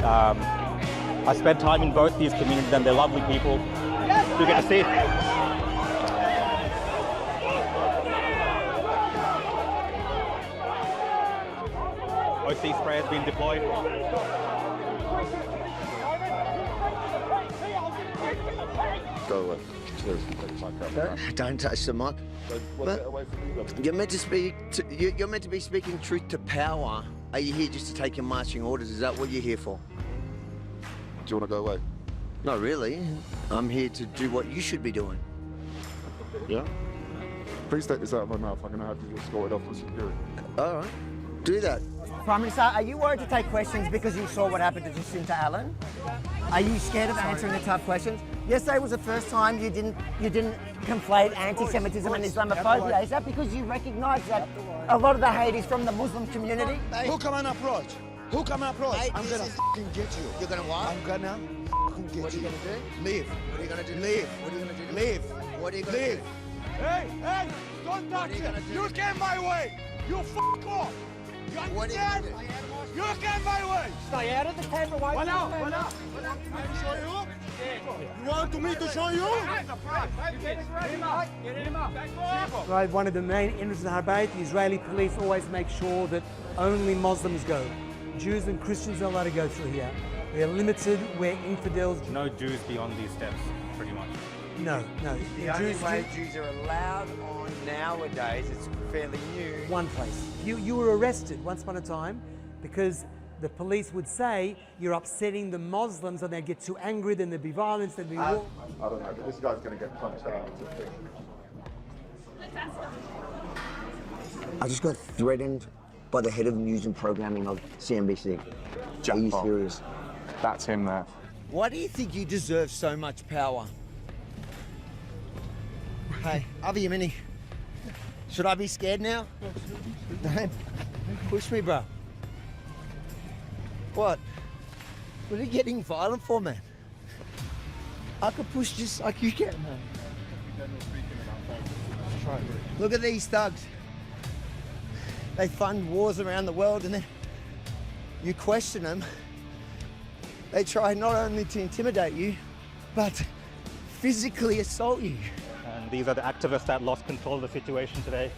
I spent time in both these communities and they're lovely people. You get to see. OC spray has been deployed. Go away. Don't touch the mic. You're meant to speak. You're meant to be speaking truth to power. Are you here just to take your marching orders? Is that what you're here for? Do you want to go away? Not really. I'm here to do what you should be doing. Yeah? Please take this out of my mouth. I'm going to have you escorted off for security. All right. Do that. Prime Minister, are you worried to take questions because you saw what happened to Jacinta Allen? Are you scared of answering the tough questions? Yesterday was the first time you didn't conflate anti-Semitism and Islamophobia. Is that because you recognise that a lot of the hate is from the Muslim community? Who come and approach? Who come and approach? Mate, I'm gonna fucking get you. You're gonna what? I'm gonna fucking get you. What are you gonna do? Leave. What are you gonna do? Leave. What are you gonna do? Leave. What are you gonna Leave. do? Hey, don't touch it. You came my way. You fuck off. You understand? You came my way. Stay out of the camera. What now? Can I show you? You want me to show you? Right, one of the main interests of the debate, the Israeli police always make sure that only Muslims go. Jews and Christians are allowed to go through here. They're limited where infidels... No Jews beyond these steps, pretty much. No. The only way Jews are allowed on nowadays, it's fairly new. One place. You were arrested once upon a time because the police would say you're upsetting the Muslims and they'd get too angry, then there'd be violence, there'd be war. I don't know, but this guy's going to get punched out. I just got threatened by the head of news and programming of CNBC. Are you serious? That's him there. Why do you think you deserve so much power? Hey, Yemini, should I be scared now? Don't push me, bro. What? What are you getting violent for, man? I could push just like you can, man. Look at these thugs. They fund wars around the world and then you question them. They try not only to intimidate you, but physically assault you. And these are the activists that lost control of the situation today.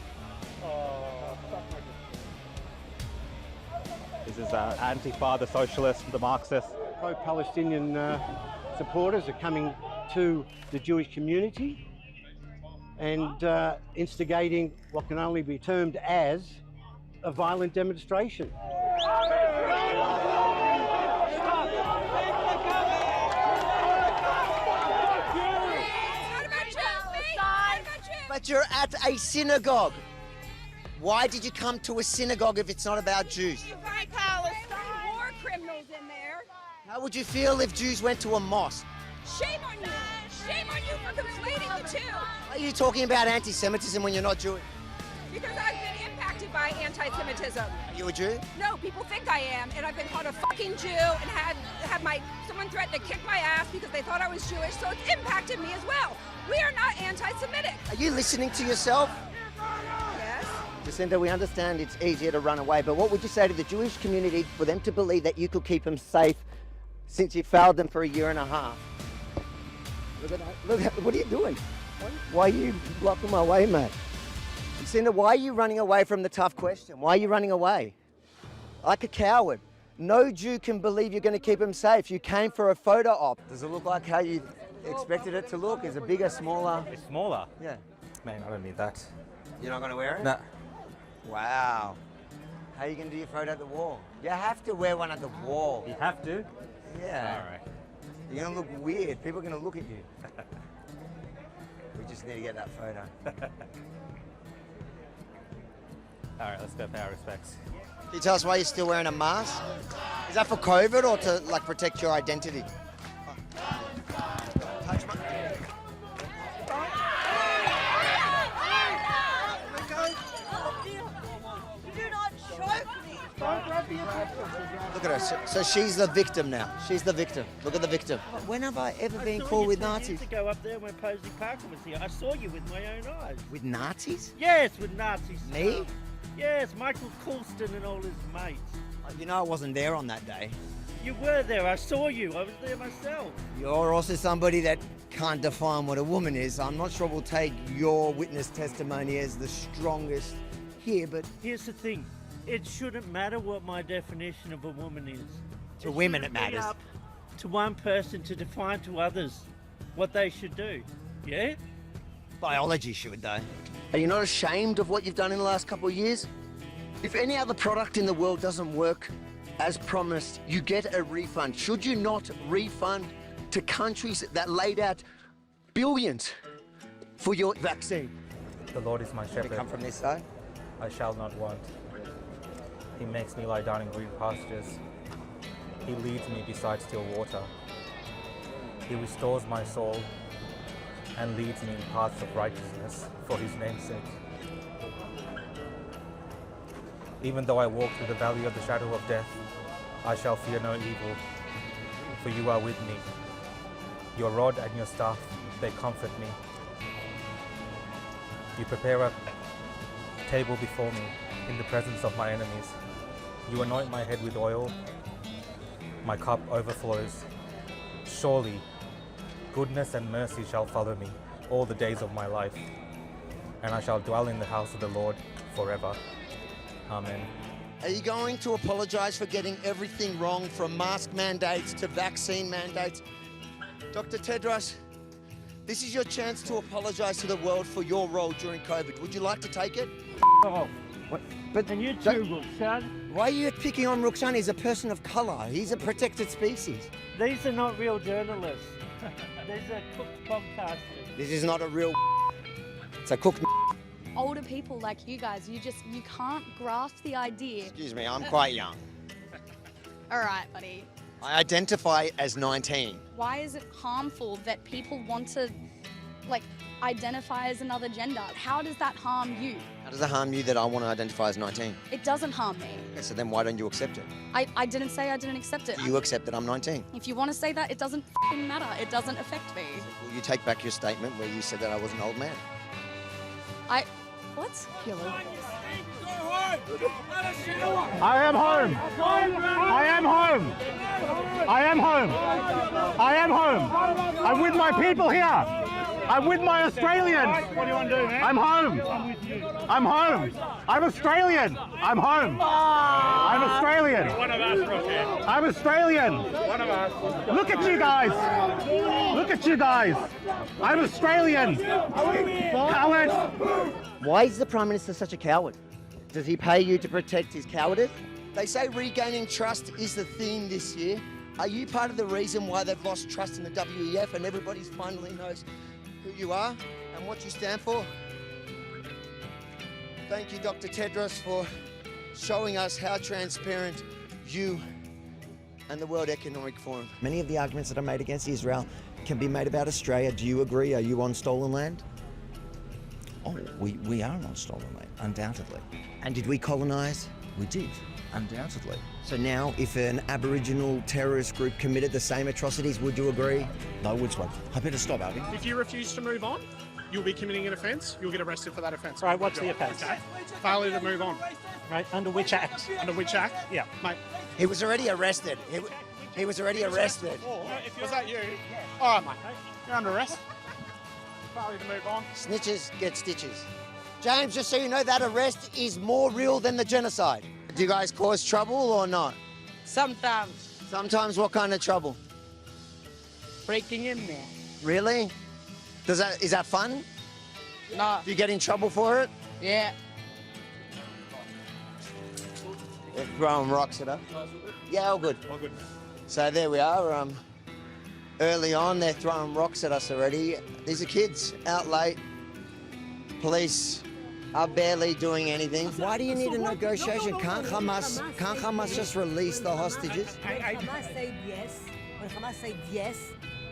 This is Antifa, the socialists, the Marxists. Pro-Palestinian supporters are coming to the Jewish community and instigating what can only be termed as a violent demonstration. But you're at a synagogue. Why did you come to a synagogue if it's not about Jews? You find Palestine war criminals in there. How would you feel if Jews went to a mosque? Shame on you. Shame on you for conflating the two. Are you talking about anti-Semitism when you're not Jewish? Because I've been impacted by anti-Semitism. Are you a Jew? No, people think I am, and I've been called a fucking Jew and had someone threaten to kick my ass because they thought I was Jewish, so it's impacted me as well. We are not anti-Semitic. Are you listening to yourself? Yes. Jacinta, we understand it's easier to run away, but what would you say to the Jewish community for them to believe that you could keep them safe since you failed them for a year and a half? Look at that. Look at, what are you doing? Why are you blocking my way, mate? Jacinta, why are you running away from the tough question? Why are you running away? Like a coward. No Jew can believe you're going to keep him safe. You came for a photo op. Does it look like how you expected it to look? Is it bigger, smaller? It's smaller. Yeah. Man, I don't need that. You're not going to wear it? Nah. Wow. How are you going to do your photo at the wall? You have to wear one at the wall. You have to? Yeah. All right. You're going to look weird. People are going to look at you. We just need to get that photo. All right, let's go pay our respects. Can you tell us why you're still wearing a mask? Is that for COVID or to like protect your identity? Touch my... Look at her. So she's the victim now. She's the victim. Look at the victim. When have I ever been caught with Nazis? To go up there when Posey Parker was here. I saw you with my own eyes. With Nazis? Yes, with Nazis. Me? Yes, Michael Coulston and all his mates. You know I wasn't there on that day. You were there. I saw you. I was there myself. You're also somebody that can't define what a woman is. I'm not sure we'll take your witness testimony as the strongest here, but Here's the thing. It shouldn't matter what my definition of a woman is. to women it shouldn't be matters. up to one person to define to others what they should do. Yeah? Biology should, though. Are you not ashamed of what you've done in the last couple of years? If any other product in the world doesn't work as promised, you get a refund. Should you not refund to countries that laid out billions for your vaccine? The Lord is my shepherd. Come from this side. I shall not want. He makes me lie down in green pastures. He leads me beside still water. He restores my soul and leads me in paths of righteousness for his name's sake. Even though I walk through the valley of the shadow of death, I shall fear no evil, for you are with me. Your rod and your staff, they comfort me. You prepare a table before me in the presence of my enemies. You anoint my head with oil. My cup overflows. Surely, goodness and mercy shall follow me all the days of my life, and I shall dwell in the house of the Lord forever. Amen. Are you going to apologise for getting everything wrong, from mask mandates to vaccine mandates? Dr. Tedros, this is your chance to apologise to the world for your role during COVID. Would you like to take it? Oh, But and you too, Rukshan. why are you picking on Rukshan? He's a person of colour. He's a protected species. These are not real journalists. These are cooked podcasters. This is not a real it's a cooked Older people like you guys, you can't grasp the idea. Excuse me, I'm quite young. All right, buddy. I identify as 19. Why is it harmful that people want to, like, identify as another gender? How does that harm you? How does it harm you that I want to identify as 19? It doesn't harm me. Okay, so then why don't you accept it? I didn't say I didn't accept it. Do you accept that I'm 19? If you want to say that, it doesn't f***ing matter. It doesn't affect me. Will you take back your statement where you said that I was an old man? What? I am home. I am home. I am home. I am home. I'm with my people here. I'm with my Australians. What do you want to do, man? I'm home. I'm home. I'm Australian. I'm home. I'm Australian. One of us, Rukshan. I'm Australian. One of us. Look at you guys. Look at you guys. I'm Australian. Cowards. Why is the Prime Minister such a coward? Does he pay you to protect his cowardice? They say regaining trust is the theme this year. Are you part of the reason why they've lost trust in the WEF and everybody finally knows who you are and what you stand for? Thank you, Dr. Tedros, for showing us how transparent you and the World Economic Forum. Many of the arguments that are made against Israel can be made about Australia. Do you agree? Are you on stolen land? Oh, we are on stolen land, undoubtedly. And did we colonise? We did, undoubtedly. So now, if an Aboriginal terrorist group committed the same atrocities, would you agree? No, which one? I better stop, Alvin. If you refuse to move on, you'll be committing an offence. You'll get arrested for that offence. Right, what's the offence? Okay. Failure to move on. Right, under which act? Under which act? Yeah. Mate. He was already arrested. He was already arrested. Was that you? All right, mate. You're under arrest. Failure to move on. Snitches get stitches. James, just so you know, that arrest is more real than the genocide. Do you guys cause trouble or not? Sometimes. Sometimes what kind of trouble? Breaking in there. Really? Is that fun? No. Do you get in trouble for it? Yeah. They're throwing rocks at us. Yeah, all good. All good. So there we are. Early on, they're throwing rocks at us already. These are kids out late. Police are barely doing anything. Why do you need a negotiation? Can't Hamas just release the hostages? Hamas said yes. When Hamas said yes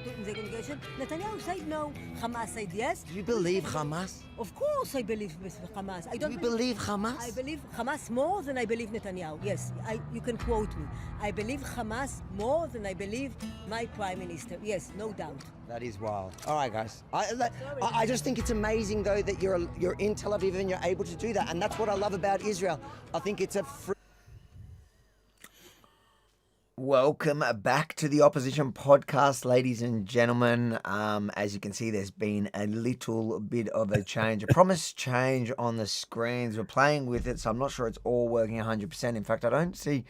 to the negotiation, Netanyahu said no. Hamas said yes. Do you believe Hamas? Of course I believe Hamas. I don't. You believe Hamas? I believe Hamas more than I believe Netanyahu. Yes, you can quote me. I believe Hamas more than I believe my Prime Minister. Yes, no doubt. That is wild. All right, guys. I just think it's amazing, though, that you're in Tel Aviv and you're able to do that. And that's what I love about Israel. I think it's a free... Welcome back to the Opposition Podcast, ladies and gentlemen. As you can see, there's been a little bit of a change, a promised change on the screens. We're playing with it, so I'm not sure it's all working 100%. In fact, I don't see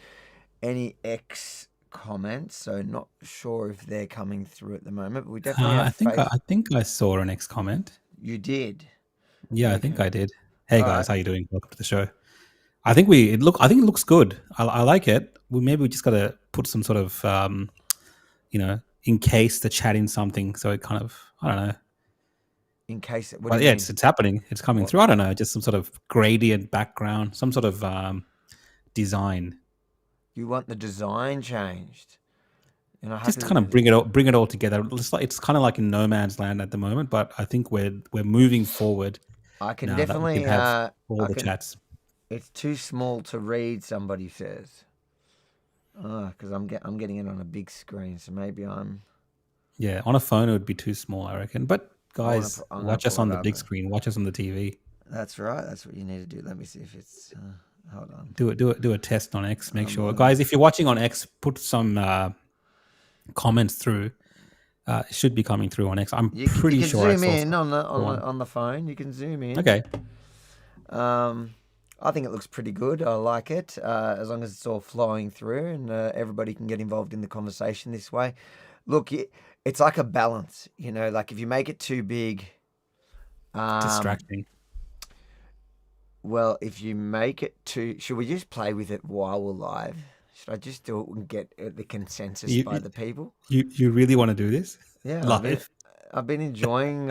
any X comments, so not sure if they're coming through at the moment. But we definitely have I think I saw an X comment. You did? Yeah, I think I did. Hey guys, how you doing? Welcome to the show. I think it looks good. I like it. Maybe we just got to put some sort of, encase the chat in something. So it kind of, I don't know. In case, it's happening. It's coming through. I don't know. Just some sort of gradient background, some sort of design. You want the design changed? Just kind of bring it all together. It's kind of like in no man's land at the moment, but I think we're moving forward. I can definitely have all the chats. It's too small to read. Somebody says. Because I'm getting it on a big screen, so maybe I'm. Yeah, on a phone it would be too small, I reckon. But guys, watch us on the big screen. Watch us on the TV. That's right. That's what you need to do. Let me see if it's. Hold on. Do a test on X. Make sure, guys. If you're watching on X, put some comments through. It should be coming through on X. I'm pretty sure. You can zoom in on the phone. You can zoom in. Okay. I think it looks pretty good. I like it, as long as it's all flowing through and everybody can get involved in the conversation this way. Look, it's like a balance, like if you make it too big... distracting. Well, if you make it too... Should we just play with it while we're live? Should I just do it and get the consensus by the people? You really want to do this? Yeah. Live? I've been enjoying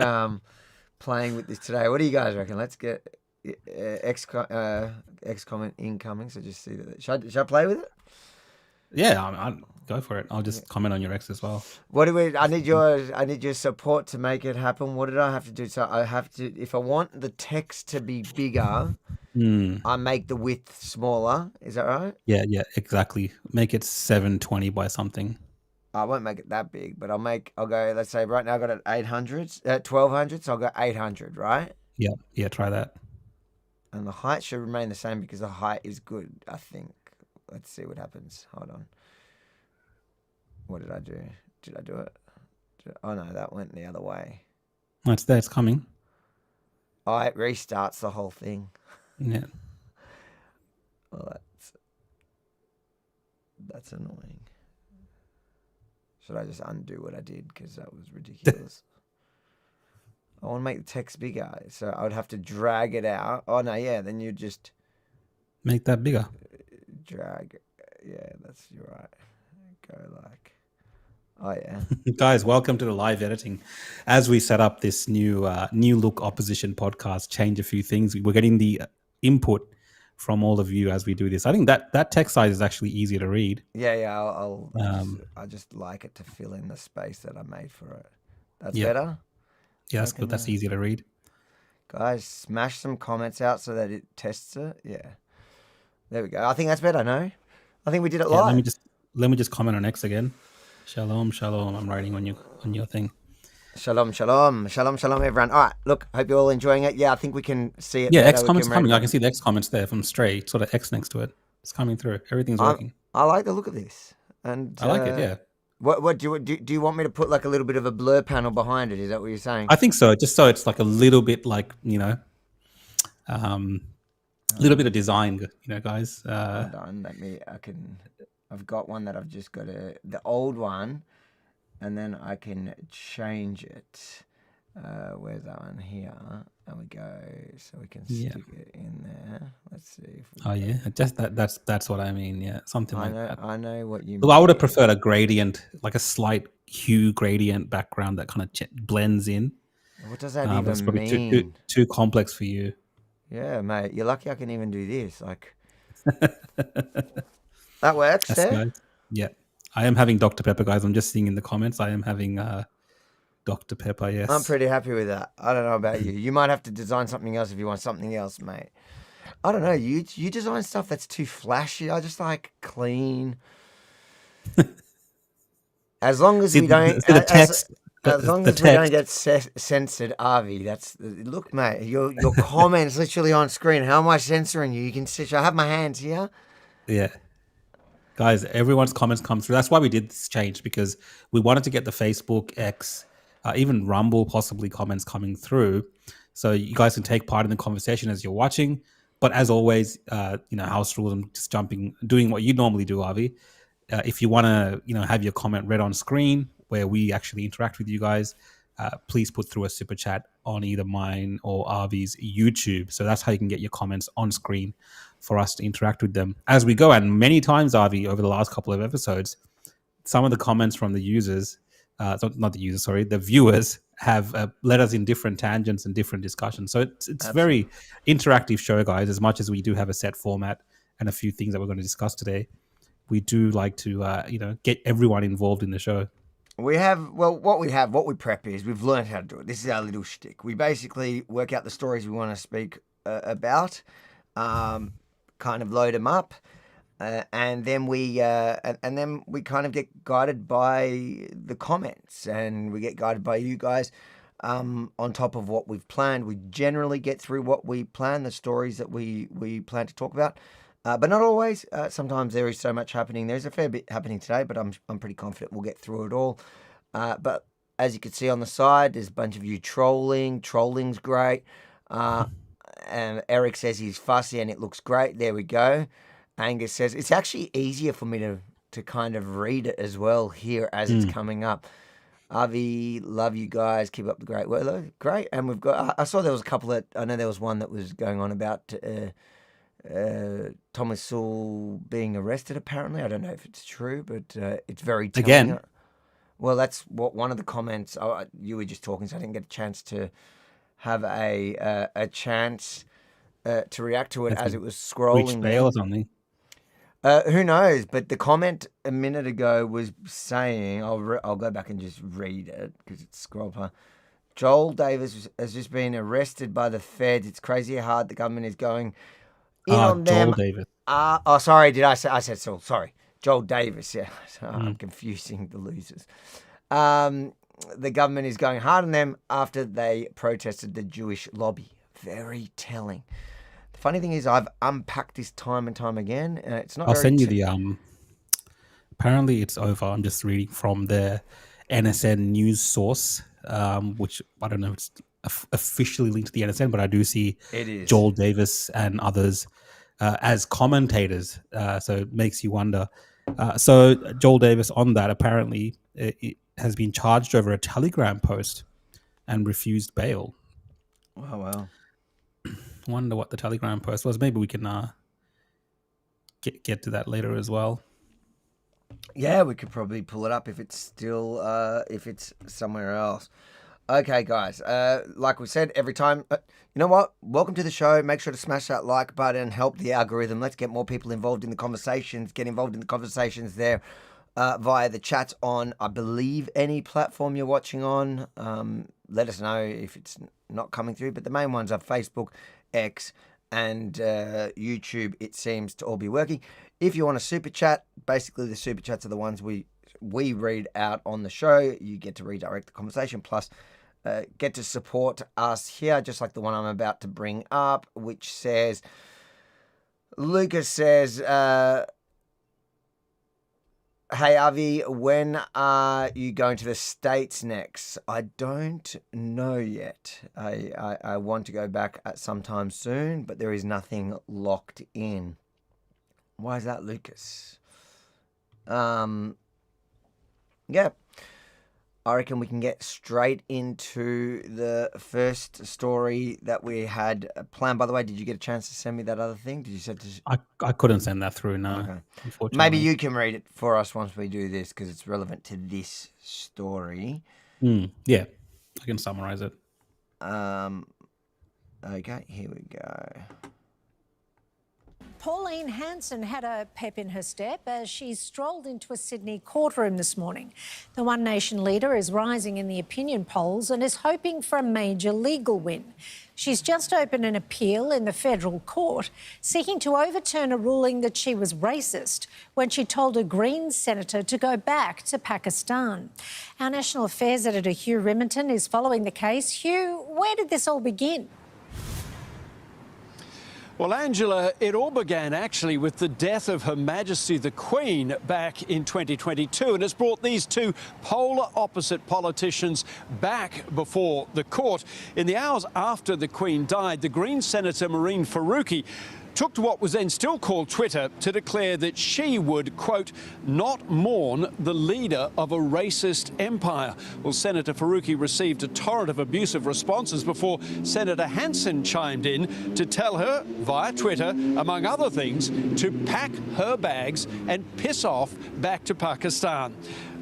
playing with this today. What do you guys reckon? Let's get... X comment incoming, so just see that. Should I play with it? Yeah, I'll go for it. I'll just comment on your X as well. What do we? I need your support to make it happen. What did I have to do? So I have to, if I want the text to be bigger, I make the width smaller. Is that right? Yeah, exactly. Make it 720 by something. I won't make it that big, but I'll go. Let's say right now I got it 800, 1200, so I'll go 800, right? Yeah. Try that. And the height should remain the same because the height is good, I think. Let's see what happens. Hold on. What did I do? Did I do it? Oh, no, that went the other way. No, it's there. It's coming. Oh, it restarts the whole thing. Yeah. Well, that's annoying. Should I just undo what I did? Because that was ridiculous. I want to make the text bigger, so I would have to drag it out. Oh, no, yeah, then you just... Make that bigger. Drag. Yeah, you're right. Go like... Oh, yeah. Guys, welcome to the live editing. As we set up this new look opposition podcast, change a few things. We're getting the input from all of you as we do this. I think that text size is actually easier to read. Yeah, I just like it to fill in the space that I made for it. That's better? Yeah, that's good. That's easy to read. Guys, smash some comments out so that it tests it. Yeah. There we go. I think that's better, no? I think we did it live. Let me just comment on X again. Shalom, shalom. I'm writing on your thing. Shalom, shalom. Shalom, shalom, everyone. All right, look, hope you're all enjoying it. Yeah, I think we can see it. Yeah, X comments coming. I can see the X comments there from Stray. Sort of X next to it. It's coming through. Everything's working. I like the look of this. And I like it, yeah. What do you want me to put like a little bit of a blur panel behind it? Is that what you're saying? I think so. Just so it's like a little bit like, a little bit of design, guys. Hold on, I've got one that I've just got the old one, and then I can change it. Where's that one? Here. And we go, so we can stick it in there. Let's see. Just that's what I mean. Yeah, something like that. I know what you mean. Well, I would have preferred a gradient, like a slight hue gradient background that kind of blends in. What does that even that's probably mean? Too complex for you. Yeah, mate. You're lucky I can even do this. Like that works. Yeah, I am having Dr. Pepper, guys. I'm just seeing in the comments. I am having Dr. Pepper, yes. I'm pretty happy with that. I don't know about you. You might have to design something else if you want something else, mate. I don't know. You design stuff that's too flashy. I just like clean. As long as we don't... As long as we don't get censored, Avi, look, mate, your comments literally on screen. How am I censoring you? You can see, I have my hands here. Yeah. Guys, everyone's comments come through. That's why we did this change, because we wanted to get the Facebook, X, even Rumble possibly comments coming through, so you guys can take part in the conversation as you're watching. But as always, house rules, I'm just doing what you normally do, Avi. If you want to, have your comment read on screen where we actually interact with you guys, please put through a super chat on either mine or Avi's YouTube. So that's how you can get your comments on screen for us to interact with them as we go. And many times, Avi, over the last couple of episodes, some of the comments from the users, the viewers have led us in different tangents and different discussions. So it's a very interactive show, guys. As much as we do have a set format and a few things that we're going to discuss today, we do like to, get everyone involved in the show. What we prep is we've learned how to do it. This is our little shtick. We basically work out the stories we want to speak about, kind of load them up, and then we kind of get guided by the comments, and we get guided by you guys on top of what we've planned. We generally get through what we plan, the stories that we plan to talk about. But not always. Sometimes there is so much happening. There's a fair bit happening today, but I'm pretty confident we'll get through it all. But as you can see on the side, there's a bunch of you trolling. Trolling's great. And Eric says he's fussy and it looks great. There we go. Angus says it's actually easier for me to kind of read it as well here as it's coming up. Avi, love you guys. Keep up the great work. Great. And we've got, I saw there was a couple I know there was one that was going on about Thomas Sewell being arrested, apparently. I don't know if it's true, but it's very telling. Again. Well, that's what one of the comments, you were just talking, so I didn't get a chance to have a chance to react to it as it was scrolling. Reached bail or something. Who knows? But the comment a minute ago was saying, I'll go back and just read it because it's scrolled past. Joel Davis has just been arrested by the feds. It's crazy how hard the government is going in on them. Joel Davis. Sorry, I said Saul? Sorry. Joel Davis, yeah. I'm confusing the losers. The government is going hard on them after they protested the Jewish lobby. Very telling. The funny thing is I've unpacked this time and time again. It's not. I'll send you the apparently it's over. I'm just reading from the NSN news source, which I don't know if it's officially linked to the NSN, but I do see it is. Joel Davis and others as commentators. So it makes you wonder. So Joel Davis on that apparently it has been charged over a Telegram post and refused bail. Wow. Wonder what the Telegram post was. Maybe we can get to that later as well. Yeah, we could probably pull it up if it's still if it's somewhere else. Okay, guys. Like we said, every time, you know what? Welcome to the show. Make sure to smash that like button. Help the algorithm. Let's get more people involved in the conversations. Get involved in the conversations there via the chats on, I believe, any platform you're watching on. Let us know if it's not coming through. But the main ones are Facebook, X, and YouTube. It seems to all be working. If you want a super chat, basically the super chats are the ones we read out on the show. You get to redirect the conversation, plus get to support us here, just like the one I'm about to bring up, which says, Lucas says, hey, Avi, when are you going to the States next? I don't know yet. I want to go back at some time soon, but there is nothing locked in. Why is that, Lucas? Yeah. I reckon we can get straight into the first story that we had planned. By the way, did you get a chance to send me that other thing? Did you send to... I couldn't send that through, no. Okay. Unfortunately. Maybe you can read it for us once we do this because it's relevant to this story. Yeah, I can summarize it. Okay, here we go. Pauline Hanson had a pep in her step as she strolled into a Sydney courtroom this morning. The One Nation leader is rising in the opinion polls and is hoping for a major legal win. She's just opened an appeal in the federal court seeking to overturn a ruling that she was racist when she told a Greens senator to go back to Pakistan. Our National Affairs editor Hugh Riminton is following the case. Hugh, where did this all begin? Well, Angela, it all began actually with the death of Her Majesty the Queen back in 2022, and it's brought these two polar opposite politicians back before the court. In the hours after the Queen died, the Green Senator Mehreen Faruqi took to what was then still called Twitter to declare that she would, quote, not mourn the leader of a racist empire. Well, Senator Faruqi received a torrent of abusive responses before Senator Hanson chimed in to tell her, via Twitter, among other things, to pack her bags and piss off back to Pakistan.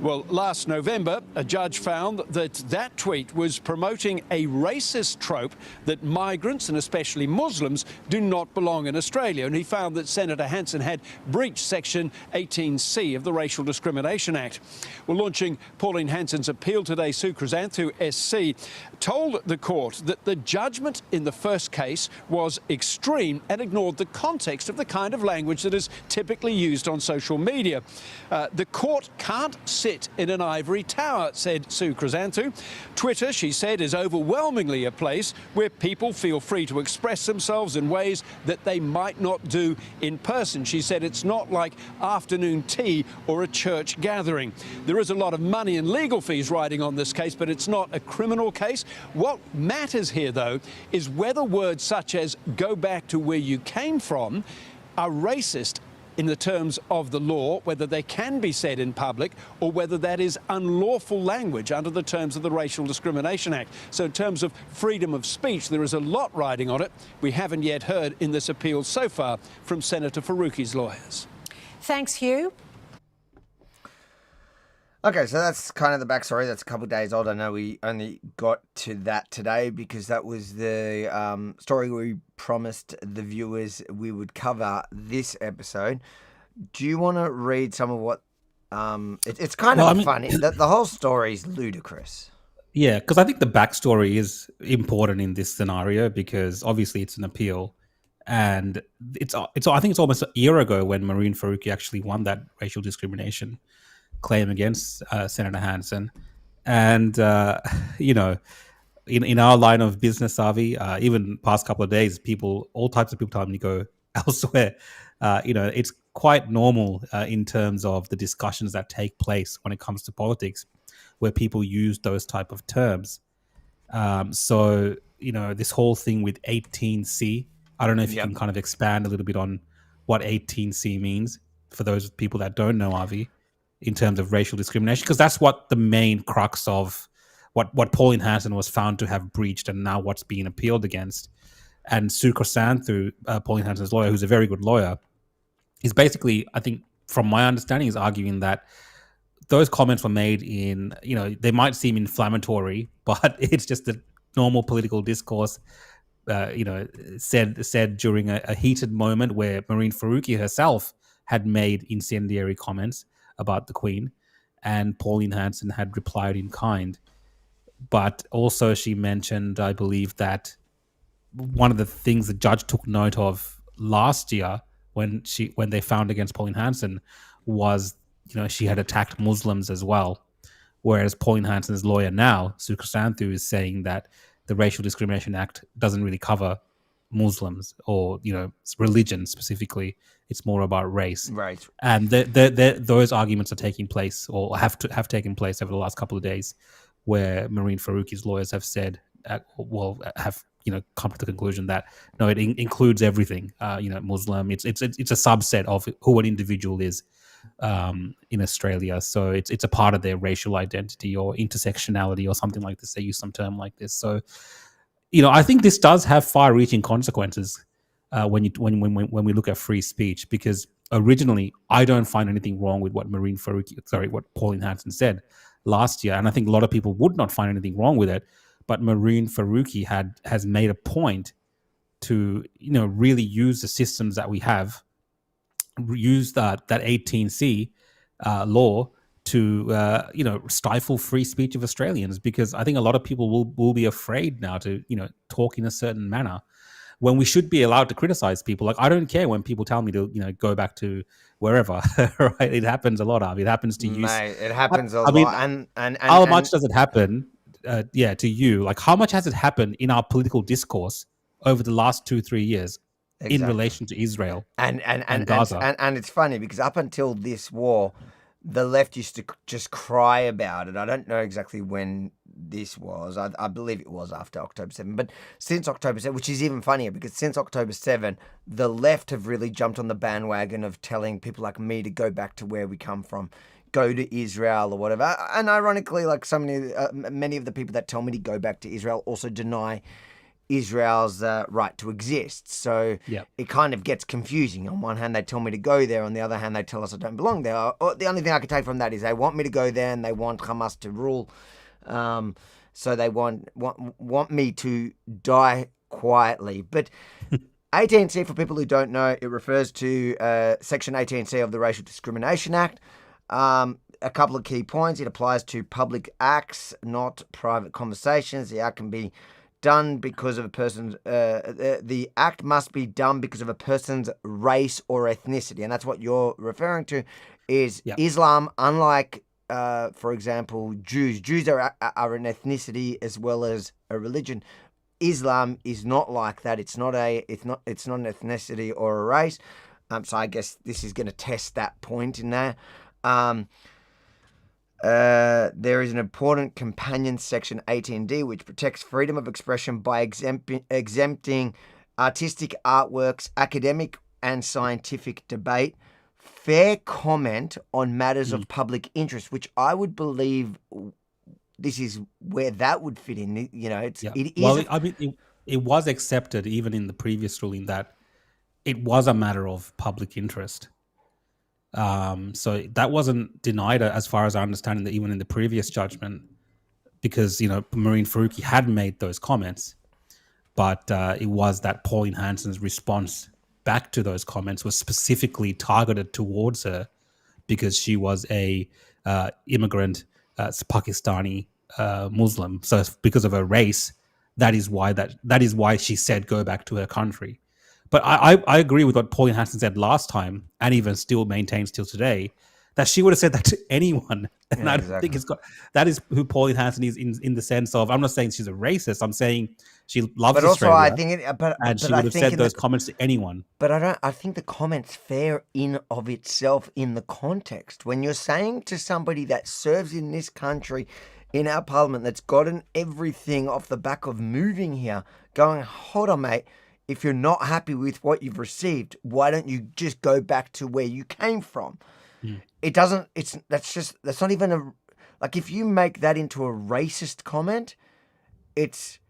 Well, last November, a judge found that that tweet was promoting a racist trope that migrants, and especially Muslims, do not belong in Australia. And he found that Senator Hanson had breached Section 18C of the Racial Discrimination Act. Well, launching Pauline Hanson's appeal today, Sue Chrysanthou SC told the court that the judgment in the first case was extreme and ignored the context of the kind of language that is typically used on social media. The court can't sit in an ivory tower, said Sue Chrysanthou. Twitter, she said, is overwhelmingly a place where people feel free to express themselves in ways that they might not do in person. She said it's not like afternoon tea or a church gathering. There is a lot of money and legal fees riding on this case, but it's not a criminal case. What matters here, though, is whether words such as go back to where you came from are racist in the terms of the law, whether they can be said in public, or whether that is unlawful language under the terms of the Racial Discrimination Act. So in terms of freedom of speech, there is a lot riding on it. We haven't yet heard in this appeal so far from Senator Faruqi's lawyers. Thanks, Hugh. Okay, so that's kind of the backstory. That's a couple of days old. I know we only got to that today because that was the story we promised the viewers we would cover this episode. Do you want to read some of what... it's kind of funny. The whole story is ludicrous. Yeah, because I think the backstory is important in this scenario because obviously it's an appeal. And I think it's almost a year ago when Mehreen Faruqi actually won that racial discrimination claim against Senator Hanson. And, you know, in our line of business, Avi, even past couple of days, all types of people tell me to go elsewhere. You know, it's quite normal in terms of the discussions that take place when it comes to politics, where people use those type of terms. So, you know, this whole thing with 18C, I don't know if you can kind of expand a little bit on what 18C means for those people that don't know, Avi, in terms of racial discrimination, because that's what the main crux of what Pauline Hanson was found to have breached and now what's being appealed against. And Sue Chrysanthou, Pauline Hanson's lawyer, who's a very good lawyer, is basically, I think, from my understanding, is arguing that those comments were made in, you know, they might seem inflammatory, but it's just a normal political discourse, you know, said during a heated moment where Mehreen Faruqi herself had made incendiary comments about the Queen, and Pauline Hanson had replied in kind. But also she mentioned, I believe, that one of the things the judge took note of last year when they found against Pauline Hanson was, you know, she had attacked Muslims as well. Whereas Pauline Hanson's lawyer now, Sue Chrysanthou, is saying that the Racial Discrimination Act doesn't really cover Muslims or, you know, religion specifically. It's more about race. Right. And those arguments are taking place, or have taken place over the last couple of days, where Mehreen Faruqi's lawyers have said, have, you know, come to the conclusion that no, it includes everything. You know, Muslim. It's a subset of who an individual is in Australia. So it's a part of their racial identity or intersectionality or something like this. They use some term like this. So, you know, I think this does have far-reaching consequences when we look at free speech, because originally I don't find anything wrong with what what Pauline Hanson said last year, and I think a lot of people would not find anything wrong with it. But Mehreen Faruqi has made a point to, you know, really use the systems that we have, use that 18C law to you know, stifle free speech of Australians, because I think a lot of people will be afraid now to, you know, talk in a certain manner when we should be allowed to criticize people. Like, I don't care when people tell me to, you know, go back to wherever. Right? It happens a lot, Avi. It happens to you. Mate, it happens a lot. And how much does it happen? To you, like, how much has it happened in our political discourse over the last 2-3 years? in relation to Israel and Gaza. And it's funny because up until this war, the left used to just cry about it. I don't know exactly when this was. I believe it was after October 7. But since October 7, which is even funnier because since October 7, the left have really jumped on the bandwagon of telling people like me to go back to where we come from, go to Israel or whatever. And ironically, like many of the people that tell me to go back to Israel also deny Israel's right to exist. So it kind of gets confusing. On one hand, they tell me to go there. On the other hand, they tell us I don't belong there. The only thing I can take from that is they want me to go there and they want Hamas to rule. So they want me to die quietly. But 18C, for people who don't know, it refers to Section 18C of the Racial Discrimination Act. A couple of key points. It applies to public acts, not private conversations. The act can be done because of a person's the act must be done because of a person's race or ethnicity, and that's what you're referring to is Islam. Unlike for example Jews are an ethnicity as well as a religion. Islam is not like that. It's not an ethnicity or a race. So I guess this is going to test that point in there. There is an important companion section 18D which protects freedom of expression by exempting artistic artworks, academic and scientific debate, fair comment on matters of public interest, which I would believe this is where that would fit in. You know, it is. Well, it was accepted even in the previous ruling that it was a matter of public interest. So that wasn't denied, as far as I understand, even in the previous judgment, because Mehreen Faruqi had made those comments, but it was that Pauline Hanson's response back to those comments was specifically targeted towards her because she was a immigrant Pakistani Muslim. So because of her race, that is why she said go back to her country. But I agree with what Pauline Hanson said last time, and even still maintains till today, that she would have said that to anyone. And I don't think that is who Pauline Hanson is in the sense of, I'm not saying she's a racist. I'm saying she loves Australia. Also, I think and she would have said those comments to anyone. But I think the comment's fair in of itself in the context. When you're saying to somebody that serves in this country, in our parliament, that's gotten everything off the back of moving here, going, hold on, mate. If you're not happy with what you've received, why don't you just go back to where you came from? That's not even if you make that into a racist comment, it's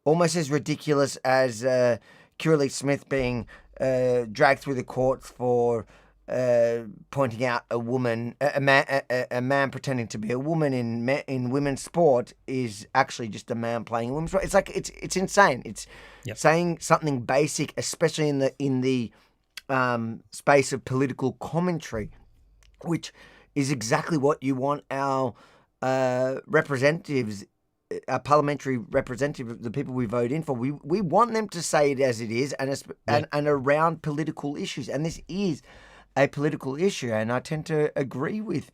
almost as ridiculous as Curly Smith being dragged through the courts for pointing out a man pretending to be a woman in women's sport is actually just a man playing women's sport. It's like it's insane. It's saying something basic, especially in the space of political commentary, which is exactly what you want our representatives, our parliamentary representatives, the people we vote in for. We want them to say it as it is, and around political issues, and this is a political issue, and I tend to agree with.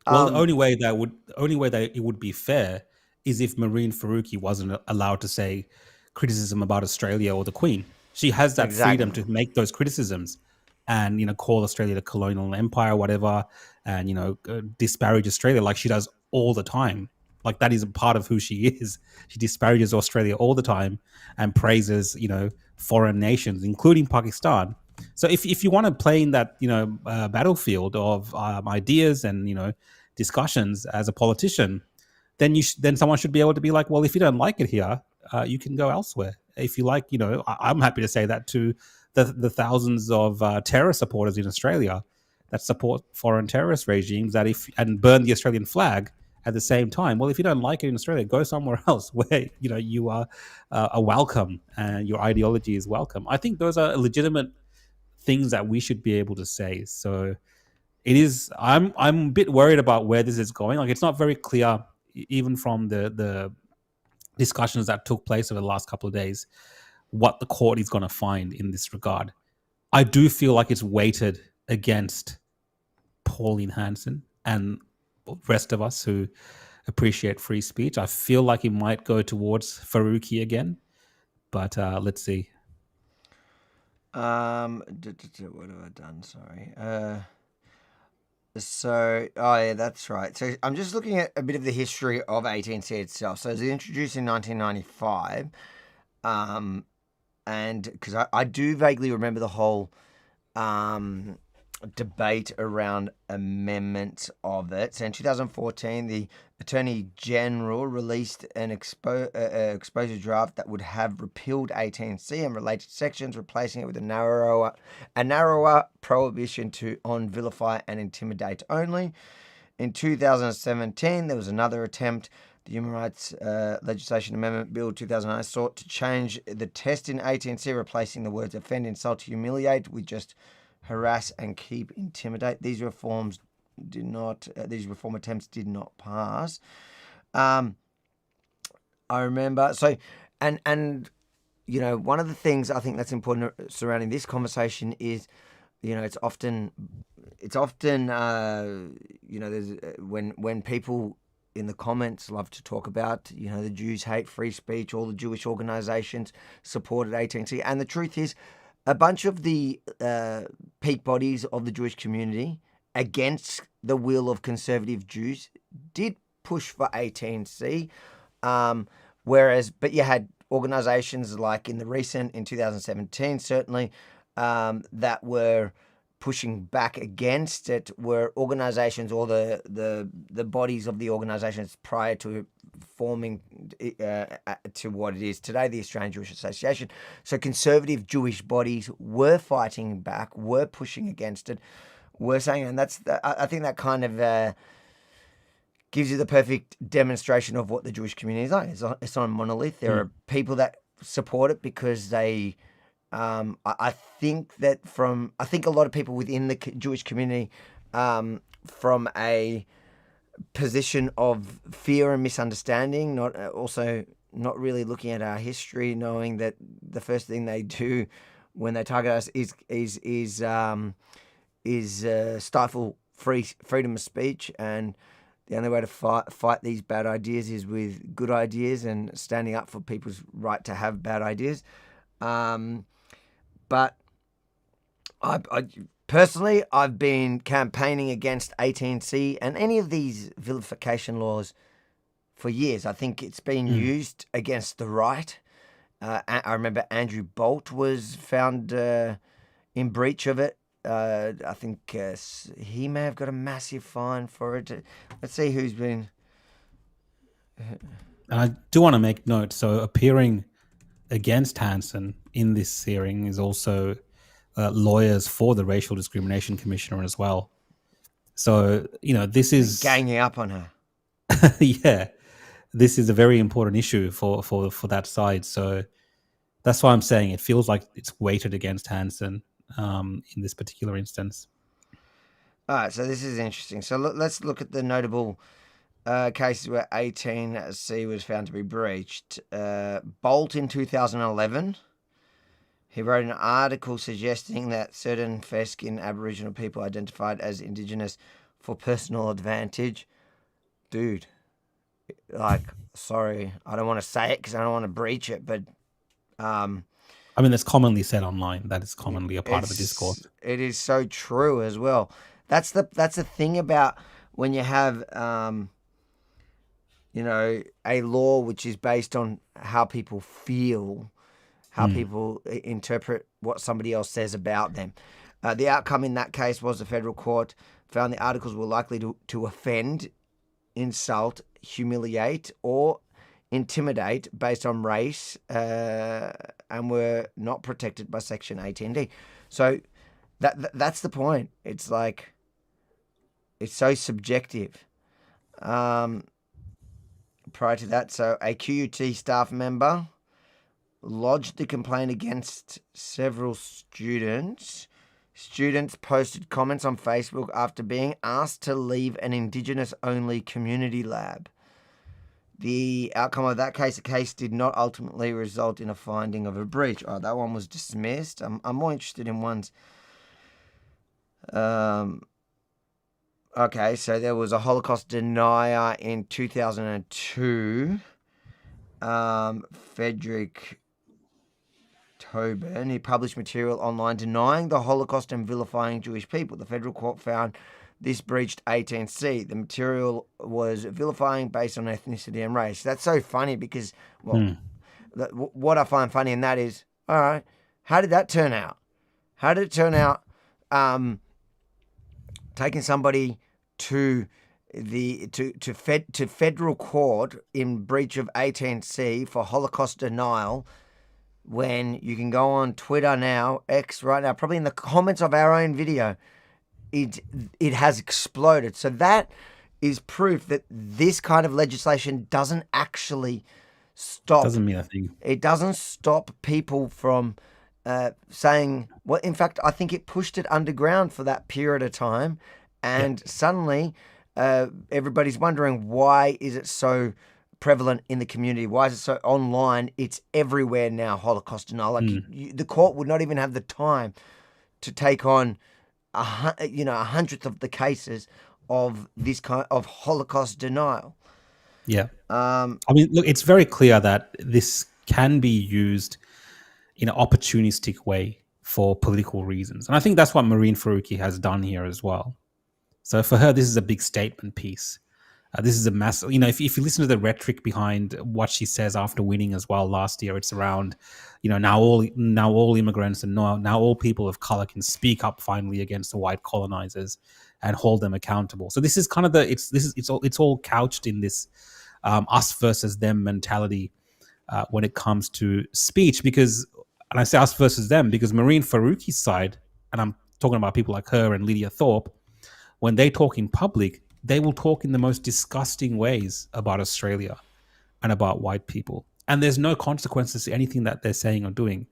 Well, the only way that it would be fair is if Mehreen Faruqi wasn't allowed to say criticism about Australia or the Queen. She has that freedom to make those criticisms, and call Australia the colonial empire, whatever, and disparage Australia like she does all the time. Like that is a part of who she is. She disparages Australia all the time and praises foreign nations, including Pakistan. So if you want to play in that battlefield of ideas and discussions as a politician, then someone should be able to be like, well, if you don't like it here, you can go elsewhere. If you like, I'm happy to say that to the thousands of terror supporters in Australia that support foreign terrorist regimes and burn the Australian flag at the same time. Well, if you don't like it in Australia, go somewhere else where you are welcome and your ideology is welcome. I think those are legitimate things that we should be able to say. So it is. I'm a bit worried about where this is going. Like it's not very clear, even from the discussions that took place over the last couple of days, what the court is going to find in this regard. I do feel like it's weighted against Pauline Hanson and the rest of us who appreciate free speech. I feel like it might go towards Faruqi again, but let's see. What have I done? Sorry. Oh yeah, that's right. So I'm just looking at a bit of the history of 18C itself. So it was introduced in 1995, and because I do vaguely remember the whole debate around amendments of it. So in 2014, the Attorney General released an exposure draft that would have repealed 18C and related sections, replacing it with a narrower prohibition on vilify and intimidate only. In 2017, there was another attempt. The Human Rights Legislation Amendment Bill 2009 sought to change the test in 18C, replacing the words offend, insult, humiliate with just harass and keep intimidate. These reform attempts did not pass. I remember and you know, one of the things I think that's important surrounding this conversation is, you know, it's often you know, there's when people in the comments love to talk about, you know, the Jews hate free speech, all the Jewish organizations supported 18C, and the truth is, a bunch of the peak bodies of the Jewish community, against the will of conservative Jews, did push for 18C. But you had organizations like in 2017, certainly, that were pushing back against it, were organizations or the bodies of the organizations prior to forming to what it is today, the Australian Jewish Association. So conservative Jewish bodies were fighting back, were pushing against it, were saying, and I think that kind of gives you the perfect demonstration of what the Jewish community is like. It's not a monolith. There are people that support it because they I think a lot of people within the Jewish community, from a position of fear and misunderstanding, not really looking at our history, knowing that the first thing they do when they target us is stifle freedom of speech, and the only way to fight these bad ideas is with good ideas and standing up for people's right to have bad ideas. But I personally, I've been campaigning against 18C and any of these vilification laws for years. I think it's been used against the right. I remember Andrew Bolt was found in breach of it. I think he may have got a massive fine for it. Let's see who's been... And I do want to make note, so appearing against Hanson in this hearing is also lawyers for the Racial Discrimination Commissioner as well. So, you know, this is... Ganging up on her. Yeah. This is a very important issue for that side. So that's why I'm saying it feels like it's weighted against Hanson in this particular instance. All right, so this is interesting. So let's look at the notable cases where 18C was found to be breached. Bolt in 2011, he wrote an article suggesting that certain fair-skinned Aboriginal people identified as Indigenous for personal advantage. Dude, like, sorry, I don't want to say it because I don't want to breach it, but... I mean, it's commonly said online. That is commonly a part of the discourse. It is so true as well. That's the thing about when you have... you know, a law which is based on how people feel, how people interpret what somebody else says about them. The outcome in that case was the federal court found the articles were likely to offend, insult, humiliate, or intimidate based on race, and were not protected by Section 18D. So that's the point. It's like, it's so subjective. Prior to that, so a QUT staff member lodged the complaint against several students. Students posted comments on Facebook after being asked to leave an Indigenous-only community lab. The outcome of that case, the case did not ultimately result in a finding of a breach. Oh, that one was dismissed. I'm more interested in ones... Okay, so there was a Holocaust denier in 2002, Frederick October, and he published material online denying the Holocaust and vilifying Jewish people. The federal court found this breached 18C. The material was vilifying based on ethnicity and race. That's so funny because, well, what I find funny in that is, all right, how did that turn out? How did it turn out taking somebody to federal court in breach of 18C for Holocaust denial when you can go on Twitter now, X right now, probably in the comments of our own video, it has exploded. So that is proof that this kind of legislation doesn't actually stop. Doesn't mean a thing. It doesn't stop people from saying, well, in fact, I think it pushed it underground for that period of time. And suddenly everybody's wondering, why is it so prevalent in the community? Why is it so online? It's everywhere now, Holocaust denial. Like the court would not even have the time to take on a hundredth of the cases of this kind of Holocaust denial. Yeah. I mean, look, it's very clear that this can be used in an opportunistic way for political reasons. And I think that's what Mehreen Faruqi has done here as well. So for her, this is a big statement piece. This is a massive, if you listen to the rhetoric behind what she says after winning as well last year, it's around, now all immigrants and now all people of color can speak up finally against the white colonizers and hold them accountable. So this is kind of it's all couched in this us versus them mentality when it comes to speech, and I say us versus them because Mehreen Faruqi's side, and I'm talking about people like her and Lydia Thorpe, when they talk in public, they will talk in the most disgusting ways about Australia and about white people. And there's no consequences to anything that they're saying or doing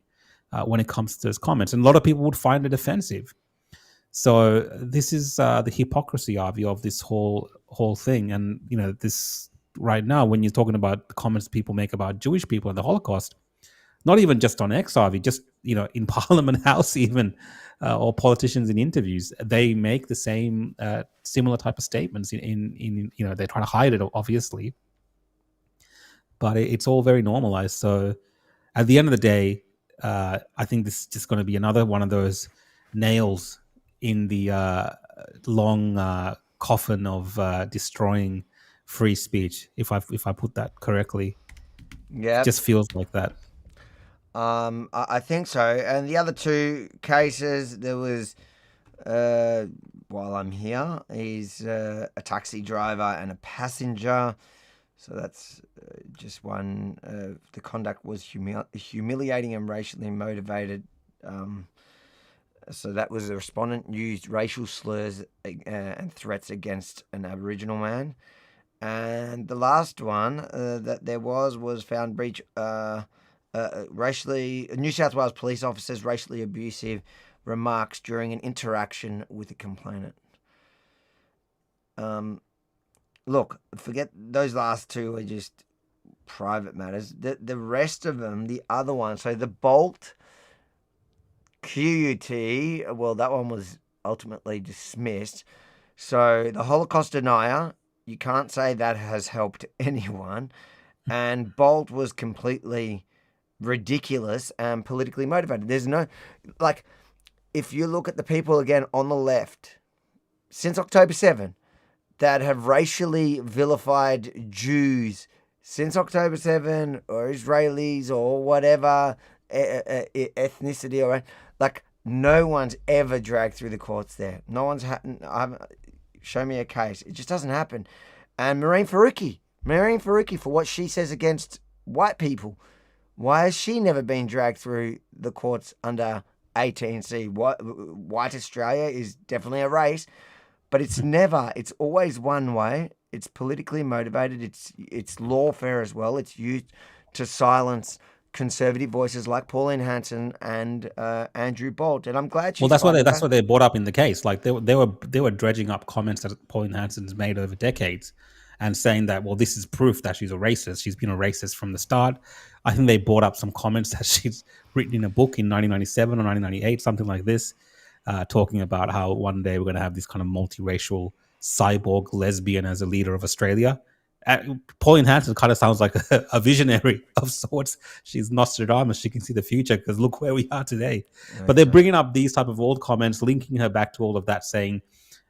when it comes to those comments. And a lot of people would find it offensive. So this is the hypocrisy, Avi, of this whole thing. And, this right now, when you're talking about the comments people make about Jewish people and the Holocaust, not even just on X, Avi, just, in Parliament House even, or politicians in interviews, they make the same similar type of statements in they're trying to hide it, obviously. But it's all very normalized. So at the end of the day, I think this is just going to be another one of those nails in the long coffin of destroying free speech, if I put that correctly. Yeah. It just feels like that. I think so. And the other two cases, there was, while I'm here, is a taxi driver and a passenger. So that's just one. The conduct was humiliating and racially motivated. So that was the respondent used racial slurs and threats against an Aboriginal man. And the last one that there was found breach... New South Wales police officers racially abusive remarks during an interaction with a complainant. Look, forget those last two are just private matters. The rest of them, the other one, so the Bolt QUT, well, that one was ultimately dismissed. So the Holocaust denier, you can't say that has helped anyone. And Bolt was completely ridiculous and politically motivated. There's no, if you look at the people again on the left, since October 7, that have racially vilified Jews since October 7, or Israelis, or whatever ethnicity, or no one's ever dragged through the courts there. No one's show me a case. It just doesn't happen. And Mehreen Faruqi, for what she says against white people, why has she never been dragged through the courts under 18C? White Australia is definitely a race, but it's always one way. It's politically motivated. It's lawfare as well. It's used to silence conservative voices like Pauline Hanson and Andrew Bolt. And I'm glad that's what they brought up in the case. They were dredging up comments that Pauline Hanson's made over decades and saying that, well, this is proof that she's a racist. She's been a racist from the start. I think they brought up some comments that she's written in a book in 1997 or 1998, something like this, talking about how one day we're going to have this kind of multiracial cyborg lesbian as a leader of Australia. Pauline Hanson kind of sounds like a visionary of sorts. She's Nostradamus. She can see the future because look where we are today. But they're bringing up these type of old comments, linking her back to all of that, saying,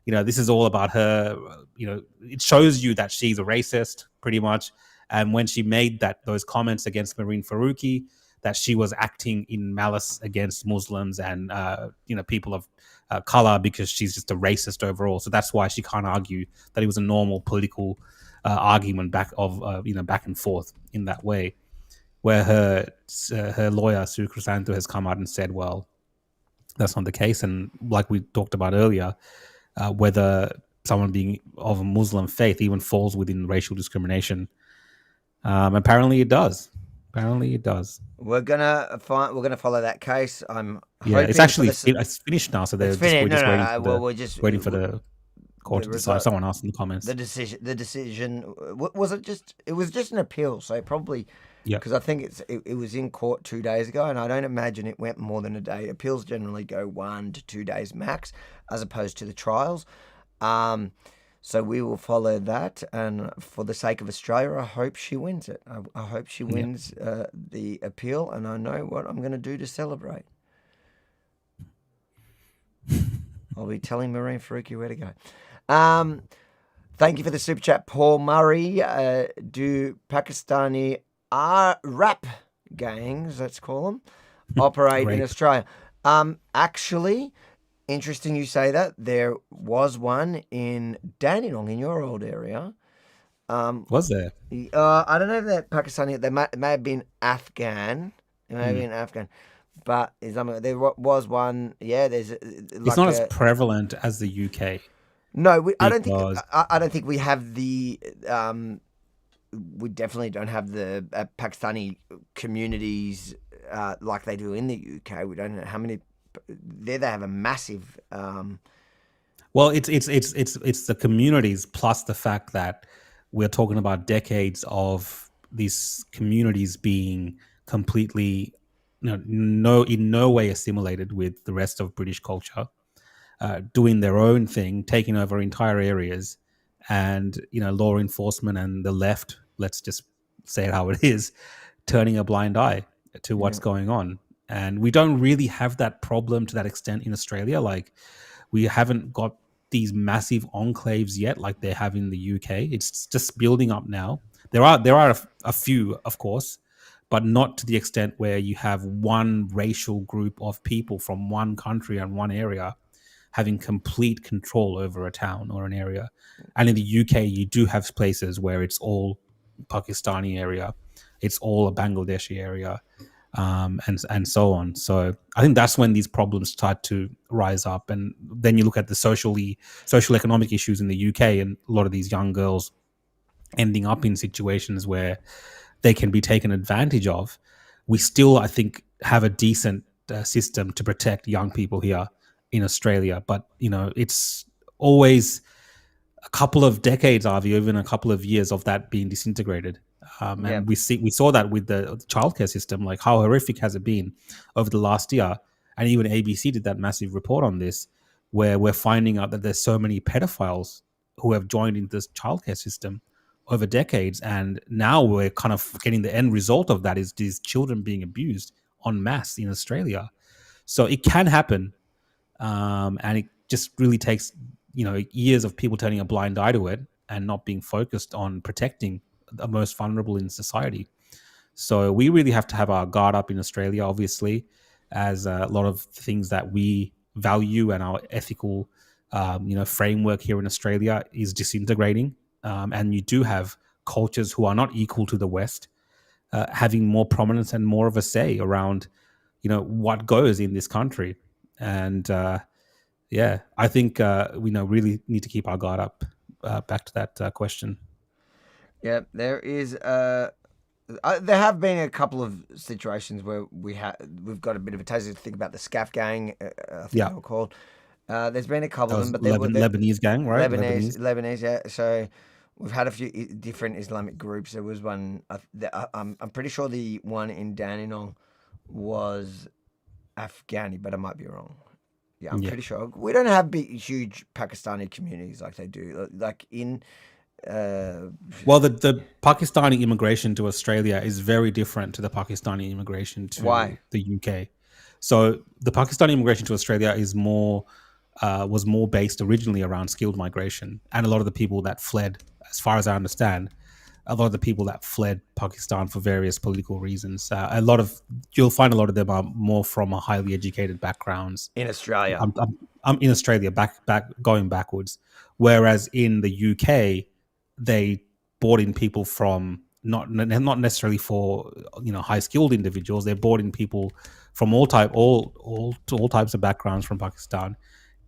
this is all about her. It shows you that she's a racist, pretty much. And when she made those comments against Mehreen Faruqi, that she was acting in malice against Muslims and people of color because she's just a racist overall. So that's why she can't argue that it was a normal political argument back and forth in that way, where her lawyer Sue Crisanto has come out and said, well, that's not the case. And like we talked about earlier, whether someone being of a Muslim faith even falls within racial discrimination. Apparently it does. We're gonna follow that case. I'm hoping it's actually it's finished now, so we're just waiting for the court to decide. Someone asked in the comments. The decision was it just? It was just an appeal, so probably because I think it was in court 2 days ago, and I don't imagine it went more than a day. Appeals generally go 1 to 2 days max, as opposed to the trials. So we will follow that, and for the sake of Australia, I hope she wins it. I hope she wins the appeal, and I know what I'm going to do to celebrate. I'll be telling Mehreen Faruqi where to go. Thank you for the super chat, Paul Murray. Do Pakistani rap gangs, let's call them, operate in Australia? Actually, interesting you say that. There was one in Dandenong, in your old area. Was there? I don't know if they're Pakistani. They may have been Afghan. It may have been Afghan. But there was one. Yeah, there's. It's not as prevalent as the UK. No, I don't think. I don't think we have the. We definitely don't have the Pakistani communities like they do in the UK. We don't know how many. There they have a massive. Well, it's the communities plus the fact that we're talking about decades of these communities being completely, in no way assimilated with the rest of British culture, doing their own thing, taking over entire areas, and law enforcement and the left, let's just say it how it is, turning a blind eye to what's going on. And we don't really have that problem to that extent in Australia. Like, we haven't got these massive enclaves yet like they have in the UK. It's just building up now. There are a few, of course, but not to the extent where you have one racial group of people from one country and one area having complete control over a town or an area. And in the UK, you do have places where it's all Pakistani area, it's all a Bangladeshi area, and so on. So I think that's when these problems start to rise up. And then you look at the social economic issues in the UK, and a lot of these young girls ending up in situations where they can be taken advantage of. We still, I think, have a decent system to protect young people here in Australia. But, it's always a couple of decades, Avi, even a couple of years of that being disintegrated. And we saw that with the childcare system. Like, how horrific has it been over the last year? And even ABC did that massive report on this, where we're finding out that there's so many pedophiles who have joined into this childcare system over decades, and now we're kind of getting the end result of that is these children being abused en masse in Australia. So it can happen, and it just really takes years of people turning a blind eye to it and not being focused on protecting the most vulnerable in society. So we really have to have our guard up in Australia, obviously, as a lot of things that we value and our ethical framework here in Australia is disintegrating. And you do have cultures who are not equal to the West having more prominence and more of a say around what goes in this country. And I think we really need to keep our guard up. Back to that question. Yeah, there is. There have been a couple of situations where we've got a bit of a taste. Think about the SCAF gang. I think they were called. There's been a couple of them, but Lebanese gang, right? Lebanese, yeah. So we've had a few different Islamic groups. There was one. I'm pretty sure the one in Dandenong was Afghani, but I might be wrong. Yeah, I'm pretty sure. We don't have big, huge Pakistani communities like they do. Like in Well, the Pakistani immigration to Australia is very different to the Pakistani immigration to Why? the UK. So the Pakistani immigration to Australia is was more based originally around skilled migration, and a lot of the people that fled, as far as I understand, a lot of the people that fled Pakistan for various political reasons. You'll find a lot of them are more from a highly educated backgrounds In Australia. I'm in Australia, going backwards. Whereas in the UK, they brought in people from not necessarily for high skilled individuals. They brought in people from all types of backgrounds from Pakistan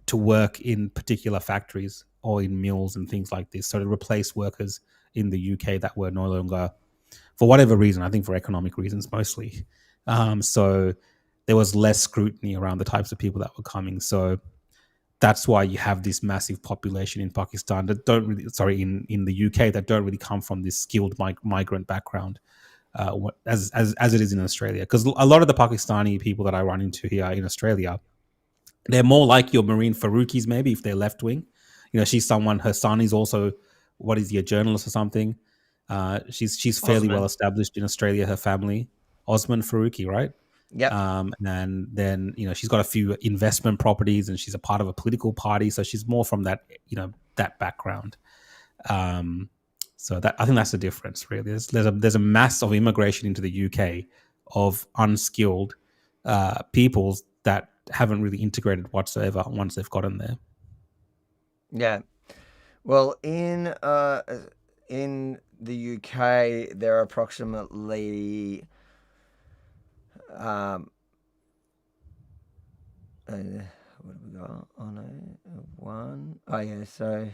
to work in particular factories or in mills and things like this. So to replace workers in the UK that were no longer, for whatever reason, I think for economic reasons mostly. So there was less scrutiny around the types of people that were coming. So that's why you have this massive population in Pakistan that don't really, in the UK that don't really come from this skilled migrant background, as it is in Australia. Because a lot of the Pakistani people that I run into here in Australia, they're more like your Mehreen Faruqis, maybe, if they're left wing. She's someone. Her son is also, what is he, a journalist or something? She's fairly well established in Australia. Her family, Osman Faruqi, right? Yeah. And then she's got a few investment properties, and she's a part of a political party, so she's more from that that background. So that, I think that's the difference, really. There's a mass of immigration into the UK of unskilled peoples that haven't really integrated whatsoever once they've gotten there. Yeah. Well, in the UK, there are approximately what have we got? Oh no, one. Oh yeah. So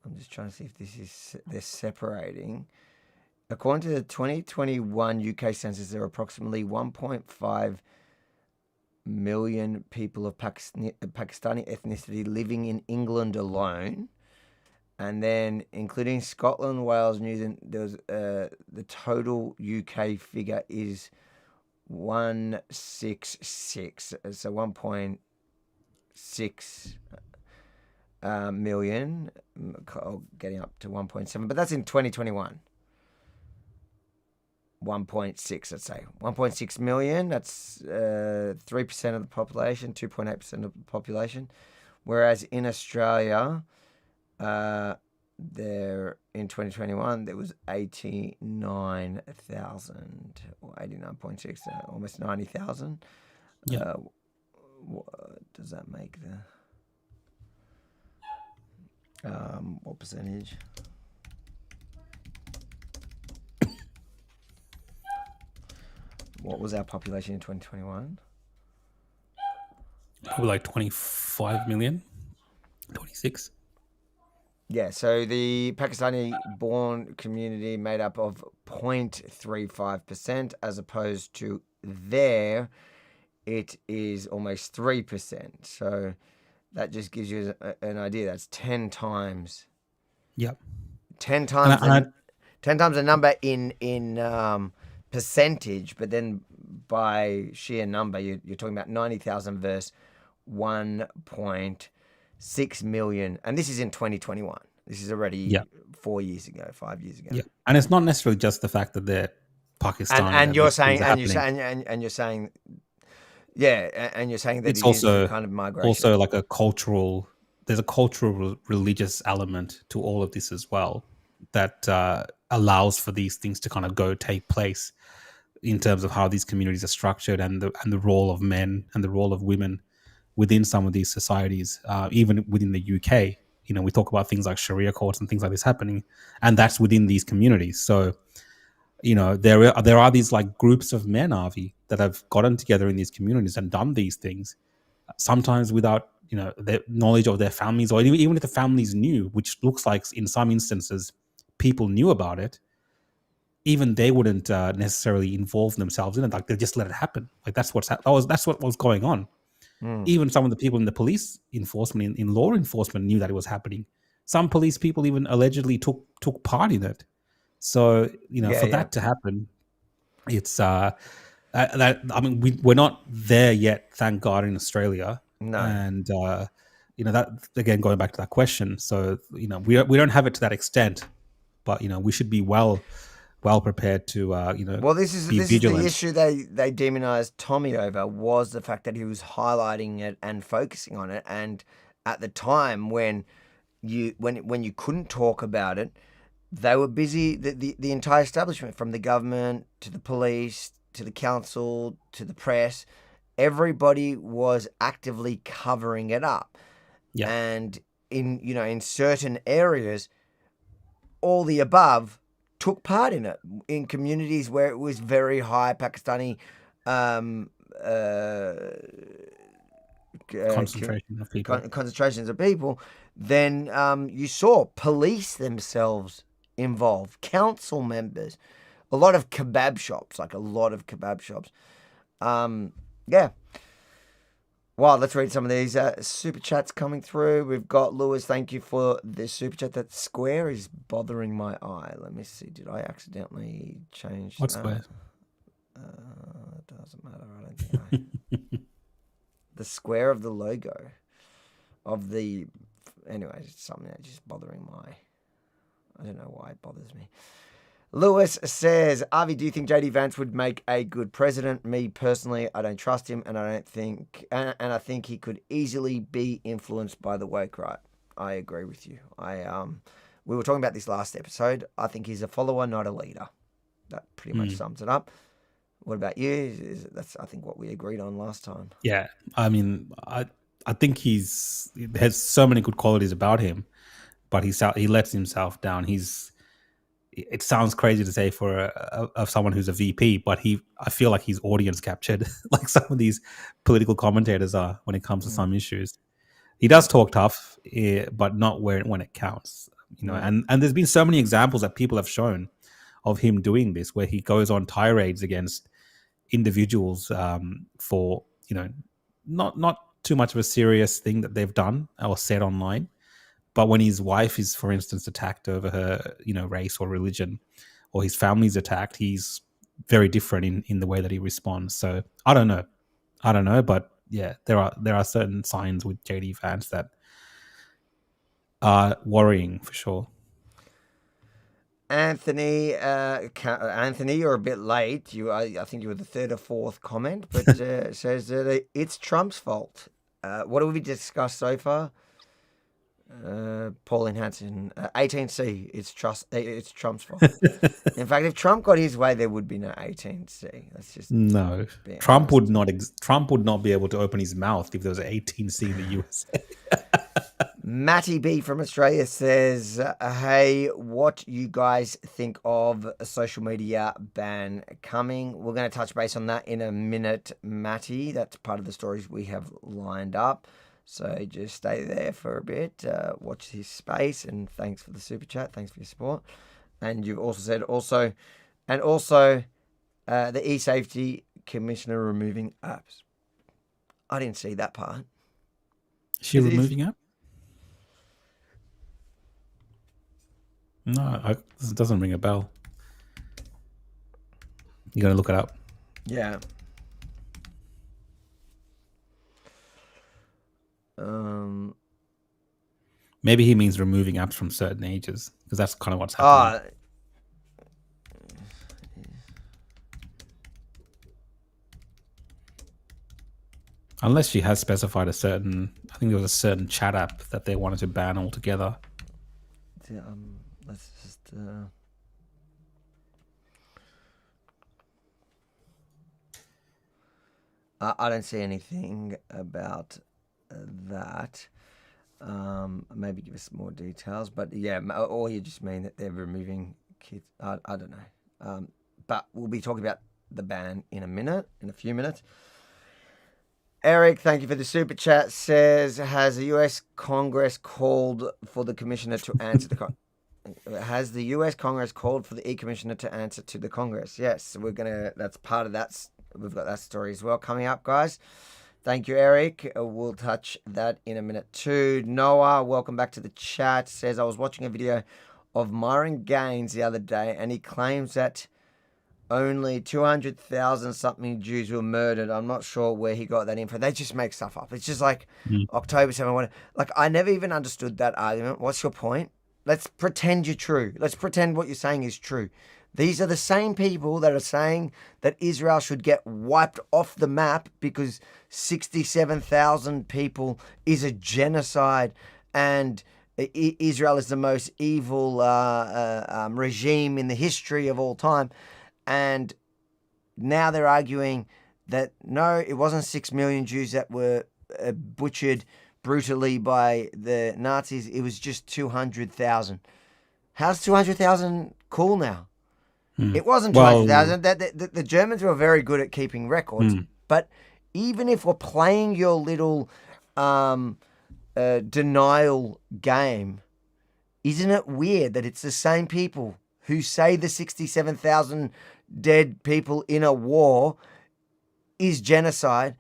I'm just trying to see if they're separating. According to the 2021 UK census, there are approximately 1.5 million people of Pakistani ethnicity living in England alone. And then, including Scotland, Wales, New Zealand, the total UK figure is 166. So 1.6 million, getting up to 1.7. But that's in 2021. 1.6, let's say. 1.6 million, that's 3% of the population, 2.8% of the population. Whereas in Australia, there in 2021, there was 89,000, or 89.6, almost 90,000. Yeah. What does that make the... what percentage? What was our population in 2021? Probably like 25 million, 26. Yeah, so the Pakistani-born community made up of 0.35%, as opposed to there, it is almost 3%. So that just gives you an idea. That's 10 times. Yep. 10 times. 10 times a number in percentage, but then by sheer number, you're talking about 90,000 versus 1.6 million. And this is in 2021. This is already 4 years ago, 5 years ago. Yeah. And it's not necessarily just the fact that they're Pakistani. And you're saying that it's it also is kind of migration. Also like there's a cultural religious element to all of this as well that allows for these things to kind of take place in terms of how these communities are structured and the role of men and the role of women within some of these societies, even within the UK. We talk about things like Sharia courts and things like this happening, and that's within these communities. So, there are these like groups of men, Avi, that have gotten together in these communities and done these things, sometimes without, their knowledge of their families, or even if the families knew, which looks like in some instances people knew about it, even they wouldn't necessarily involve themselves in it. Like they just let it happen. Like that's what was going on. Even some of the people in the police enforcement, in law enforcement, knew that it was happening. Some police people even allegedly took part in it. So that to happen, it's we're not there yet, thank God, in Australia. No. And that again, going back to that question. So, we don't have it to that extent, but we should be well prepared to Well, this is vigilant. the issue they demonized Tommy over, was the fact that he was highlighting it and focusing on it. And at the time when you couldn't talk about it, they were busy. The entire establishment, from the government to the police to the council to the press, everybody was actively covering it up. Yeah. And in certain areas, all the above took part in it, in communities where it was very high Pakistani concentrations of people. Then you saw police themselves involved, council members, a lot of kebab shops. Yeah. Wow, let's read some of these super chats coming through. We've got Lewis, thank you for the super chat. That square is bothering my eye. Let me see. Did I accidentally change What that? square? It doesn't matter. I don't think the square of the logo of the... Anyway, it's something that's just bothering my... I don't know why it bothers me. Lewis says, Avi, do you think JD Vance would make a good president? Me personally, I don't trust him, and I think he could easily be influenced by the woke right. I agree with you. We were talking about this last episode. I think he's a follower, not a leader. That pretty much sums it up. What about you? That's, I think, what we agreed on last time. Yeah, I mean, I think he has so many good qualities about him, but he lets himself down. It sounds crazy to say for of someone who's a VP, but I feel like he's audience captured, like some of these political commentators are when it comes to some issues. He does talk tough, but not when it counts. And there's been so many examples that people have shown of him doing this, where he goes on tirades against individuals for not too much of a serious thing that they've done or said online. But when his wife is, for instance, attacked over her, race or religion, or his family's attacked, he's very different in the way that he responds. So I don't know, but yeah, there are certain signs with JD Vance that are worrying for sure. Anthony, you're a bit late. I think you were the third or fourth comment, but says that it's Trump's fault. What have we discussed so far? Pauline Hanson, 18C. It's Trump's fault. In fact, if Trump got his way, there would be no 18C. That's just no. Trump would not be able to open his mouth if there was an 18C in the USA. Matty B from Australia says, hey, what you guys think of a social media ban coming? We're going to touch base on that in a minute, Matty. That's part of the stories we have lined up. So just stay there for a bit, watch his space, and thanks for the super chat. Thanks for your support. And you've also said the eSafety Commissioner removing apps. I didn't see that part. Is she removing app? No, it doesn't ring a bell. You got to look it up. Yeah. Maybe he means removing apps from certain ages, because that's kind of what's happening. Unless she has specified I think there was a certain chat app that they wanted to ban altogether. Yeah, let's just... I don't see anything about that. Maybe give us more details, but yeah, or you just mean that they're removing kids. I don't know. But we'll be talking about the ban in a few minutes. Eric, thank you for the super chat. Says, has the U.S. Congress called for the commissioner to answer the Has the U.S. Congress called for the e-commissioner to answer to the Congress? Yes, that's part of that. We've got that story as well coming up, guys. Thank you, Eric. We'll touch that in a minute too. Noah, welcome back to the chat. Says, I was watching a video of Myron Gaines the other day, and he claims that only 200,000 something Jews were murdered. I'm not sure where he got that info. They just make stuff up. It's just like October 7. Like, I never even understood that argument. What's your point? Let's pretend you're true. Let's pretend what you're saying is true. These are the same people that are saying that Israel should get wiped off the map because 67,000 people is a genocide and Israel is the most evil regime in the history of all time. And now they're arguing that, no, it wasn't 6 million Jews that were butchered brutally by the Nazis. It was just 200,000. How's 200,000 cool now? It wasn't 200,000. The Germans were very good at keeping records. But even if we're playing your little denial game, isn't it weird that it's the same people who say the 67,000 dead people in a war is genocide,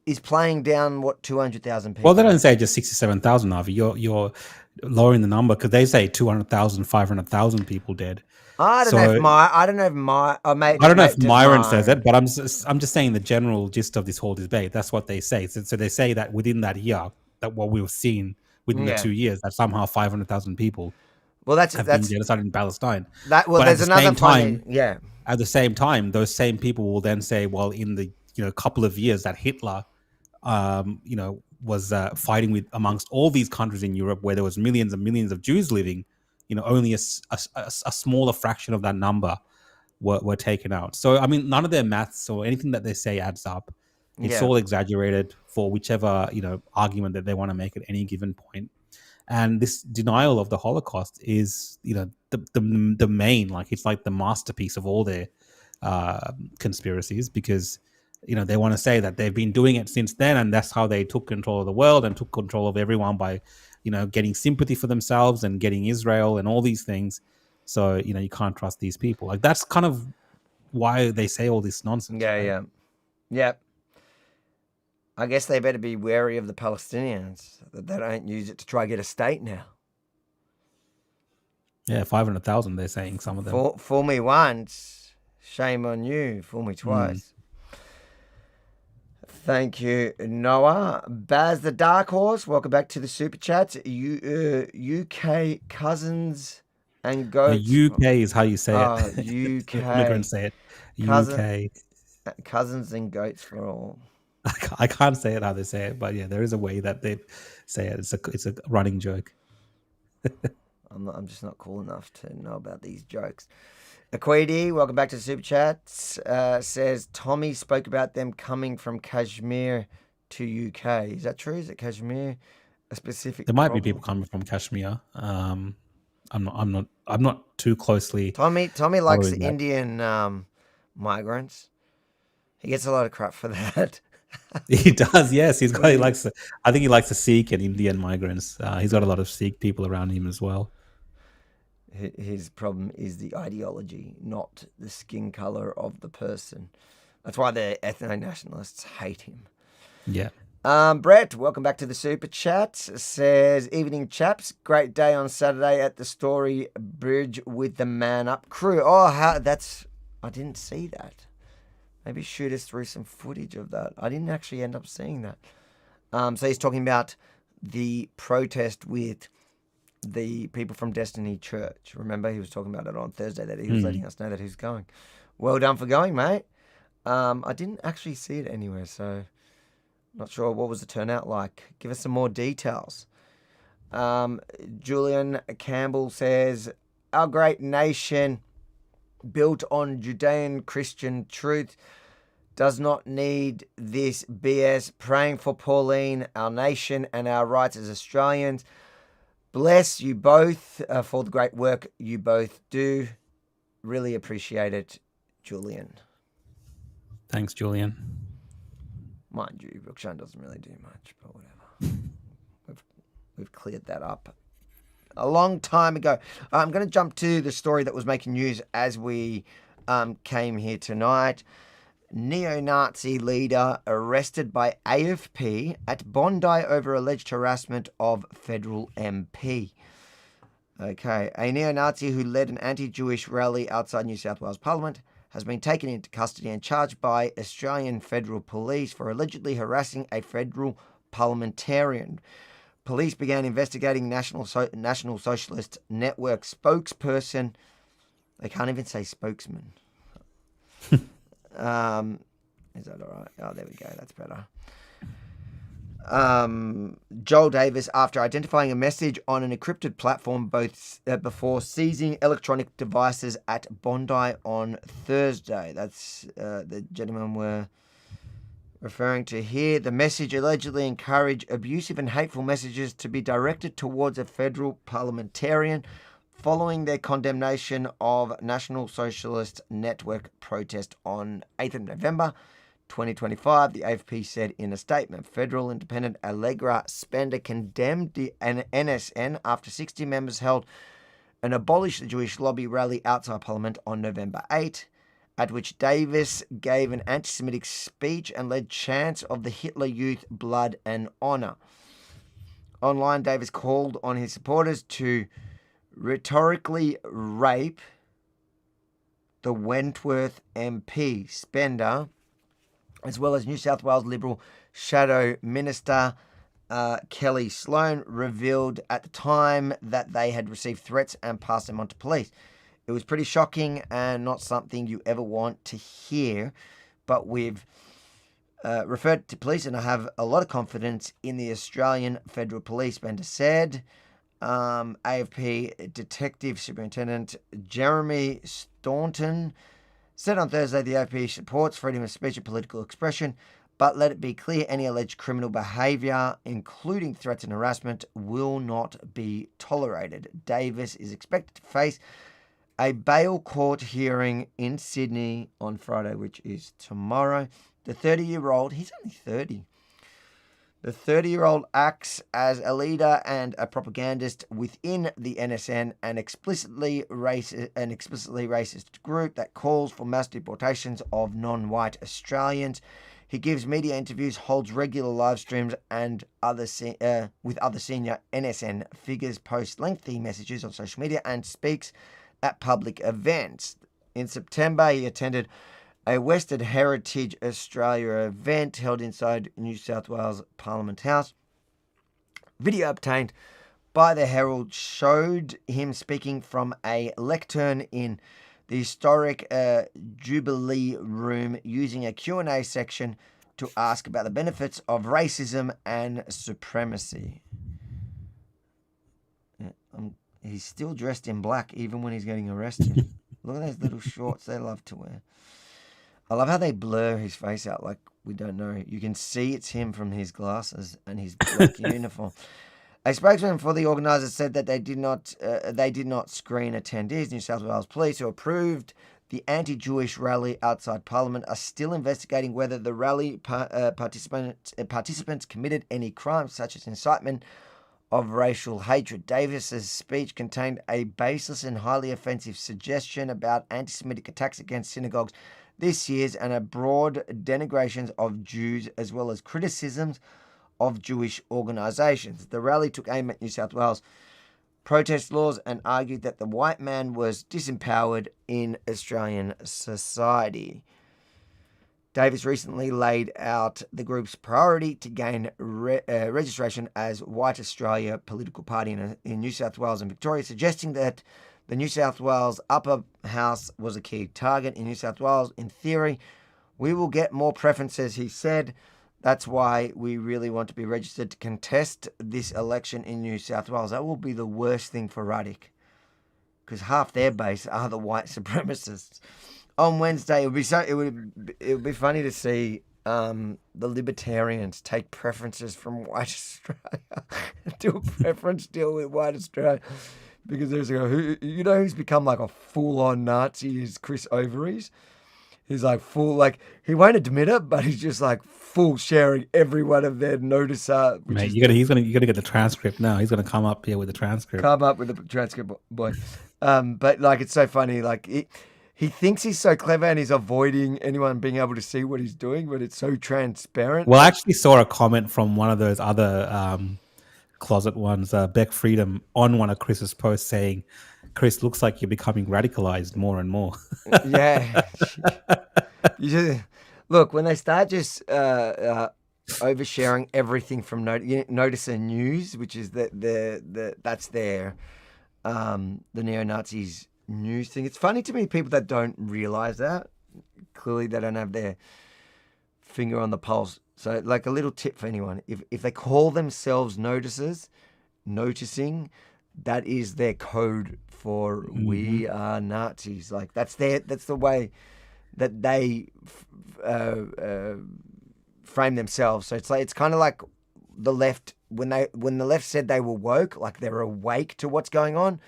is playing down, 200,000 people? Well, they don't say just 67,000, Avi. You're lowering the number because they say 200,000, 500,000 people dead. I don't know if Myron says it, but I'm just saying the general gist of this whole debate. That's what they say. So they say that within that year, that what we've seen within the 2 years, that somehow 500,000 people have been genocided in Palestine. There's another time. Yeah. At the same time, those same people will then say, well, in the couple of years that Hitler, was fighting with amongst all these countries in Europe where there was millions and millions of Jews living, only a smaller fraction of that number were taken out. So, I mean, none of their maths or anything that they say adds up. It's all exaggerated for whichever, argument that they want to make at any given point. And this denial of the Holocaust is, the main, like, it's like the masterpiece of all their conspiracies, because, they want to say that they've been doing it since then, and that's how they took control of the world and took control of everyone by, getting sympathy for themselves and getting Israel and all these things. So, you can't trust these people. Like, that's kind of why they say all this nonsense. Yeah. I guess they better be wary of the Palestinians, that they don't use it to try and get a state now. Yeah, 500,000, they're saying, some of them. Fool me once, shame on you. Fool me twice. Thank you, Noah. Baz the Dark Horse, welcome back to the Super Chats. UK cousins and goats. UK is how you say it. UK. Immigrants say it. UK. Cousins and goats for all. I can't say it how they say it, but yeah, there is a way that they say it. It's a running joke. I'm just not cool enough to know about these jokes. Aquidi, welcome back to the Super Chats. Says Tommy spoke about them coming from Kashmir to UK. Is that true? Is it Kashmir a specific? There might be people coming from Kashmir. I'm not too closely. Tommy likes the Indian migrants. He gets a lot of crap for that. He does, yes. I think he likes the Sikh and Indian migrants. He's got a lot of Sikh people around him as well. His problem is the ideology, not the skin color of the person. That's why the ethno-nationalists hate him. Yeah. Brett, welcome back to the Super Chat. Says, evening chaps, great day on Saturday at the Story Bridge with the Man Up crew. I didn't see that. Maybe shoot us through some footage of that. I didn't actually end up seeing that. So he's talking about the protest with the people from Destiny Church. Remember, he was talking about it on Thursday, that he was letting us know that he's going. Well done for going, mate. I didn't actually see it anywhere, so not sure what was the turnout like. Give us some more details. Julian Campbell says, our great nation, built on Judean Christian truth, does not need this BS. Praying for Pauline, our nation, and our rights as Australians. Bless you both for the great work you both do. Really appreciate it, Julian. Thanks, Julian. Mind you, Rukshan doesn't really do much, but whatever. We've cleared that up a long time ago. I'm going to jump to the story that was making news as we came here tonight. Neo-Nazi leader arrested by AFP at Bondi over alleged harassment of federal MP. Okay, a neo-Nazi who led an anti-Jewish rally outside New South Wales Parliament has been taken into custody and charged by Australian Federal Police for allegedly harassing a federal parliamentarian. Police began investigating National Socialist Network spokesperson. They can't even say spokesman. Is that all right? Oh, there we go. That's better. Joel Davis, after identifying a message on an encrypted platform before seizing electronic devices at Bondi on Thursday. That's the gentleman we're referring to here. The message allegedly encouraged abusive and hateful messages to be directed towards a federal parliamentarian following their condemnation of National Socialist Network protest on 8th of November 2025, the AFP said in a statement. Federal Independent Allegra Spender condemned the NSN after 60 members held an Abolish the Jewish Lobby rally outside Parliament on November 8, at which Davis gave an anti-Semitic speech and led chants of the Hitler Youth, blood and honour. Online, Davis called on his supporters to rhetorically rape the Wentworth MP. Spender, as well as New South Wales Liberal Shadow Minister Kelly Sloan, revealed at the time that they had received threats and passed them on to police. It was pretty shocking and not something you ever want to hear, but we've referred to police and I have a lot of confidence in the Australian Federal Police, Spender said. AFP Detective Superintendent Jeremy Staunton said on Thursday the AFP supports freedom of speech and political expression, but let it be clear any alleged criminal behaviour, including threats and harassment, will not be tolerated. Davis is expected to face a bail court hearing in Sydney on Friday, which is tomorrow. The 30-year-old, he's only 30. The 30-year-old acts as a leader and a propagandist within the NSN, an explicitly racist group that calls for mass deportations of non-white Australians. He gives media interviews, holds regular live streams, and with other senior NSN figures, posts lengthy messages on social media, and speaks at public events. In September, he attended a Western Heritage Australia event held inside New South Wales Parliament House. Video obtained by the Herald showed him speaking from a lectern in the historic Jubilee Room using a Q&A section to ask about the benefits of racism and supremacy. He's still dressed in black even when he's getting arrested. Look at those little shorts they love to wear. I love how they blur his face out like we don't know. You can see it's him from his glasses and his black uniform. A spokesman for the organisers said that they did not screen attendees. New South Wales Police, who approved the anti-Jewish rally outside Parliament, are still investigating whether the rally participants committed any crimes such as incitement of racial hatred. Davis's speech contained a baseless and highly offensive suggestion about anti-Semitic attacks against synagogues this year and a broad denigrations of Jews, as well as criticisms of Jewish organisations. The rally took aim at New South Wales protest laws and argued that the white man was disempowered in Australian society. Davis recently laid out the group's priority to gain registration as White Australia political party in New South Wales and Victoria, suggesting that the New South Wales upper house was a key target. In New South Wales, in theory, we will get more preferences, he said. That's why we really want to be registered to contest this election in New South Wales. That will be the worst thing for Ruddock, because half their base are the white supremacists. On Wednesday, it would be funny to see the Libertarians take preferences from White Australia, do a preference deal with White Australia, because there's who's become like a full-on Nazi is Chris Overees. He's like full, like he won't admit it, but he's just like full sharing every one of their notice. Mate, you gotta get the transcript now. He's gonna come up here with the transcript. Come up with the transcript, boy. But like it's so funny. Like he thinks he's so clever and he's avoiding anyone being able to see what he's doing, but it's so transparent. Well, I actually saw a comment from one of those other closet ones, Beck Freedom, on one of Chris's posts saying, Chris, looks like you're becoming radicalized more and more. Yeah. You just, look, when they start just oversharing everything from Notice and News, which is that's their the neo-Nazis news thing. It's funny to me, people that don't realize that. Clearly they don't have their finger on the pulse. So like a little tip for anyone, if they call themselves noticing, that is their code for we are Nazis. Like that's the way that they frame themselves. So it's kind of like the left when the left said they were woke, like they're awake to what's going on.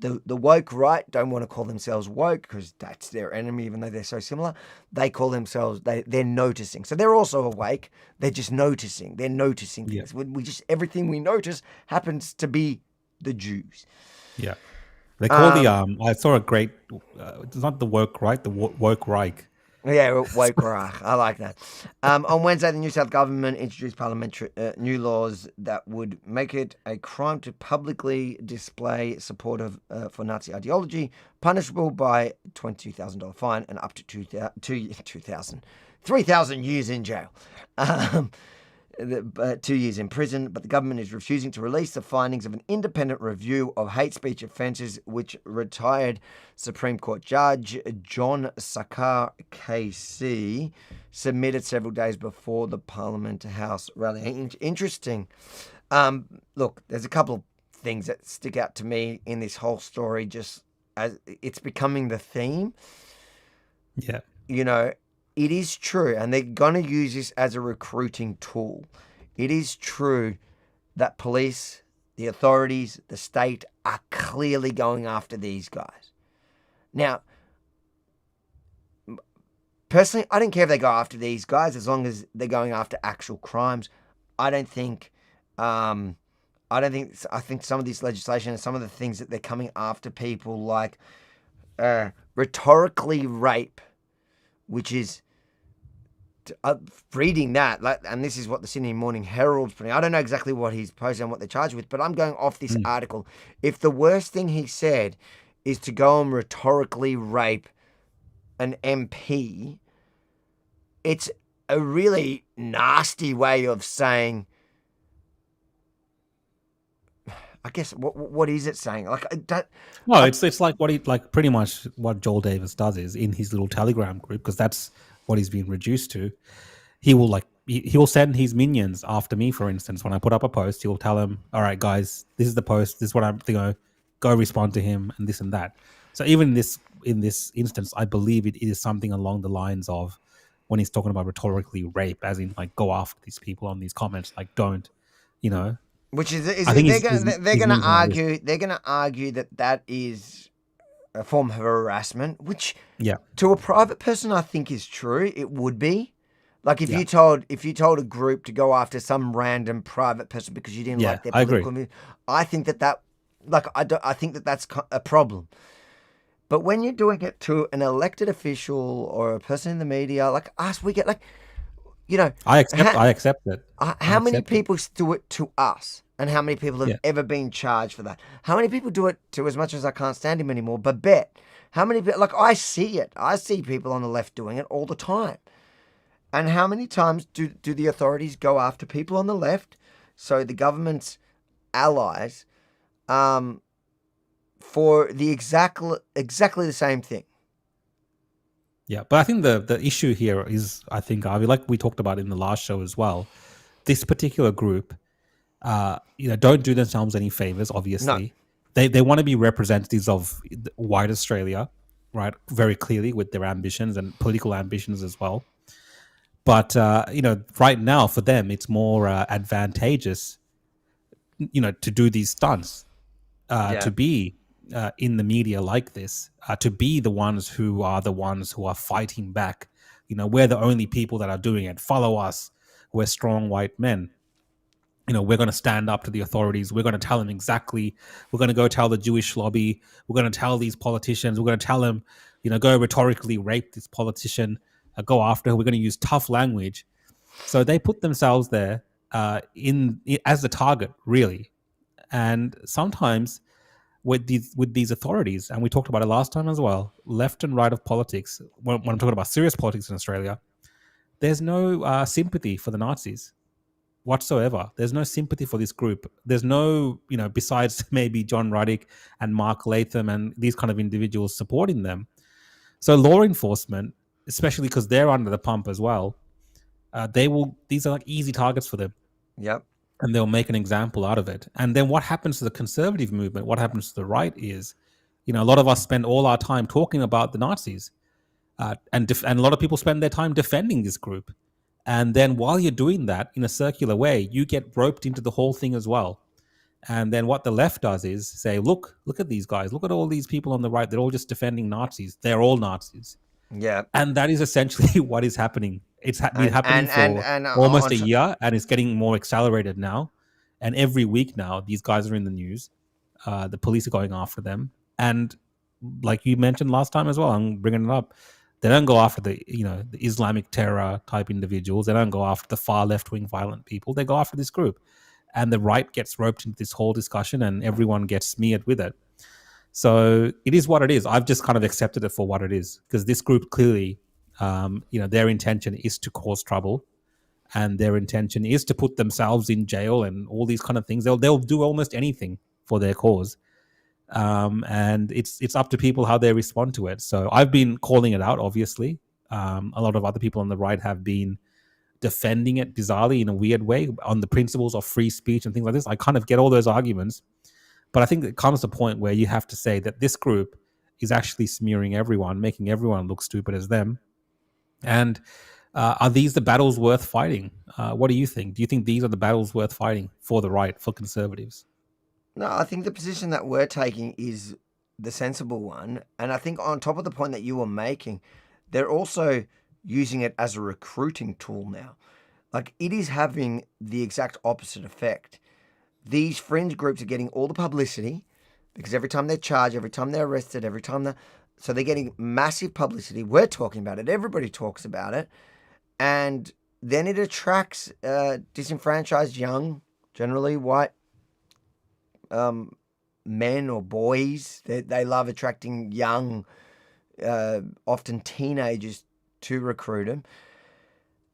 The woke right don't want to call themselves woke because that's their enemy, even though they're so similar. They call themselves they're noticing. So they're also awake. They're just noticing. They're noticing things. We just everything we notice happens to be the Jews. Yeah, they call I saw a great. It's not the woke right, the woke Reich. Yeah, woke Reich. I like that. On Wednesday, the New South government introduced parliamentary new laws that would make it a crime to publicly display support for Nazi ideology, punishable by $22,000 fine and up to 3,000 years in jail. 2 years in prison, but the government is refusing to release the findings of an independent review of hate speech offences, which retired Supreme Court Judge John Sakar KC submitted several days before the Parliament House rally. Interesting. Look, there's a couple of things that stick out to me in this whole story, just as it's becoming the theme. Yeah. You know, it is true, and they're going to use this as a recruiting tool. It is true that police, the authorities, the state are clearly going after these guys. Now, personally, I don't care if they go after these guys as long as they're going after actual crimes. I think some of this legislation and some of the things that they're coming after people like rhetorically rape, which is reading that, and this is what the Sydney Morning Herald's putting. I don't know exactly what he's posting and what they're charged with, but I'm going off this article. If the worst thing he said is to go and rhetorically rape an MP, it's a really nasty way of saying. I guess what is it saying? It's like pretty much what Joel Davis does is in his little Telegram group, because that's what he's been reduced to. He will send his minions after me. For instance, when I put up a post, he'll tell them, "All right, guys, this is the post. This is what I'm go respond to him and this and that." So even in this instance, I believe it is something along the lines of when he's talking about rhetorically rape, as in like go after these people on these comments, like don't, Which is they're going to argue that is a form of harassment, which to a private person I think is true. It would be like if you told a group to go after some random private person because you didn't like their political view. I think I think that's a problem. But when you're doing it to an elected official or a person in the media like us, we get I accept it. How many people do it to us? And how many people have ever been charged for that? How many people do it to, as much as I can't stand him anymore, Babette? How many people, I see it. I see people on the left doing it all the time. And how many times do the authorities go after people on the left, so the government's allies, for the exactly the same thing? Yeah, but I think the issue here is, I think, Avi, like we talked about in the last show as well, this particular group, don't do themselves any favors, obviously. No. They want to be representatives of white Australia, right? Very clearly with their ambitions and political ambitions as well. But, right now for them, it's more advantageous, to do these stunts, to be in the media like this, to be the ones who are fighting back. We're the only people that are doing it. Follow us. We're strong white men. We're going to stand up to the authorities. We're going to tell them exactly. We're going to go tell the Jewish lobby. We're going to tell these politicians. We're going to tell them, go rhetorically rape this politician, go after her. We're going to use tough language. So they put themselves there as the target, really. And sometimes with these authorities, and we talked about it last time as well, left and right of politics. When I'm talking about serious politics in Australia, there's no sympathy for the Nazis whatsoever. There's no sympathy for this group. There's no, besides maybe John Ruddick and Mark Latham and these kind of individuals supporting them. So law enforcement, especially because they're under the pump as well, these are like easy targets for them. Yep. And they'll make an example out of it. And then what happens to the conservative movement, what happens to the right is, a lot of us spend all our time talking about the Nazis. And a lot of people spend their time defending this group. And then while you're doing that in a circular way, you get roped into the whole thing as well. And then what the left does is say, look at these guys. Look at all these people on the right. They're all just defending Nazis. They're all Nazis. Yeah. And that is essentially what is happening. It's been happening for almost a year, and it's getting more accelerated now. And every week now, these guys are in the news. The police are going after them. And like you mentioned last time as well, I'm bringing it up, they don't go after the Islamic terror type individuals. They don't go after the far left-wing violent people. They go after this group. And the right gets roped into this whole discussion, and everyone gets smeared with it. So it is what it is. I've just kind of accepted it for what it is, because this group clearly, their intention is to cause trouble, and their intention is to put themselves in jail and all these kind of things. They'll do almost anything for their cause, and it's up to people how they respond to it. So I've been calling it out. Obviously, a lot of other people on the right have been defending it bizarrely in a weird way on the principles of free speech and things like this. I kind of get all those arguments. But I think it comes to a point where you have to say that this group is actually smearing everyone, making everyone look stupid as them. And are these the battles worth fighting? What do you think? Do you think these are the battles worth fighting for the right, for conservatives? No, I think the position that we're taking is the sensible one. And I think on top of the point that you were making, they're also using it as a recruiting tool now. Like, it is having the exact opposite effect. These fringe groups are getting all the publicity because every time they're charged, every time they're arrested, so they're getting massive publicity. We're talking about it. Everybody talks about it. And then it attracts disenfranchised young, generally white men or boys. They love attracting young, often teenagers, to recruit them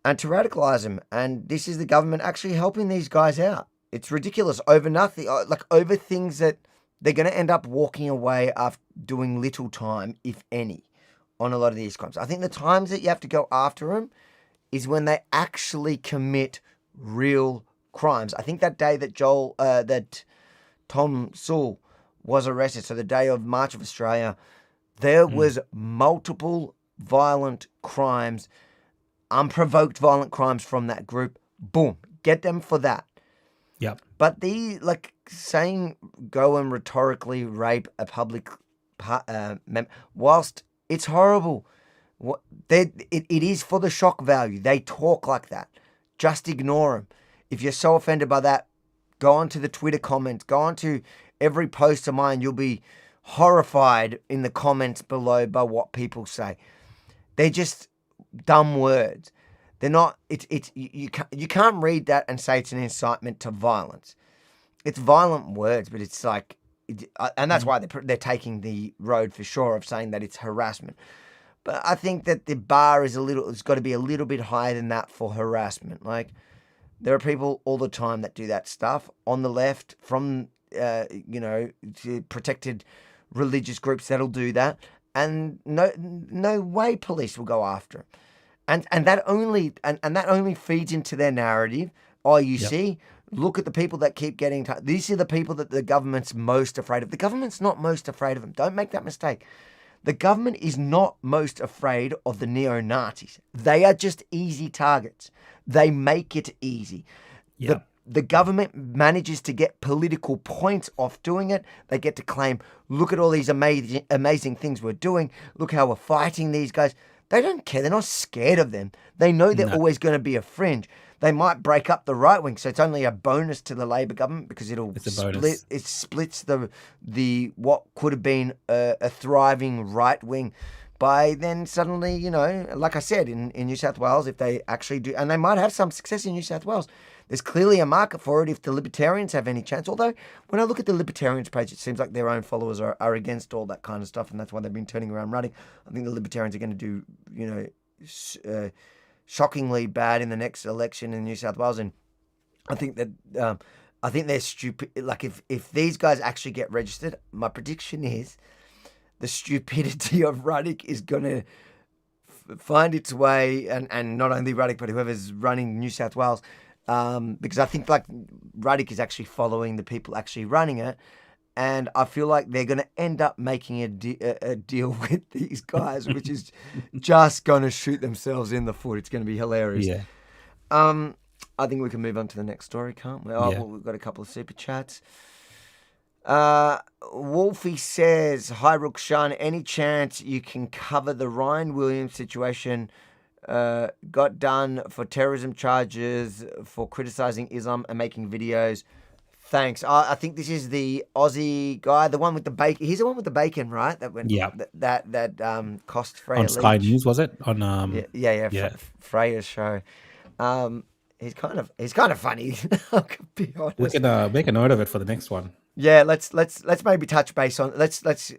and to radicalize them. And this is the government actually helping these guys out. It's ridiculous over nothing, like over things that they're going to end up walking away after doing little time, if any, on a lot of these crimes. I think the times that you have to go after them is when they actually commit real crimes. I think that day that that Tom Sewell was arrested, so the day of March of Australia, there was multiple violent crimes, unprovoked violent crimes from that group. Boom, get them for that. Yep. But saying go and rhetorically rape a public whilst it's horrible, it is for the shock value. They talk like that. Just ignore them. If you're so offended by that, go onto the Twitter comments, go onto every post of mine. You'll be horrified in the comments below by what people say. They're just dumb words. They're not. You can't read that and say it's an incitement to violence. It's violent words, but it's like, and that's why they're taking the road for sure of saying that it's harassment. But I think that the bar it's got to be a little bit higher than that for harassment. Like, there are people all the time that do that stuff on the left, from protected religious groups that'll do that, and no way police will go after them. And that only feeds into their narrative. Oh, you see, look at the people that keep getting these are the people that the government's most afraid of. The government's not most afraid of them. Don't make that mistake. The government is not most afraid of the neo-Nazis. They are just easy targets. They make it easy. Yeah. The government manages to get political points off doing it. They get to claim, look at all these amazing things we're doing. Look how we're fighting these guys. They don't care. They're not scared of them. They know they're always going to be a fringe. They might break up the right wing, so it's only a bonus to the Labor government because it splits the what could have been a thriving right wing by then suddenly, like I said, in New South Wales, if they actually do, and they might have some success in New South Wales, there's clearly a market for it if the libertarians have any chance. Although, when I look at the libertarians page, it seems like their own followers are against all that kind of stuff, and that's why they've been turning around running. I think the libertarians are going to do, shockingly bad in the next election in New South Wales, and I think that they're stupid. Like if these guys actually get registered, my prediction is the stupidity of Ruddock is going to find its way, and not only Ruddock, but whoever's running New South Wales, because I think like Ruddock is actually following the people actually running it, and I feel like they're going to end up making a deal with these guys, which is just going to shoot themselves in the foot. It's going to be hilarious. Yeah. I think we can move on to the next story, can't we? Well, we've got a couple of super chats. Wolfie says, "Hi Rukshan, any chance you can cover the Ryan Williams situation? Got done for terrorism charges for criticizing Islam and making videos. Thanks." I think this is the Aussie guy, the one with the bacon. He's the one with the bacon, right? That went. Yeah. That cost Freya on Sky Leach. News, was it? On Freya's show. He's kind of funny. I'll be honest. We can make a note of it for the next one. Yeah, let's maybe touch base on let's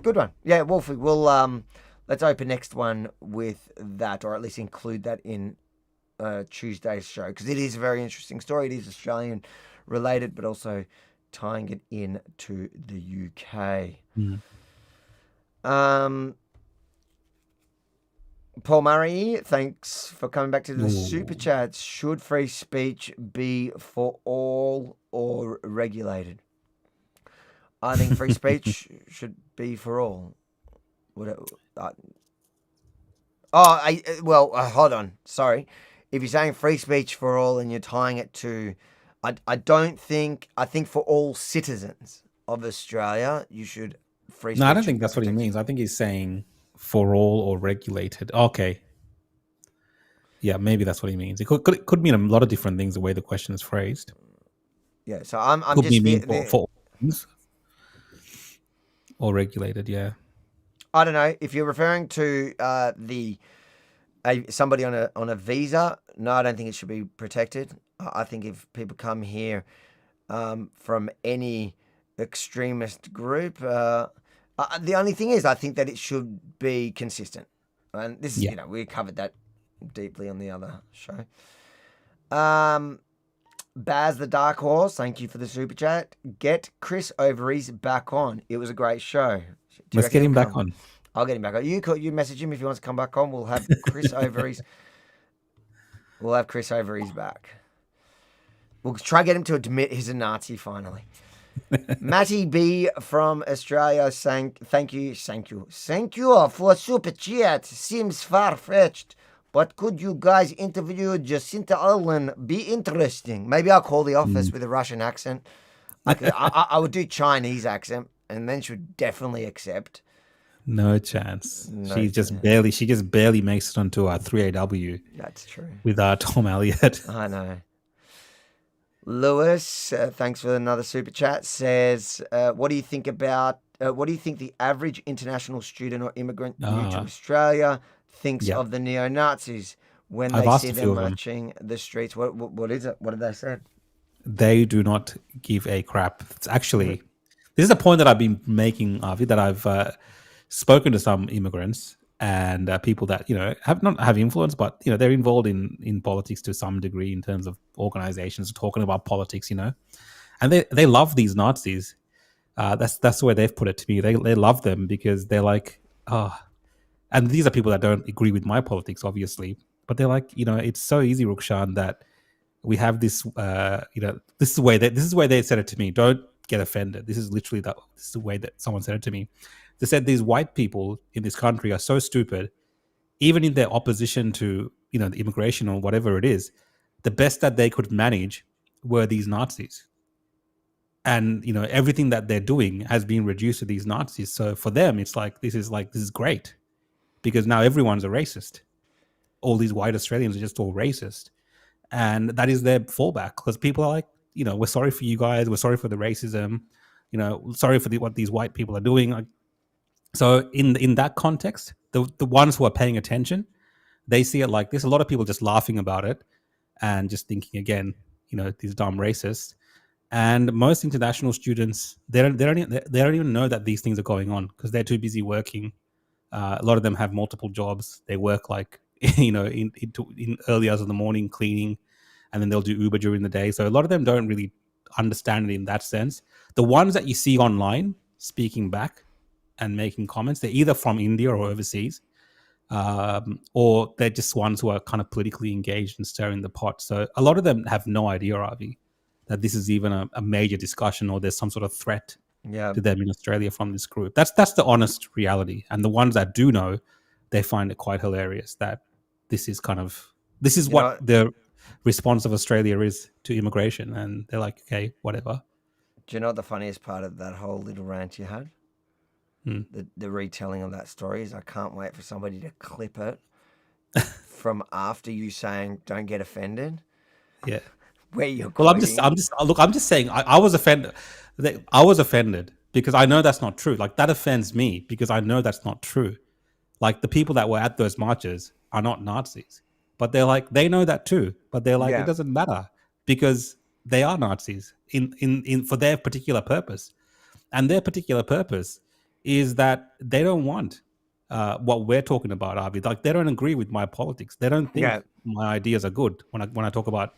good one. Yeah, Wolfie, we'll let's open next one with that, or at least include that in Tuesday's show, because it is a very interesting story. It is Australian related, but also tying it in to the UK. Paul Murray, thanks for coming back to the super chats. Should free speech be for all or regulated? I think free speech should be for all. Hold on. Sorry. If you're saying free speech for all and you're tying it to, I think for all citizens of Australia, you should free speech. No, I don't think that's what he means. I think he's saying for all or regulated. Okay. Yeah, maybe that's what he means. It could mean a lot of different things the way the question is phrased. Yeah, so I'm could just mean for all things. Or regulated, yeah. I don't know if you're referring to somebody on a visa. No, I don't think it should be protected. I think if people come here from any extremist group, the only thing is I think that it should be consistent. And this is we covered that deeply on the other show. Baz the Dark Horse, thank you for the super chat. Get Chris Ovaries back on. It was a great show. Let's get him back on. I'll get him back on. You message him if he wants to come back on. We'll have Chris Ovaries. We'll have Chris Ovaries back. We'll try to get him to admit he's a Nazi finally. Matty B from Australia saying thank you for super chat. Seems far-fetched. But could you guys interview Jacinta Allen? Be interesting. Maybe I'll call the office with a Russian accent. I would do Chinese accent, and then she would definitely accept. No chance. She just barely makes it onto our 3AW. That's true. With Tom Elliott. I know. Lewis, thanks for another super chat. Says, what do you think the average international student or immigrant new to Australia thinks of the neo-Nazis when they see them marching the streets? What is it? What did they say? They do not give a crap. It's actually, this is a point that I've been making, Avi, that I've spoken to some immigrants and people that, have influence, but, they're involved in politics to some degree in terms of organizations talking about politics, and they love these Nazis. That's the way they've put it to me. They love them because they're like, and these are people that don't agree with my politics, obviously, but they're like, it's so easy, Rukshan, that we have this, this is the way they said it to me. Don't get offended. This is literally this is the way that someone said it to me. They said these white people in this country are so stupid, even in their opposition to, the immigration or whatever it is, the best that they could manage were these Nazis. And, everything that they're doing has been reduced to these Nazis. So for them, it's like, this is great. Because now everyone's a racist. All these white Australians are just all racist. And that is their fallback. Because people are like, we're sorry for you guys. We're sorry for the racism. Sorry for what these white people are doing. So in that context, the ones who are paying attention, they see it like this. A lot of people just laughing about it and just thinking again, these dumb racists. And most international students, they don't even know that these things are going on because they're too busy working. A lot of them have multiple jobs. They work in early hours of the morning cleaning, and then they'll do Uber during the day. So a lot of them don't really understand it in that sense. The ones that you see online speaking back and making comments, they're either from India or overseas, or they're just ones who are kind of politically engaged and stirring the pot. So a lot of them have no idea, Ravi, that this is even a major discussion or there's some sort of threat to them in Australia from this group. That's the honest reality. And the ones that do know, they find it quite hilarious that this is what the response of Australia is to immigration. And they're like, okay, whatever. Do you know what the funniest part of that whole little rant you had? The retelling of that story is I can't wait for somebody to clip it from after you saying don't get offended. Yeah. Where you're well, I'm just saying I was offended. I was offended because I know that's not true. Like that offends me because I know that's not true. Like the people that were at those marches are not Nazis, but they're like, they know that too, but they're like, it doesn't matter because they are Nazis in for their particular purpose. And their particular purpose is that they don't want what we're talking about, Avi. Like they don't agree with my politics. They don't think my ideas are good when I talk about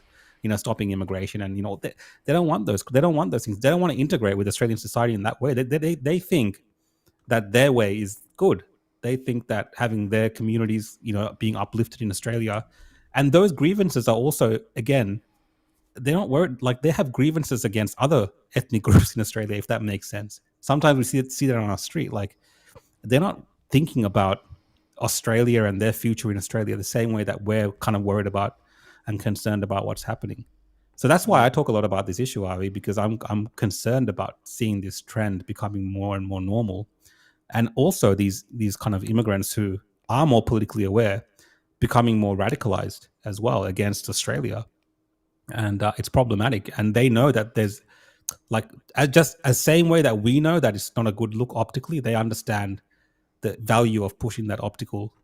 stopping immigration and they don't want those. They don't want those things. They don't want to integrate with Australian society in that way. They think that their way is good. They think that having their communities being uplifted in Australia, and those grievances are also again. They're not worried, like they have grievances against other ethnic groups in Australia, if that makes sense. Sometimes we see that on our street. Like they're not thinking about Australia and their future in Australia the same way that we're kind of worried about and concerned about what's happening. So that's why I talk a lot about this issue, Avi, because I'm concerned about seeing this trend becoming more and more normal. And also these kind of immigrants who are more politically aware becoming more radicalized as well against Australia. And it's problematic. And they know that there's just the same way that we know that it's not a good look optically, they understand the value of pushing that optical,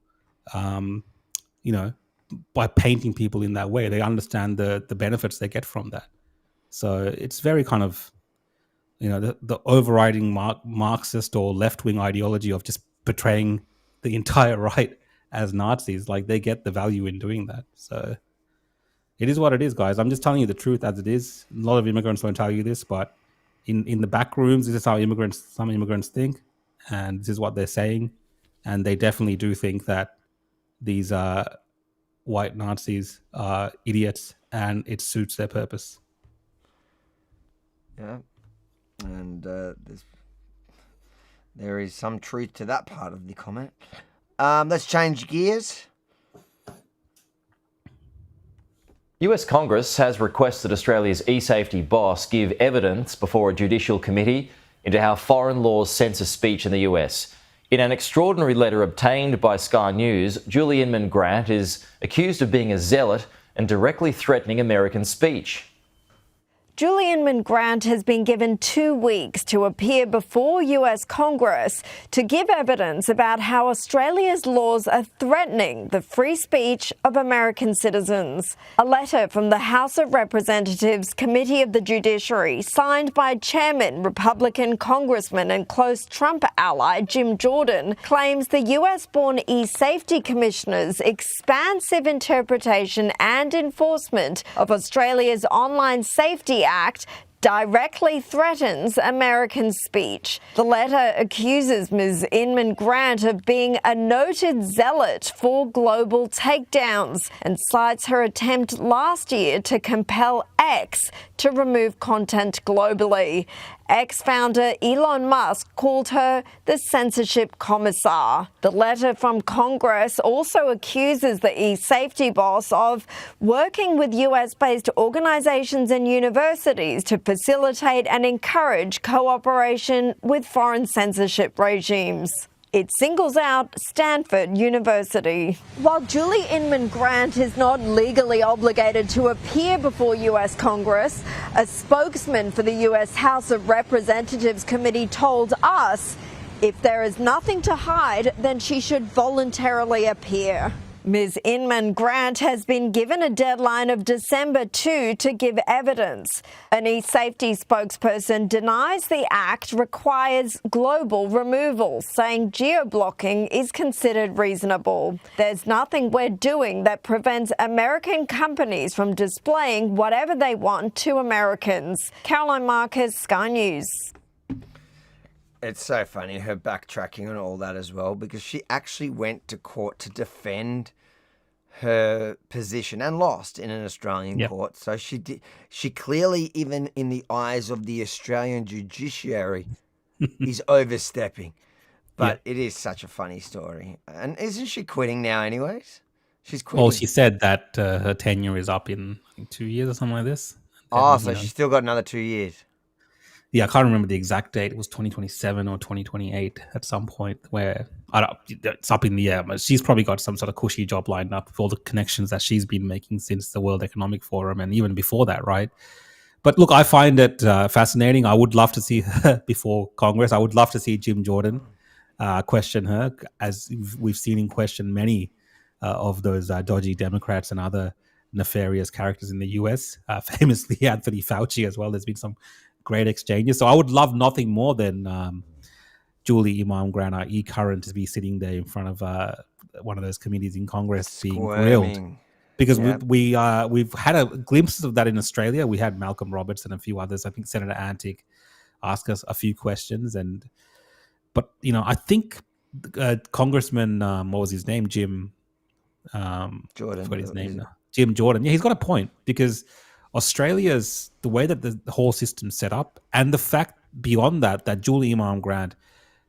by painting people in that way. They understand the benefits they get from that. So it's very kind of, the overriding Marxist or left-wing ideology of just portraying the entire right as Nazis. Like they get the value in doing that. So it is what it is, guys. I'm just telling you the truth as it is. A lot of immigrants won't tell you this, but in the back rooms, this is how some immigrants think, and this is what they're saying. And they definitely do think that these white Nazis are idiots, and it suits their purpose. Yeah, and there is some truth to that part of the comment. Let's change gears. US Congress has requested Australia's eSafety boss give evidence before a judicial committee into how foreign laws censor speech in the US. In an extraordinary letter obtained by Sky News, Julie Inman Grant is accused of being a zealot and directly threatening American speech. Julie Inman Grant has been given 2 weeks to appear before US Congress to give evidence about how Australia's laws are threatening the free speech of American citizens. A letter from the House of Representatives Committee of the Judiciary, signed by Chairman, Republican Congressman and close Trump ally Jim Jordan, claims the US-born eSafety Commissioner's expansive interpretation and enforcement of Australia's Online Safety Act directly threatens American speech. The letter accuses Ms. Inman Grant of being a noted zealot for global takedowns and cites her attempt last year to compel X to remove content globally. X-founder Elon Musk called her the censorship commissar. The letter from Congress also accuses the eSafety boss of working with US-based organizations and universities to facilitate and encourage cooperation with foreign censorship regimes. It singles out Stanford University. While Julie Inman Grant is not legally obligated to appear before US Congress, a spokesman for the US House of Representatives Committee told us if there is nothing to hide, then she should voluntarily appear. Ms. Inman Grant has been given a deadline of December 2 to give evidence. An eSafety spokesperson denies the act requires global removals, saying geo-blocking is considered reasonable. There's nothing we're doing that prevents American companies from displaying whatever they want to Americans. Caroline Marquez, Sky News. It's so funny, her backtracking and all that as well, because she actually went to court to defend her position and lost in an Australian court. So she clearly, even in the eyes of the Australian judiciary, is overstepping. But it is such a funny story. And isn't she quitting now anyways? She's quitting. Well, she said that her tenure is up in 2 years or something like this. Oh, so she's still got another 2 years. Yeah, I can't remember the exact date. It was 2027 or 2028 at some point where it's up in the air. But she's probably got some sort of cushy job lined up with all the connections that she's been making since the World Economic Forum and even before that, right? But look, I find it fascinating. I would love to see her before Congress. I would love to see Jim Jordan question her, as we've seen him question many of those dodgy Democrats and other nefarious characters in the US. Famously, Anthony Fauci as well. There's been some great exchanges. So I would love nothing more than Julie Imam Grant, our e-current, to be sitting there in front of one of those committees in Congress being grilled. Because we've had a glimpse of that in Australia. We had Malcolm Roberts and a few others. I think Senator Antic asked us a few questions. But I think Congressman, what was his name? Jim Jordan. I forgot his name now. Jim Jordan. Yeah, he's got a point, because Australia's, the way that the whole system's set up, and the fact beyond that Julie Imam Grant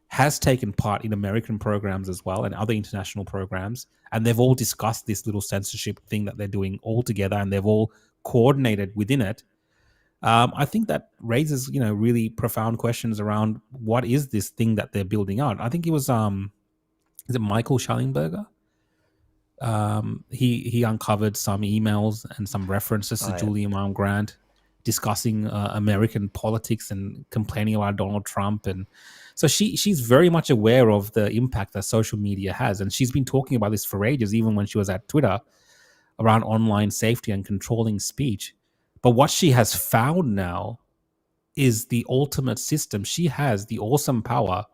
has taken part in American programs as well and other international programs, and they've all discussed this little censorship thing that they're doing all together, and they've all coordinated within it. I think that raises, really profound questions around what is this thing that they're building out. I think it was, is it Michael Schellenberger? He uncovered some emails and some references to Julie Imam Grant discussing American politics and complaining about Donald Trump. And so she's very much aware of the impact that social media has. And she's been talking about this for ages, even when she was at Twitter, around online safety and controlling speech. But what she has found now is the ultimate system. She has the awesome power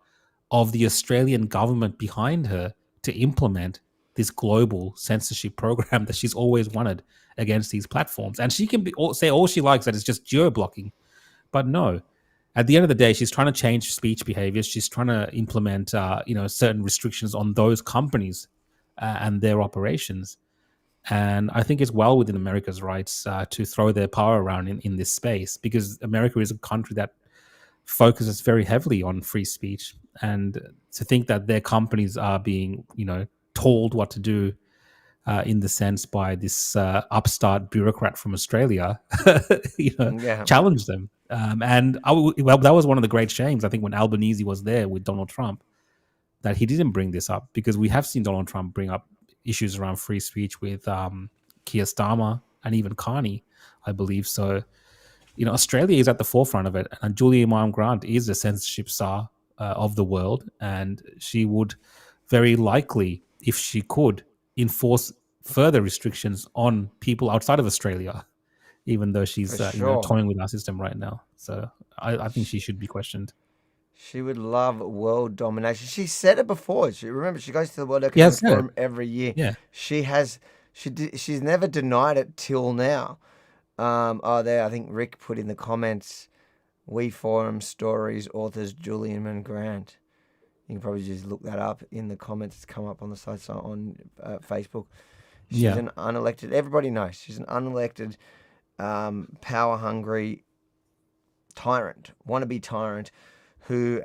of the Australian government behind her to implement this global censorship program that she's always wanted against these platforms. And she can say all she likes, that it's just geo-blocking. But no, at the end of the day, she's trying to change speech behaviors. She's trying to implement, certain restrictions on those companies and their operations. And I think it's well within America's rights to throw their power around in this space, because America is a country that focuses very heavily on free speech. And to think that their companies are being, told what to do in the sense by this upstart bureaucrat from Australia, challenge them. And that was one of the great shames, I think, when Albanese was there with Donald Trump, that he didn't bring this up, because we have seen Donald Trump bring up issues around free speech with Keir Starmer and even Carney, I believe. So, Australia is at the forefront of it. And Julie Imam Grant is a censorship czar of the world. And she would very likely, if she could, enforce further restrictions on people outside of Australia, even though she's toying with our system right now. So I think she should be questioned. She would love world domination. She said it before. She goes to the World Economic Forum every year. Yeah. She's never denied it till now. I think Rick put in the comments, We Forum Stories, authors Julian Grant. You can probably just look that up in the comments. It's come up on the site on Facebook. She's an unelected, everybody knows, she's an unelected, power-hungry tyrant, wannabe tyrant, who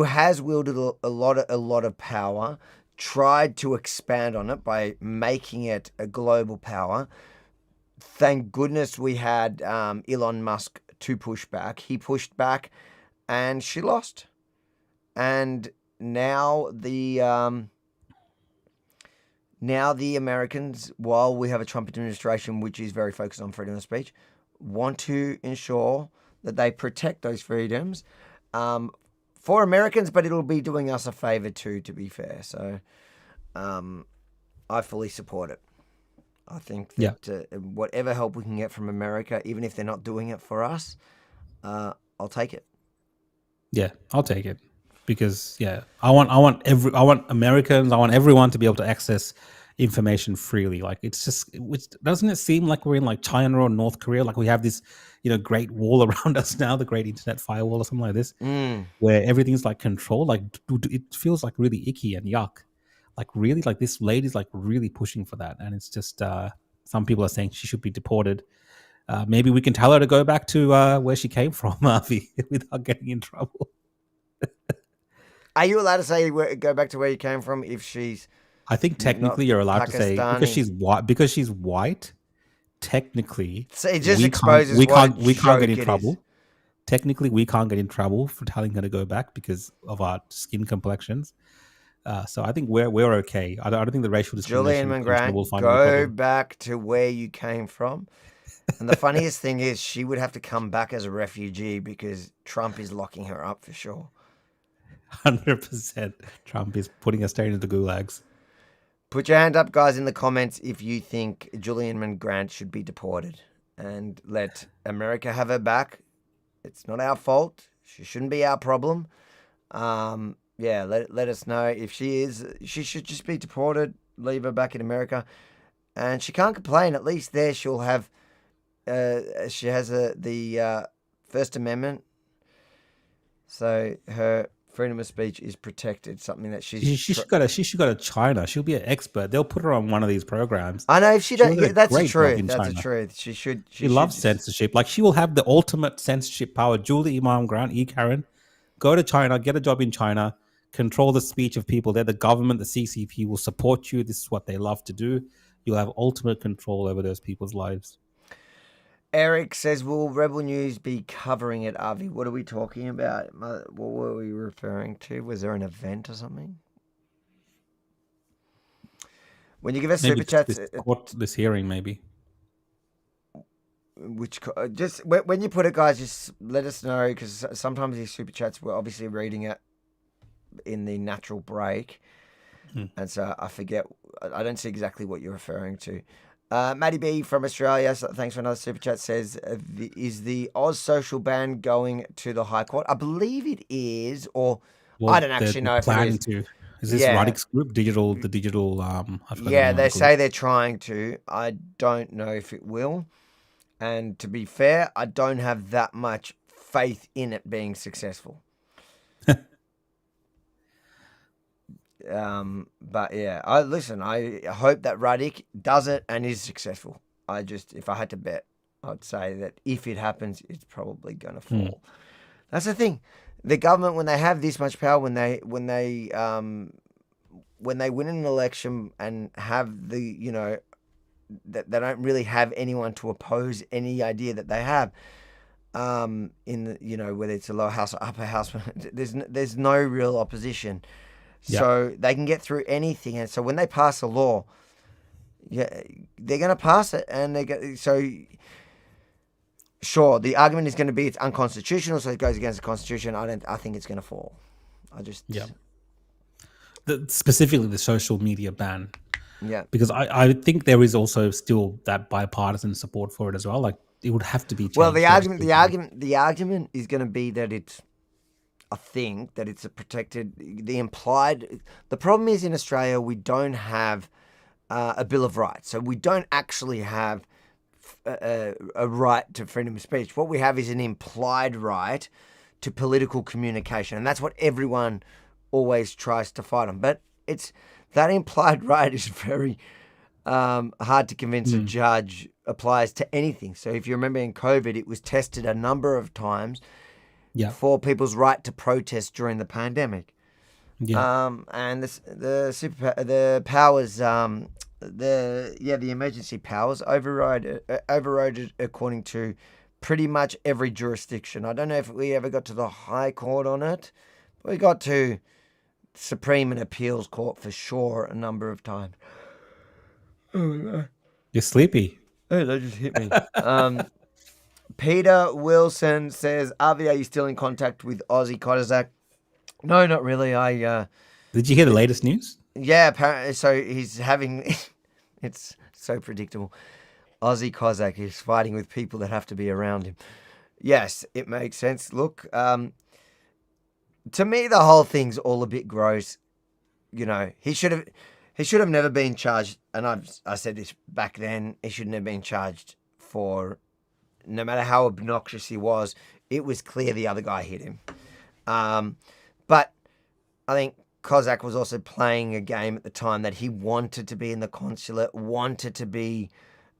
has wielded a lot of power, tried to expand on it by making it a global power. Thank goodness we had Elon Musk to push back. He pushed back, and she lost. And now the Americans, while we have a Trump administration which is very focused on freedom of speech, want to ensure that they protect those freedoms for Americans, but it'll be doing us a favor too, to be fair. So I fully support it. I think that whatever help we can get from America, even if they're not doing it for us, I'll take it. Yeah, I'll take it because I want Americans, I want everyone to be able to access information freely. Like doesn't it seem like we're in like China or North Korea? Like we have this, great wall around us now, the great internet firewall or something like this, where everything's like controlled. Like it feels like really icky and yuck. Like really, like this lady's like really pushing for that, and it's just some people are saying she should be deported. Maybe we can tell her to go back to where she came from, Avi, without getting in trouble. Are you allowed to say go back to where you came from if she's? I think technically you're allowed to say because she's white. Because she's white, technically, so it just exposes we can't get in trouble. Technically, we can't get in trouble for telling her to go back because of our skin complexions. So I think we're okay. I don't think the racial discrimination. Julian Grant, go back to where you came from. And the funniest thing is she would have to come back as a refugee because Trump is locking her up for sure. 100%. Trump is putting us straight into the gulags. Put your hand up, guys, in the comments if you think Julian Grant should be deported and let America have her back. It's not our fault. She shouldn't be our problem. Let us know if she is. She should just be deported, leave her back in America. And she can't complain. At least there she'll have, she has the First Amendment. So her freedom of speech is protected, something that she should go to China. She'll be an expert. They'll put her on one of these programs. I know if she don't. Yeah, that's the truth. That's the truth. She should. She loves censorship. Like she will have the ultimate censorship power. Julie Imam Grant, Karen, go to China, get a job in China, control the speech of people. They're the government. The CCP will support you. This is what they love to do. You'll have ultimate control over those people's lives. Eric says, will Rebel News be covering it, Avi? What are we talking about? What were we referring to? Was there an event or something? When you give us super chats... This hearing, maybe. Just when you put it, guys, just let us know, because sometimes these super chats, we're obviously reading it in the natural break. And so I forget, I don't see exactly what you're referring to. Maddie B from Australia, so thanks for another super chat, says, is the Oz social ban going to the High Court? I believe it is, or I don't actually know if it is. Is this Radix Group, the digital? They say they're trying to. I don't know if it will. And to be fair, I don't have that much faith in it being successful. But yeah, I hope that Radik does it and is successful. If I had to bet, I'd say that if it happens, it's probably going to fall. That's the thing. The government, when they have this much power, when they win an election and have that they don't really have anyone to oppose any idea that they have, in the, whether it's a lower house or upper house, there's no real opposition. So they can get through anything. And so when they pass a law, they're going to pass it. And sure, the argument is going to be it's unconstitutional, so it goes against the Constitution. I think it's going to fall. Specifically the social media ban. Yeah. Because I think there is also still that bipartisan support for it as well. Like it would have to be changed. Well, the argument is going to be that it's, I think that it's a protected, the problem is in Australia, we don't have a Bill of Rights. So we don't actually have a right to freedom of speech. What we have is an implied right to political communication. And that's what everyone always tries to fight on. But that implied right is very hard to convince a judge applies to anything. So if you remember in COVID, it was tested a number of times for people's right to protest during the pandemic. And the powers, the emergency powers overrode according to pretty much every jurisdiction. I don't know if we ever got to the High Court on it, but we got to Supreme and Appeals Court for sure a number of times. You're sleepy. Oh, that just hit me. Peter Wilson says, Avi, are you still in contact with Aussie Kozak? No, not really. I Did you hear the latest news? Yeah, apparently. So he's having. It's so predictable. Aussie Cossack is fighting with people that have to be around him. Yes, it makes sense. Look, to me, the whole thing's all a bit gross. You know, he should have never been charged. And I said this back then. He shouldn't have been charged for, no matter how obnoxious he was. It was clear the other guy hit him. But I think Cossack was also playing a game at the time that he wanted to be in the consulate, wanted to be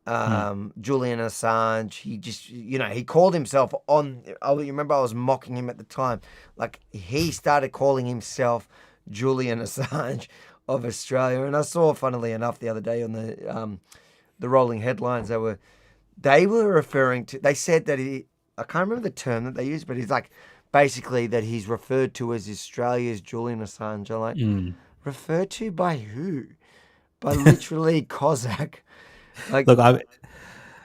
Julian Assange. He just, he called himself on. You remember I was mocking him at the time. Like, he started calling himself Julian Assange of Australia. And I saw, funnily enough, the other day on the rolling headlines, they were referring to, they said that I can't remember the term that they used, but he's like, basically that he's referred to as Australia's Julian Assange. I'm like, referred to by who? By literally Cossack. Like, look, I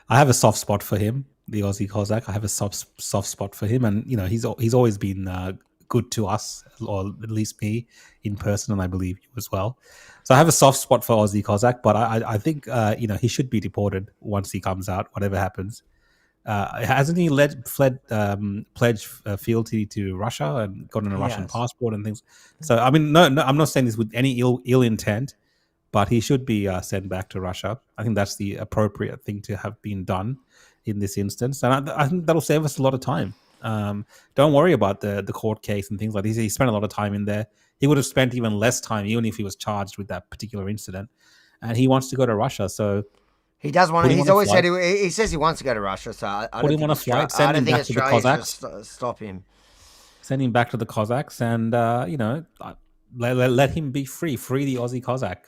have a soft spot for him, the Aussie Cossack. I have a soft spot for him, and he's always been good to us, or at least me in person, and I believe you as well. So I have a soft spot for Aussie Cossack, but I think he should be deported once he comes out, whatever happens. Hasn't he pledged fealty to Russia and gotten a Russian passport and things? So I mean, no, I'm not saying this with any ill intent, but he should be sent back to Russia. I think that's the appropriate thing to have been done in this instance, and I think that'll save us a lot of time. Don't worry about the court case and things like this. He spent a lot of time in there. He would have spent even less time, even if he was charged with that particular incident. And he wants to go to Russia, so he does want to. He's always said he says he wants to go to Russia. So I don't think Australia should stop him. Send him back to the Cossacks, and let him be free. Free the Aussie Cossack.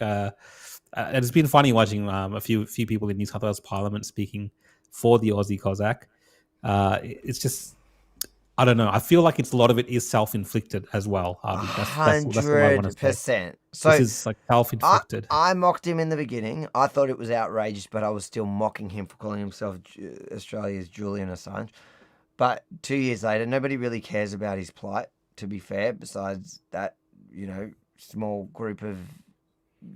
It's been funny watching a few people in New South Wales Parliament speaking for the Aussie Cossack. It's just, I don't know. I feel like a lot of it is self-inflicted as well. 100%. So this is like self-inflicted. I mocked him in the beginning. I thought it was outrageous, but I was still mocking him for calling himself Australia's Julian Assange. But 2 years later, nobody really cares about his plight, to be fair, besides that, small group of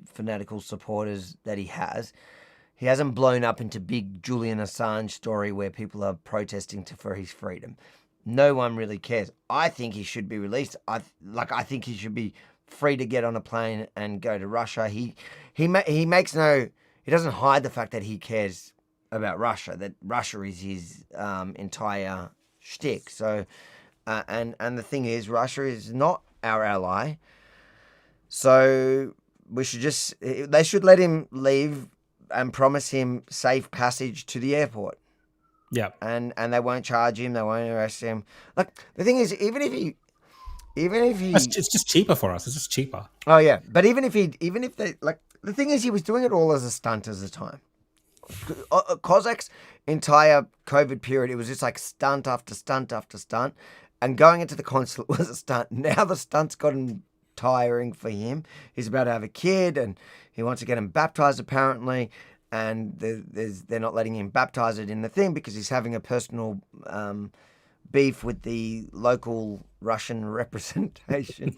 fanatical supporters that he has. He hasn't blown up into big Julian Assange story where people are protesting for his freedom. No one really cares. I think he should be released. I think he should be free to get on a plane and go to Russia. He doesn't hide the fact that he cares about Russia, that Russia is his entire shtick. So, and the thing is, Russia is not our ally. So they should let him leave and promise him safe passage to the airport. Yeah. And they won't charge him, they won't arrest him. Like, the thing is, even if he it's just cheaper for us. It's just cheaper. Oh yeah. But even if they, like, the thing is, he was doing it all as a stunt at the time. Cossack's entire COVID period, it was just like stunt after stunt after stunt. And going into the consulate was a stunt. Now the stunt's gotten tiring for him. He's about to have a kid and he wants to get him baptized apparently, and they're not letting him baptize it in the thing because he's having a personal beef with the local Russian representation.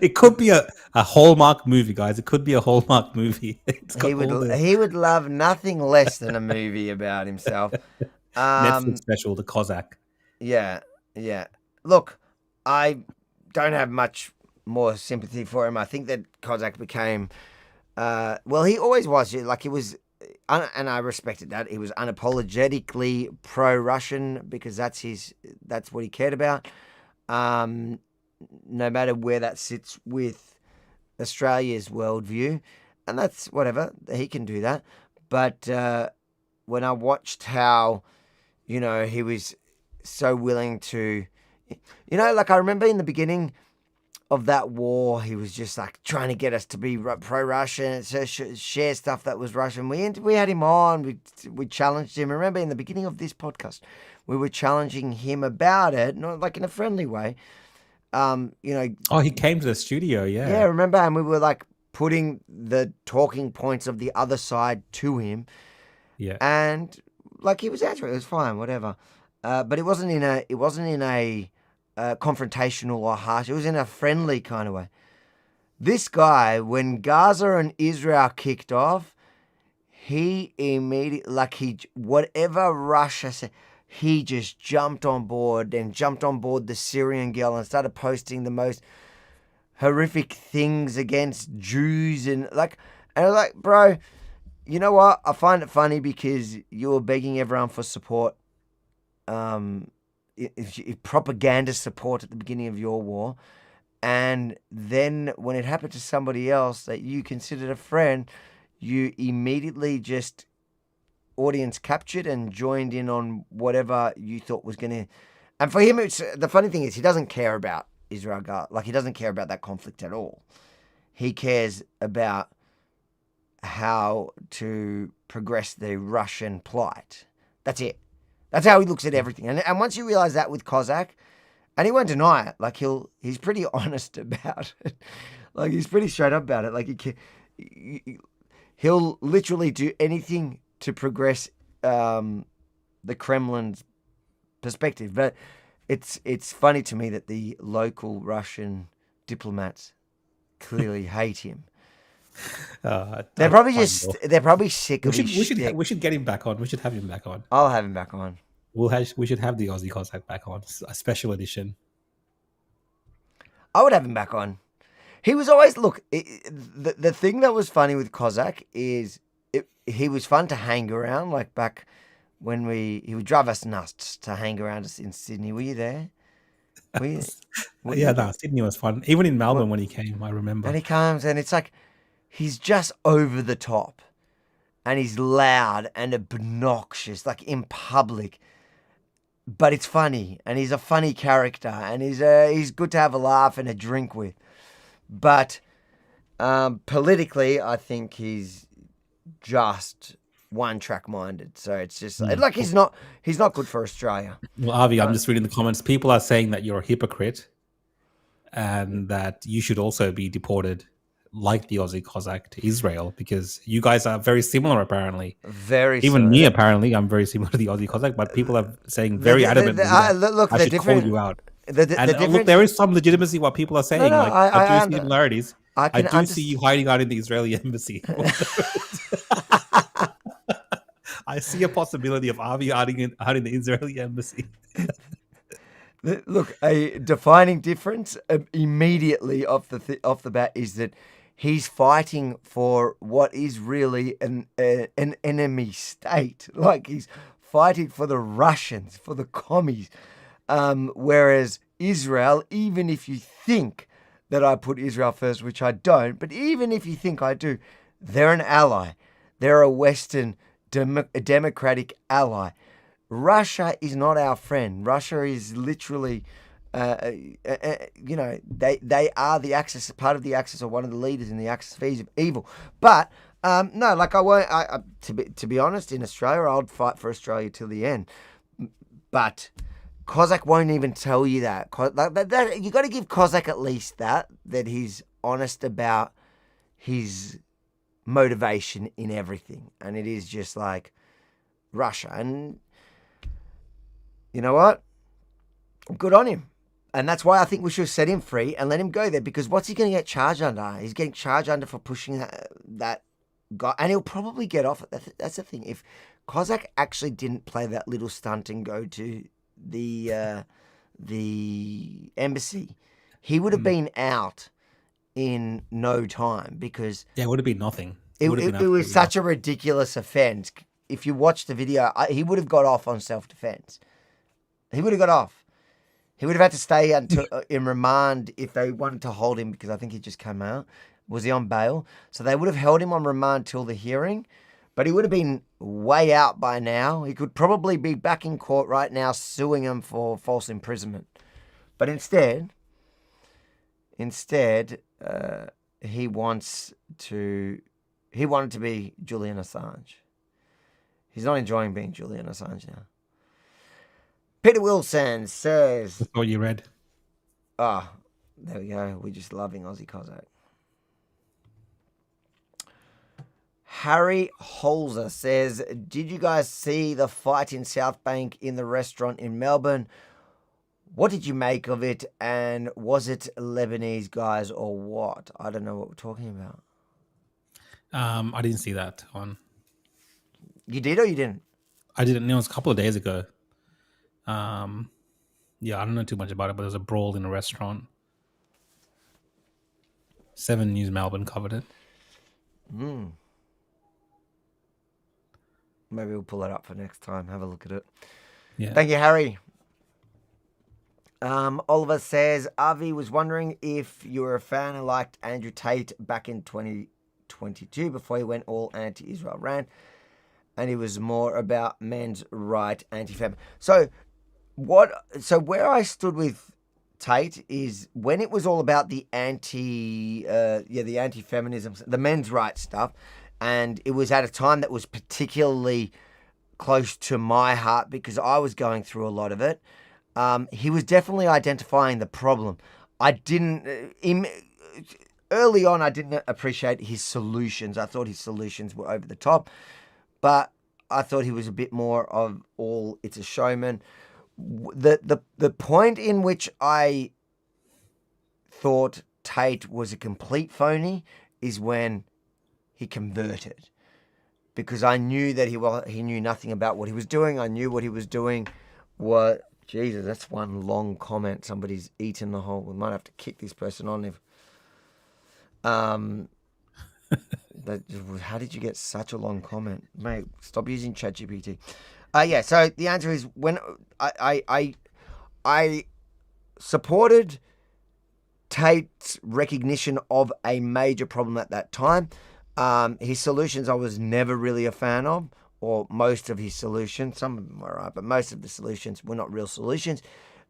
It could be a Hallmark movie, guys. It could be a Hallmark movie. He would love nothing less than a movie about himself. Netflix special, The Cossack. Yeah. Look, I don't have much more sympathy for him. I think that Cossack became, he always was. Like, he was, and I respected that. He was unapologetically pro-Russian because that's what he cared about. No matter where that sits with Australia's worldview, and that's whatever, he can do that. But when I watched how, he was so willing to, like, I remember in the beginning of that war, he was just like trying to get us to be pro-Russian, share stuff that was Russian. We had him on, we challenged him. Remember in the beginning of this podcast, we were challenging him about it, not like in a friendly way. Oh, he came to the studio, yeah. Yeah, remember, and we were like putting the talking points of the other side to him. Yeah. And like, he was answering, it was fine, whatever. But it wasn't in a confrontational or harsh. It was in a friendly kind of way. This guy, when Gaza and Israel kicked off, he immediately, whatever Russia said, he just jumped on board and jumped on board the Syrian girl and started posting the most horrific things against Jews and I was like, bro, you know what? I find it funny because you were begging everyone for support, propaganda support at the beginning of your war. And then when it happened to somebody else that you considered a friend, you immediately just audience captured and joined in on whatever you thought was going to. And for him, the funny thing is he doesn't care about Israel. He doesn't care about that conflict at all. He cares about how to progress the Russian plight. That's it. That's how he looks at everything. And once you realize that with Cossack, and he won't deny it. He's pretty honest about it. He's pretty straight up about it. He'll literally do anything to progress the Kremlin's perspective. But it's funny to me that the local Russian diplomats clearly hate him. They're probably sick of his shtick. We should get him back on. We should have him back on. I'll have him back on. We should have the Aussie Cossack back on, a special edition. I would have him back on. He was always the thing that was funny with Cossack is he was fun to hang around. Like back when he would drive us nuts to hang around us in Sydney. Were you there? Sydney was fun. Even in Melbourne when he came, I remember. And he comes and it's like he's just over the top, and he's loud and obnoxious, like in public. But it's funny, and he's a funny character, and he's good to have a laugh and a drink with. But politically, I think he's just one-track minded. So it's just he's not good for Australia. Well, Avi, I'm just reading the comments. People are saying that you're a hypocrite, and that you should also be deported, like the Aussie Cossack, to Israel, because you guys are very similar, apparently. Even me, apparently, I'm very similar to the Aussie Cossack, but people are saying very adamantly that I should call you out. Look, there is some legitimacy what people are saying. I do see similarities. I do see you hiding out in the Israeli embassy. I see a possibility of Avi hiding out in the Israeli embassy. Look, a defining difference immediately off the bat is that he's fighting for what is really an enemy state. Like he's fighting for the Russians, for the commies. Whereas Israel, even if you think that I put Israel first, which I don't, but even if you think I do, they're an ally. They're a Western democratic ally. Russia is not our friend. Russia is literally, they are the Axis, part of the Axis, or one of the leaders in the Axis of evil. But no, like I won't. To be honest, in Australia, I'll fight for Australia till the end. But Cossack won't even tell you that. You got to give Cossack at least that he's honest about his motivation in everything, and it is just like Russia. And you know what? Good on him. And that's why I think we should set him free and let him go there, because what's he going to get charged under? He's getting charged under for pushing that guy, and he'll probably get off it. That's the thing. If Cossack actually didn't play that little stunt and go to the embassy, he would have been out in no time, because it would have been nothing. It was such a ridiculous offence. If you watch the video, he would have got off on self-defence. He would have got off. He would have had to stay until in remand if they wanted to hold him, because I think he just came out. Was he on bail? So they would have held him on remand till the hearing, but he would have been way out by now. He could probably be back in court right now suing him for false imprisonment. But instead, he wanted to be Julian Assange. He's not enjoying being Julian Assange now. Peter Wilson says... That's all you read. Ah, there we go. We're just loving Aussie Cossack. Harry Holzer says, did you guys see the fight in South Bank in the restaurant in Melbourne? What did you make of it, and was it Lebanese guys or what? I don't know what we're talking about. I didn't see that one. You did or you didn't? I didn't know. It was a couple of days ago. Yeah, I don't know too much about it, but there's a brawl in a restaurant. 7 News Melbourne covered it. Maybe we'll pull it up for next time. Have a look at it. Yeah. Thank you, Harry. Oliver says, Avi was wondering if you were a fan and liked Andrew Tate back in 2022 before he went all anti-Israel rant, and he was more about men's right, anti-fem. So where I stood with Tate is when it was all about the the anti-feminism, the men's rights stuff, and it was at a time that was particularly close to my heart because I was going through a lot of it. He was definitely identifying the problem. Early on, I didn't appreciate his solutions. I thought his solutions were over the top, but I thought he was a bit more of all it's a showman. The point in which I thought Tate was a complete phony is when he converted, because I knew that he knew nothing about what he was doing. I knew what he was doing was... Jesus, that's one long comment. Somebody's eaten the whole... We might have to kick this person on if... how did you get such a long comment? Mate, stop using ChatGPT. Yeah, so the answer is when I supported Tate's recognition of a major problem at that time. His solutions I was never really a fan of, or most of his solutions. Some of them were right, but most of the solutions were not real solutions.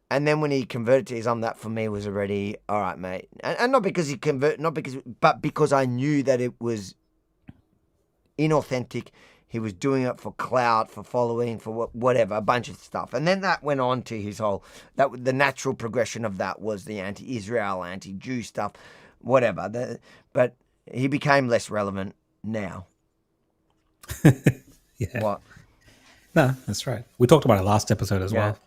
And then when he converted to Islam, that for me was already, all right, mate. And not because he converted, but because I knew that it was inauthentic. He was doing it for clout, for following, for whatever, a bunch of stuff. And then that went on to his whole, the natural progression of that was the anti-Israel, anti-Jew stuff, whatever. But he became less relevant now. Yeah. What? No, that's right. We talked about it last episode as well.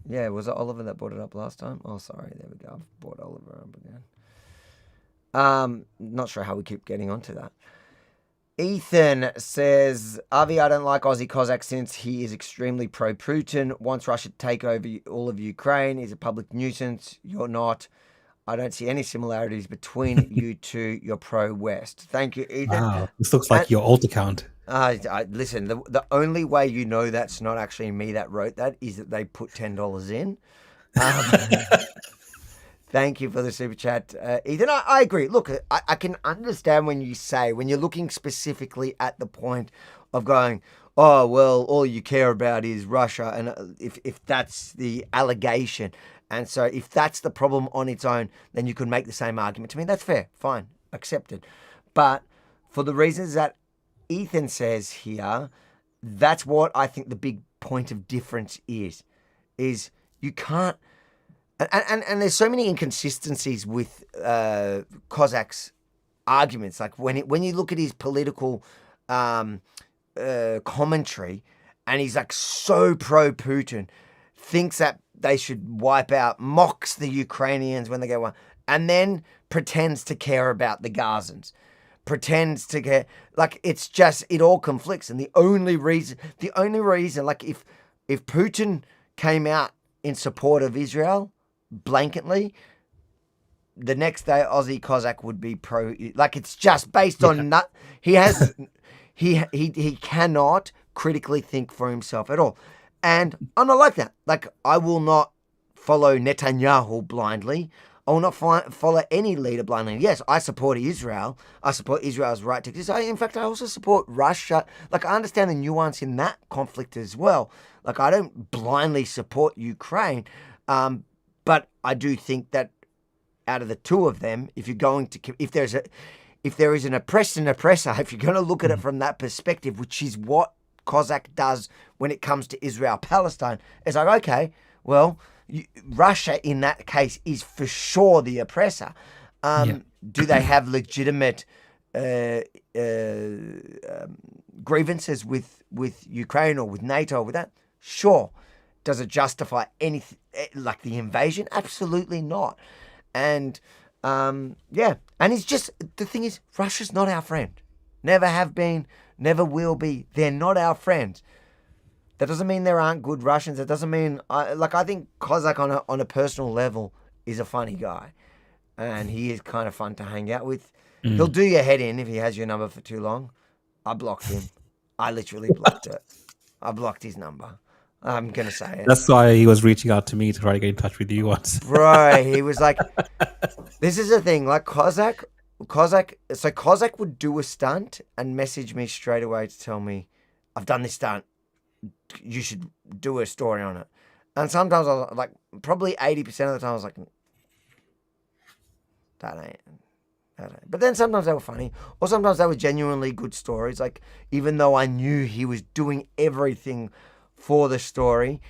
Yeah, was it Oliver that brought it up last time? Oh, sorry. There we go. I've brought Oliver up again. Not sure how we keep getting onto that. Ethan says, Avi, I don't like Aussie Cossack since he is extremely pro-Putin, wants Russia to take over all of Ukraine, is a public nuisance. You're not. I don't see any similarities between you two. You're pro-West. Thank you, Ethan. Wow, this looks like your alt account. Listen, the only way you know that's not actually me that wrote that is that they put $10 in. Thank you for the super chat, Ethan. I agree. Look, I can understand when you're looking specifically at the point of going, oh, well, all you care about is Russia. And if that's the allegation. And so if that's the problem on its own, then you could make the same argument to me. That's fair. Fine. Accepted. But for the reasons that Ethan says here, that's what I think the big point of difference is you can't, and there's so many inconsistencies with Kozak's arguments. Like when you look at his political commentary, and he's like so pro-Putin, thinks that they should wipe out, mocks the Ukrainians when they go one, and then pretends to care about the Gazans. Pretends to care, like it's just, it all conflicts. And the only reason, like if Putin came out in support of Israel blanketly, the next day Aussie Cossack would be pro, like it's just based on he cannot critically think for himself at all. And I'm not like that. Like I will not follow Netanyahu blindly. I will not follow any leader blindly. Yes, I support Israel. I support Israel's right to exist. In fact, I also support Russia. Like, I understand the nuance in that conflict as well. Like, I don't blindly support Ukraine. But I do think that out of the two of them, if there is an oppressed and oppressor, if you're going to look at it from that perspective, which is what Cossack does when it comes to Israel-Palestine, it's like, okay, well, Russia in that case is for sure the oppressor. Do they have legitimate grievances with Ukraine or with NATO or with that? Sure. Does it justify anything like the invasion? Absolutely not. And yeah, and it's just, the thing is, Russia's not our friend. Never have been, never will be. They're not our friends. That doesn't mean there aren't good Russians. It doesn't mean, I think Kozak on a personal level is a funny guy. And he is kind of fun to hang out with. He'll do your head in if he has your number for too long. I blocked him. I literally blocked it. I blocked his number. I'm going to say it. That's why he was reaching out to me to try to get in touch with you once. Bro, he was like, this is the thing, like Kozak would do a stunt and message me straight away to tell me, I've done this stunt. You should do a story on it. And sometimes I was like, probably 80% of the time I was like, that ain't. But then sometimes they were funny, or sometimes they were genuinely good stories. Like, even though I knew he was doing everything for the story,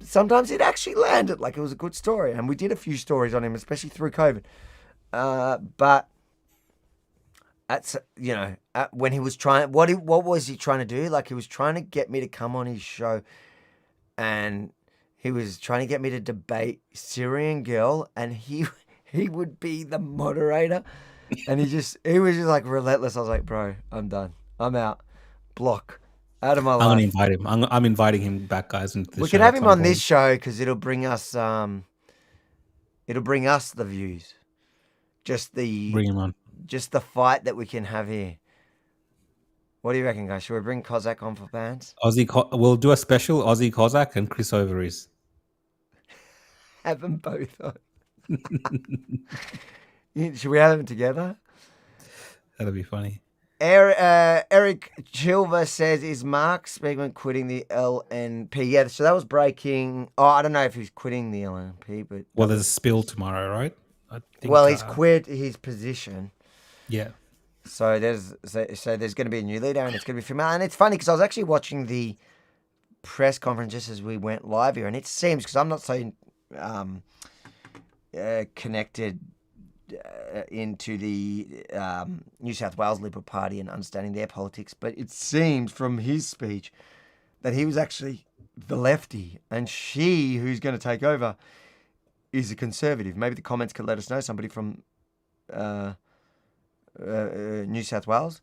sometimes it actually landed. Like, it was a good story, and we did a few stories on him, especially through COVID. But when he was trying, what was he trying to do? Like, he was trying to get me to come on his show, and he was trying to get me to debate Syrian Girl, and he would be the moderator, and he was just like relentless. I was like, bro, I'm done. I'm out. Block. Out of my life. I'm going to invite him. I'm inviting him back, guys. Into the we show can have him on point. this show because it'll bring us the views. Bring him on. Just the fight that we can have here. What do you reckon, guys? Should we bring Kozak on for bands? We'll do a special Aussie Kozak and Chris Overees. Have them both on. Should we have them together? That'll be funny. Eric Chilver says, is Mark Spiegelman quitting the LNP? Yeah, so that was breaking. Oh, I don't know if he's quitting the LNP, but Well, there's a spill tomorrow, right? I think, he's quit his position. Yeah. So there's going to be a new leader, and it's going to be female. And it's funny because I was actually watching the press conference just as we went live here, and it seems, because I'm not so connected into the New South Wales Liberal Party and understanding their politics, but it seemed from his speech that he was actually the lefty, and she, who's going to take over, is a conservative. Maybe the comments could let us know, somebody from New South Wales.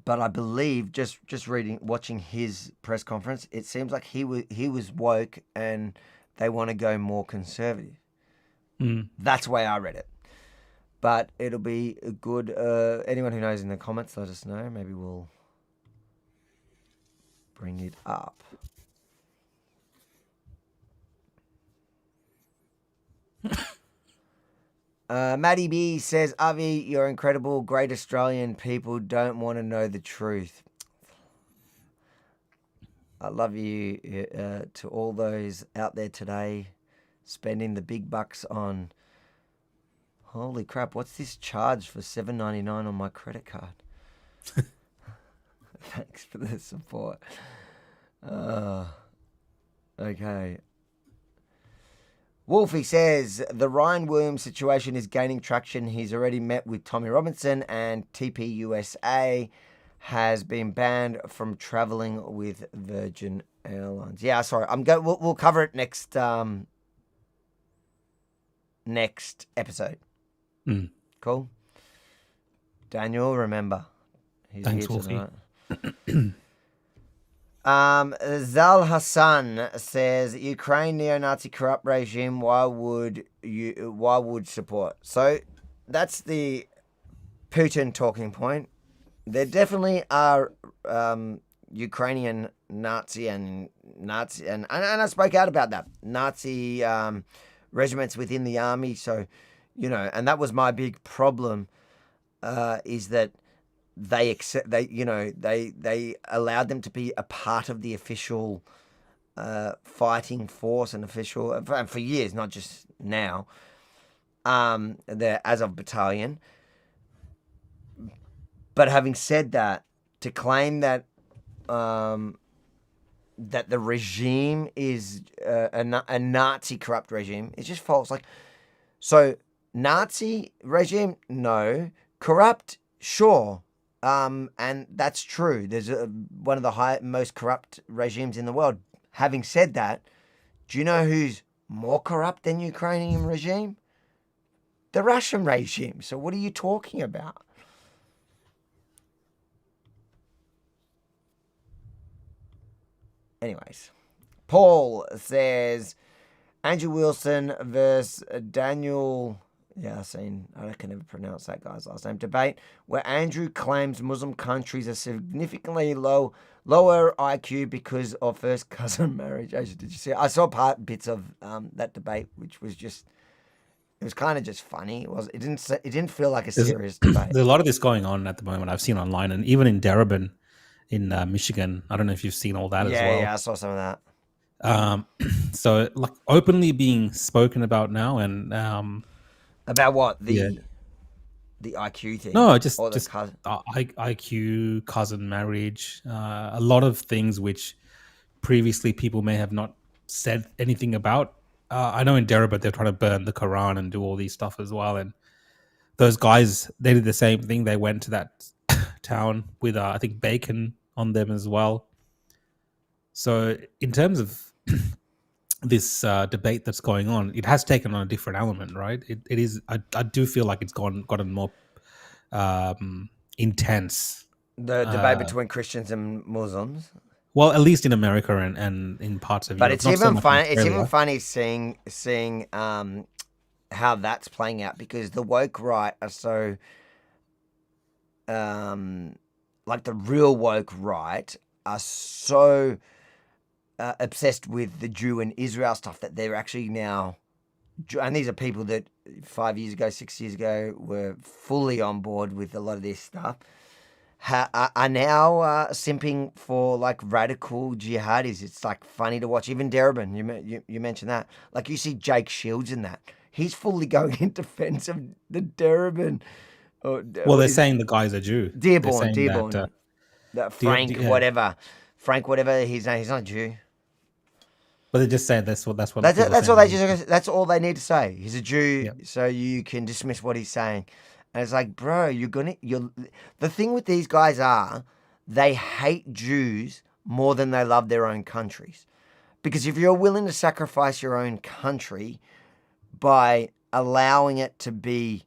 But I believe, just watching his press conference, it seems like he was woke and they want to go more conservative. That's the way I read it. But it'll be a good. Anyone who knows in the comments, let us know. Maybe we'll bring it up. Maddie B says, Avi, you're incredible. Great Australian people don't want to know the truth. I love you to all those out there today spending the big bucks on, holy crap, what's this charge for $7.99 on my credit card? Thanks for the support. Okay. Wolfie says, the Ryan Williams situation is gaining traction. He's already met with Tommy Robinson, and TPUSA has been banned from traveling with Virgin Airlines. Yeah, sorry. We'll cover it next episode. Cool. Daniel, remember. Thanks, Wolfie. Zal Hassan says, Ukraine neo-Nazi corrupt regime, why would support? So that's the Putin talking point. There definitely are Ukrainian Nazi and I spoke out about that. Nazi regiments within the army. So, and that was my big problem, is that they allowed them to be a part of the official fighting force and for years, not just now. The Azov battalion. But having said that, to claim that that the regime is a Nazi corrupt regime is just false. So Nazi regime, no. Corrupt, sure. And that's true. There's one of the most corrupt regimes in the world. Having said that, do you know who's more corrupt than Ukrainian regime? The Russian regime. So what are you talking about? Anyways, Paul says Andrew Wilson versus Daniel Yassin. I can never pronounce that guy's last name. Debate where Andrew claims Muslim countries are significantly lower IQ because of first cousin marriage. Did you see? I saw bits of that debate, which was just. It was kind of just funny. It didn't feel like a serious debate. There's a lot of this going on at the moment. I've seen online, and even in Darebin, in Michigan. I don't know if you've seen all that as well. Yeah, I saw some of that. So like openly being spoken about now, and about what the IQ thing. No, just cousin. IQ, cousin marriage, a lot of things which previously people may have not said anything about. I know in Darebin they're trying to burn the Quran and do all these stuff as well. And those guys, they did the same thing. They went to that town with, I think, bacon on them as well. So in terms of this debate that's going on, it has taken on a different element, right? It is. I do feel like it's gotten more intense. The debate between Christians and Muslims. Well, at least in America and in parts of Europe. But it's even funny seeing how that's playing out, because the woke right are so like the real woke right are so obsessed with the Jew and Israel stuff that they're actually now, and these are people that 5 years ago, 6 years ago were fully on board with a lot of this stuff, are now simping for like radical jihadis. It's like funny to watch. Even Darebin, you mentioned that. Like you see Jake Shields in that. He's fully going in defense of the Darebin. Well, they're saying the guy's a Jew. Dearborn. Frank, whatever. Frank, whatever his name. He's not a Jew. But they just say that's all they need to say. He's a Jew, so you can dismiss what he's saying. And it's like, bro, the thing with these guys are they hate Jews more than they love their own countries. Because if you're willing to sacrifice your own country by allowing it to be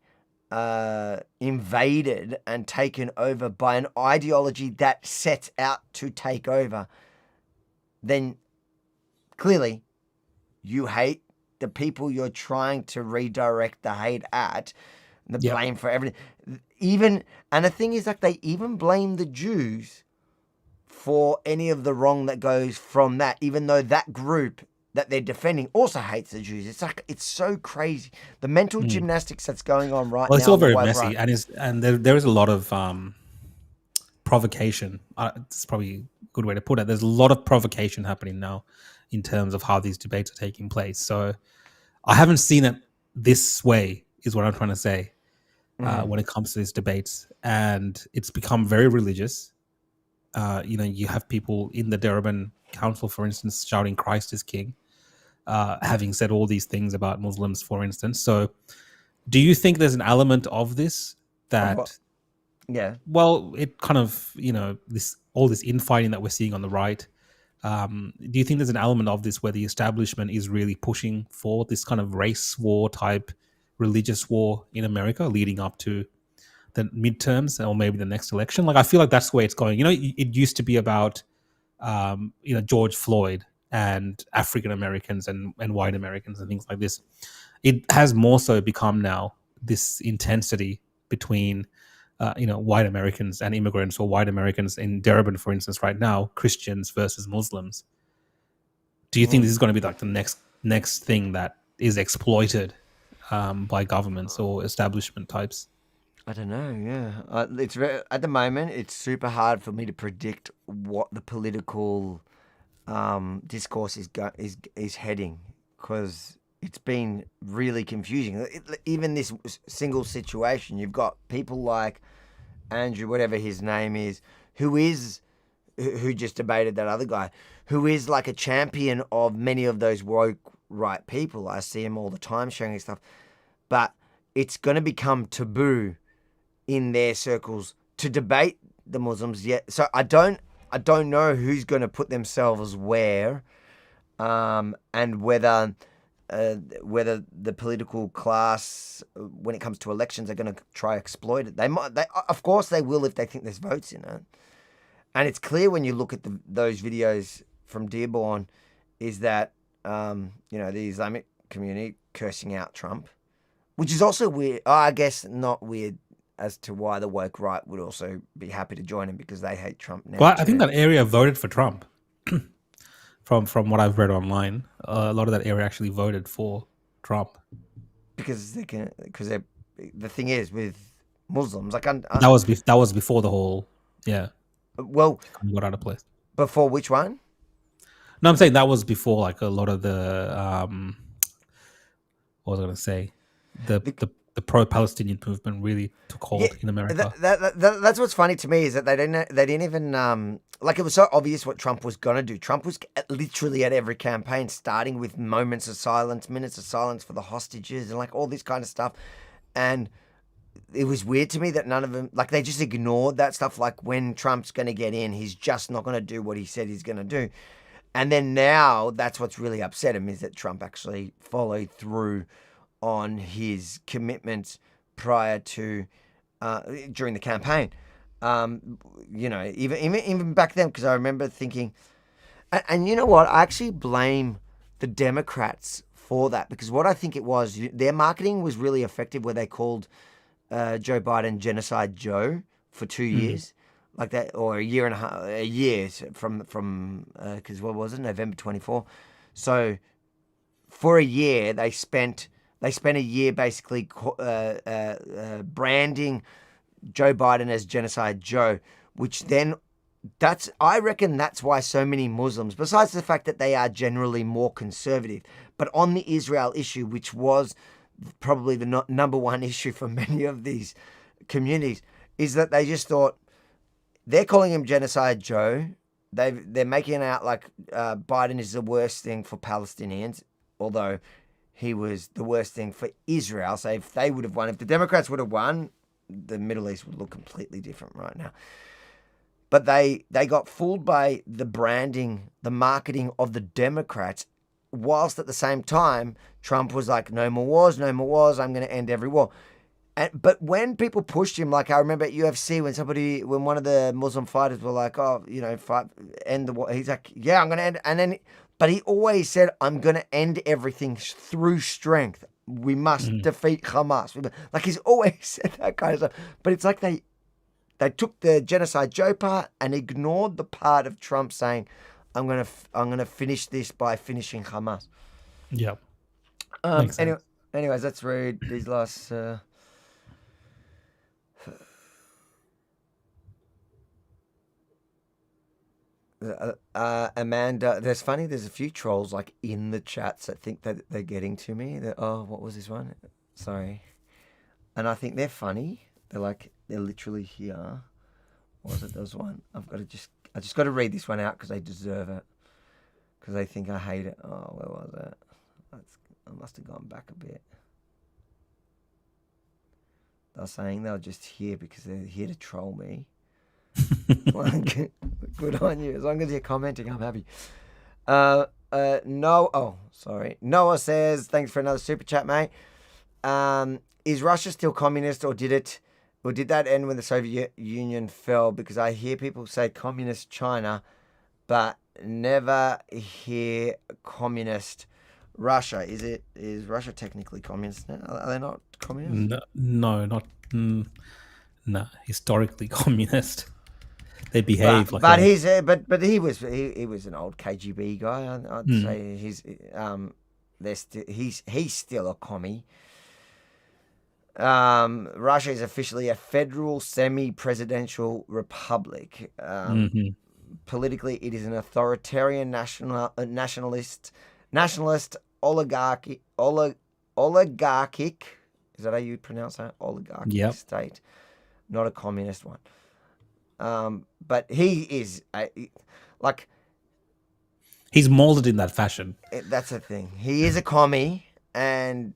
invaded and taken over by an ideology that sets out to take over, then clearly you hate the people you're trying to redirect the hate at. The blame for everything. And the thing is, like, they even blame the Jews for any of the wrong that goes from that, even though that group that they're defending also hates the Jews. It's like, it's so crazy. The mental gymnastics that's going on right now. Well, it's all very messy, and there is a lot of provocation. It's probably a good way to put it. There's a lot of provocation happening now in terms of how these debates are taking place. So I haven't seen it this way, is what I'm trying to say, when it comes to these debates. And it's become very religious. You have people in the Darebin Council, for instance, shouting Christ is King, having said all these things about Muslims, for instance. So do you think there's an element of this that... Yeah. Well, it kind of, all this infighting that we're seeing on the right, do you think there's an element of this where the establishment is really pushing for this kind of race war type religious war in America leading up to the midterms or maybe the next election? Like, I feel like that's the way it's going. It used to be about, George Floyd and African Americans and white Americans and things like this. It has more so become now this intensity between, white Americans and immigrants, or white Americans in Darebin, for instance, right now, Christians versus Muslims. Do you think this is going to be like the next thing that is exploited by governments or establishment types? I don't know. Yeah, it's at the moment it's super hard for me to predict what the political discourse is heading, because it's been really confusing. Even this single situation, you've got people like Andrew, whatever his name is, who just debated that other guy, who is like a champion of many of those woke right people. I see him all the time sharing stuff, but it's going to become taboo in their circles to debate the Muslims yet. So I don't know who's going to put themselves where, and whether the political class, when it comes to elections, are going to try exploit it. They might. Of course, they will if they think there's votes in it. And it's clear when you look at those videos from Dearborn, is that the Islamic community cursing out Trump, which is also weird. I guess not weird as to why the woke right would also be happy to join him because they hate Trump now. Well, I think that area voted for Trump. From what I've read online, a lot of that area actually voted for Trump because the thing is with Muslims, like that was before the whole got out of place. Before which one? No, I'm saying that was before like a lot of the what was I going to say, the pro-Palestinian movement really took hold in America. That's what's funny to me is that they didn't even like, it was so obvious what Trump was going to do. Trump was literally at every campaign starting with moments of silence, minutes of silence for the hostages and like all this kind of stuff. And it was weird to me that none of them, like, they just ignored that stuff. Like, when Trump's going to get in, he's just not going to do what he said he's going to do. And then now that's what's really upset him, is that Trump actually followed through on his commitments prior to during the campaign. Even back then, because I remember thinking, and you know what, I actually blame the Democrats for that, because what I think it was, their marketing was really effective, where they called Joe Biden Genocide Joe for 2 years, like that, or a year and a year from because what was it, November 24. So for a year they spent a year basically branding Joe Biden as Genocide Joe, which then I reckon that's why so many Muslims, besides the fact that they are generally more conservative, but on the Israel issue, which was probably the number one issue for many of these communities, is that they just thought, they're calling him Genocide Joe. They're making it out like Biden is the worst thing for Palestinians, although he was the worst thing for Israel. So if they would have won, if the Democrats would have won, the Middle East would look completely different right now. But they got fooled by the branding, the marketing of the Democrats, whilst at the same time, Trump was like, no more wars, I'm going to end every war. But when people pushed him, like I remember at UFC, when one of the Muslim fighters were like, fight, end the war. He's like, yeah, I'm going to end. But he always said, I'm going to end everything through strength. We must defeat Hamas. Like, he's always said that kind of stuff. But it's like they took the Genocide Joe part and ignored the part of Trump saying, I'm gonna finish this by finishing Hamas. Yeah. Anyways, let's read these last. Amanda, there's a few trolls like in the chats that think that they're getting to me. What was this one? Sorry. And I think they're funny. They're literally here. What was it? There was one. I just got to read this one out because they deserve it. Because they think I hate it. Oh, where was it? I must have gone back a bit. They're saying they're just here because they're here to troll me. Good on you. As long as you're commenting, I'm happy. Noah says, thanks for another super chat, mate. Is Russia still communist, or did that end when the Soviet Union fell? Because I hear people say communist China, but never hear communist Russia. Is Russia technically communist now? Are they not communist? No, historically communist. They behave like. But he was an old KGB guy. I'd say he's still a commie. Russia is officially a federal semi-presidential republic. Politically, it is an authoritarian nationalist oligarchic. Is that how you pronounce that? Oligarchic state, not a communist one. But he is he's molded in that fashion. That's the thing. He is a commie, and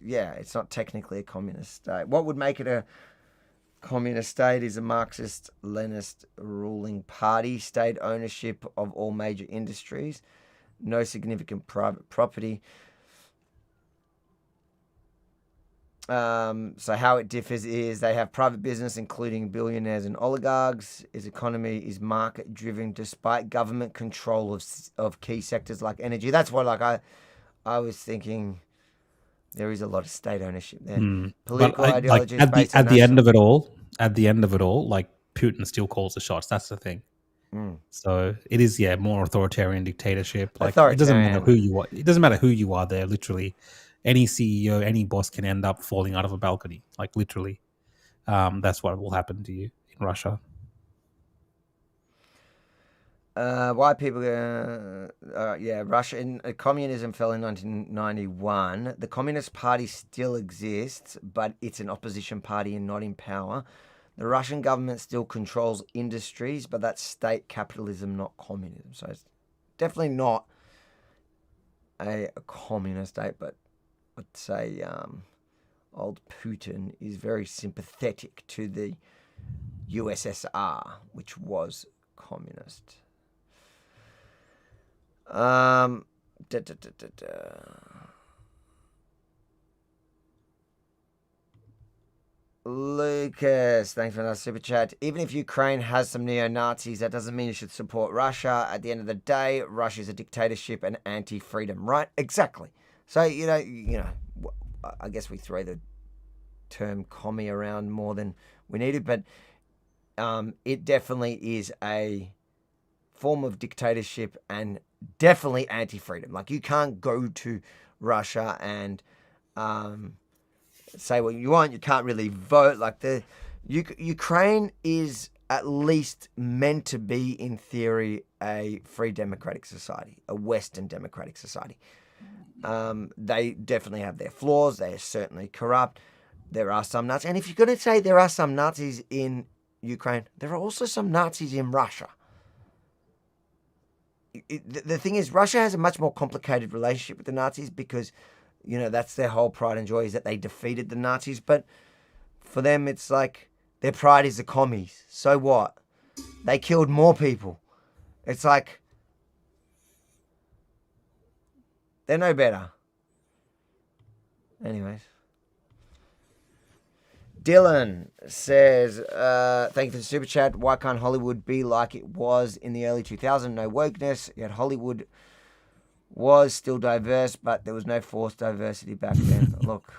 it's not technically a communist state. What would make it Communist state is a Marxist-Leninist ruling party. State ownership of all major industries. No significant private property. So how it differs is they have private business, including billionaires and oligarchs. Its economy is market-driven, despite government control of key sectors like energy. That's what, like, I was thinking. There is a lot of state ownership there. Political ideology is based on at the end of it all, like Putin still calls the shots. That's the thing. So it is, more authoritarian dictatorship. Like it doesn't matter who you are. It doesn't matter who you are there. Literally, any CEO, any boss can end up falling out of a balcony. Like literally, that's what will happen to you in Russia. Why people? Russia in communism fell in 1991. The Communist Party still exists, but it's an opposition party and not in power. The Russian government still controls industries, but that's state capitalism, not communism. So it's definitely not a communist state, but I'd say old Putin is very sympathetic to the USSR, which was communist. Lucas, thanks for another super chat. Even if Ukraine has some neo-Nazis, that doesn't mean you should support Russia. At the end of the day, Russia is a dictatorship and anti-freedom, right? Exactly. So, you know, I guess we throw the term commie around more than we needed, but it definitely is a form of dictatorship and definitely anti-freedom. Like, you can't go to Russia and say what you want. You can't really vote. Like, Ukraine is at least meant to be, in theory, a free democratic society, a Western democratic society. They definitely have their flaws. They are certainly corrupt. There are some Nazis. And if you're going to say there are some Nazis in Ukraine, there are also some Nazis in Russia. The thing is, Russia has a much more complicated relationship with the Nazis because, you know, that's their whole pride and joy, is that they defeated the Nazis. But for them, it's like their pride is the commies. So what? They killed more people. It's like they're no better. Anyways. Dylan says, thank you for the super chat. Why can't Hollywood be like it was in the early 2000s? No wokeness, yet Hollywood was still diverse, but there was no forced diversity back then. Look,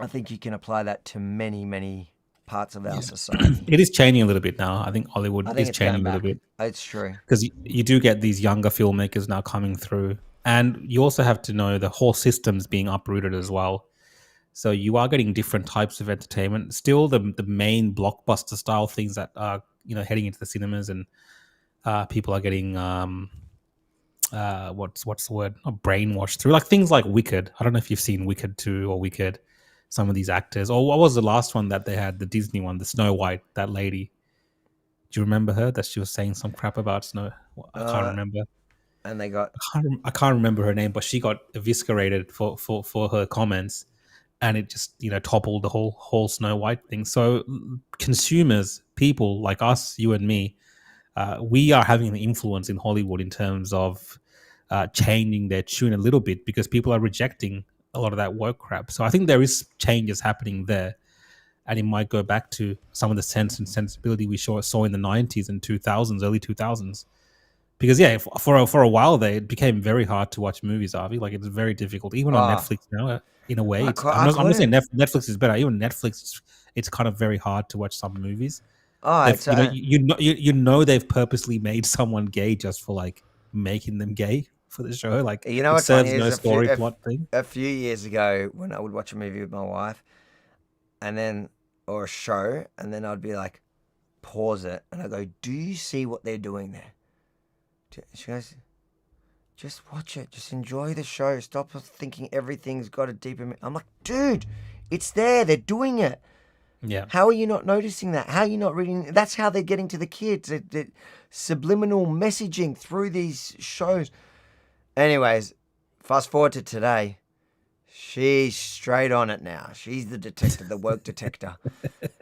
I think you can apply that to many, many parts of our society. It is changing a little bit now. I think Hollywood is changing a little bit. It's true. Because you do get these younger filmmakers now coming through. And you also have to know the whole system's being uprooted as well. So you are getting different types of entertainment. Still the main blockbuster style things that are, you know, heading into the cinemas, and people are getting what's the word? Not brainwashed through, like things like Wicked. I don't know if you've seen Wicked 2 or Wicked. Some of these actors, or what was the last one that they had? The Disney one, the Snow White. That lady. Do you remember her? That she was saying some crap about Snow. I can't remember. And they got. I can't remember her name, but she got eviscerated for her comments. And it just, you know, toppled the whole Snow White thing. So consumers, people like us, you and me, we are having an influence in Hollywood in terms of changing their tune a little bit, because people are rejecting a lot of that woke crap. So I think there is changes happening there. And it might go back to some of the sense and sensibility we saw in the 90s and 2000s, early 2000s. Because, yeah, for a while there, it became very hard to watch movies, Avi. Like, it's very difficult. Even on Netflix now, in a way. I'm not saying Netflix is better. Even Netflix, it's kind of very hard to watch some movies. You know they've purposely made someone gay just for, like, making them gay for the show. Like, you know, it serves no story plot thing. A few years ago, when I would watch a movie with my wife, or a show, and then I'd be like, pause it, and I go, do you see what they're doing there? She goes, just watch it. Just enjoy the show. Stop thinking everything's got a deeper... I'm like, dude, it's there. They're doing it. Yeah. How are you not noticing that? How are you not reading? That's how they're getting to the kids. The subliminal messaging through these shows. Anyways, fast forward to today. She's straight on it now. She's the detective, the work detector.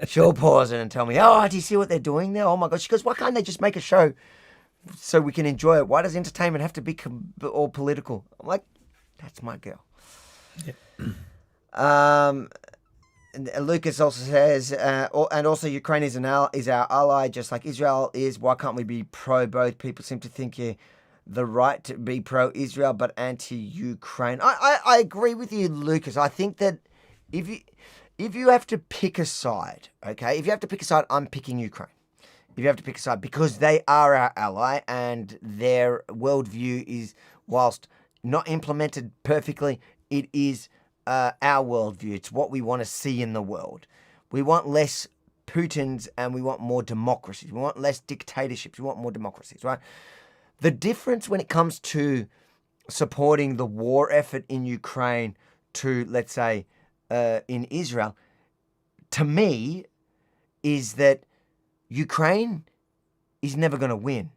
She'll pause it and tell me, oh, do you see what they're doing there? Oh my God. She goes, why can't they just make a show so we can enjoy it? Why does entertainment have to be all political? I'm like, that's my girl. Yeah. Lucas also says, and also Ukraine is our ally, just like Israel is. Why can't we be pro both? People seem to think the right to be pro-Israel but anti-Ukraine. I agree with you, Lucas. I think that if you have to pick a side, okay, if you have to pick a side, I'm picking Ukraine. If you have to pick a side, because they are our ally and their worldview is, whilst not implemented perfectly, it is our worldview. It's what we want to see in the world. We want less Putins and we want more democracies. We want less dictatorships. We want more democracies, right? The difference when it comes to supporting the war effort in Ukraine to, let's say, in Israel, to me, is that Ukraine is never going to win.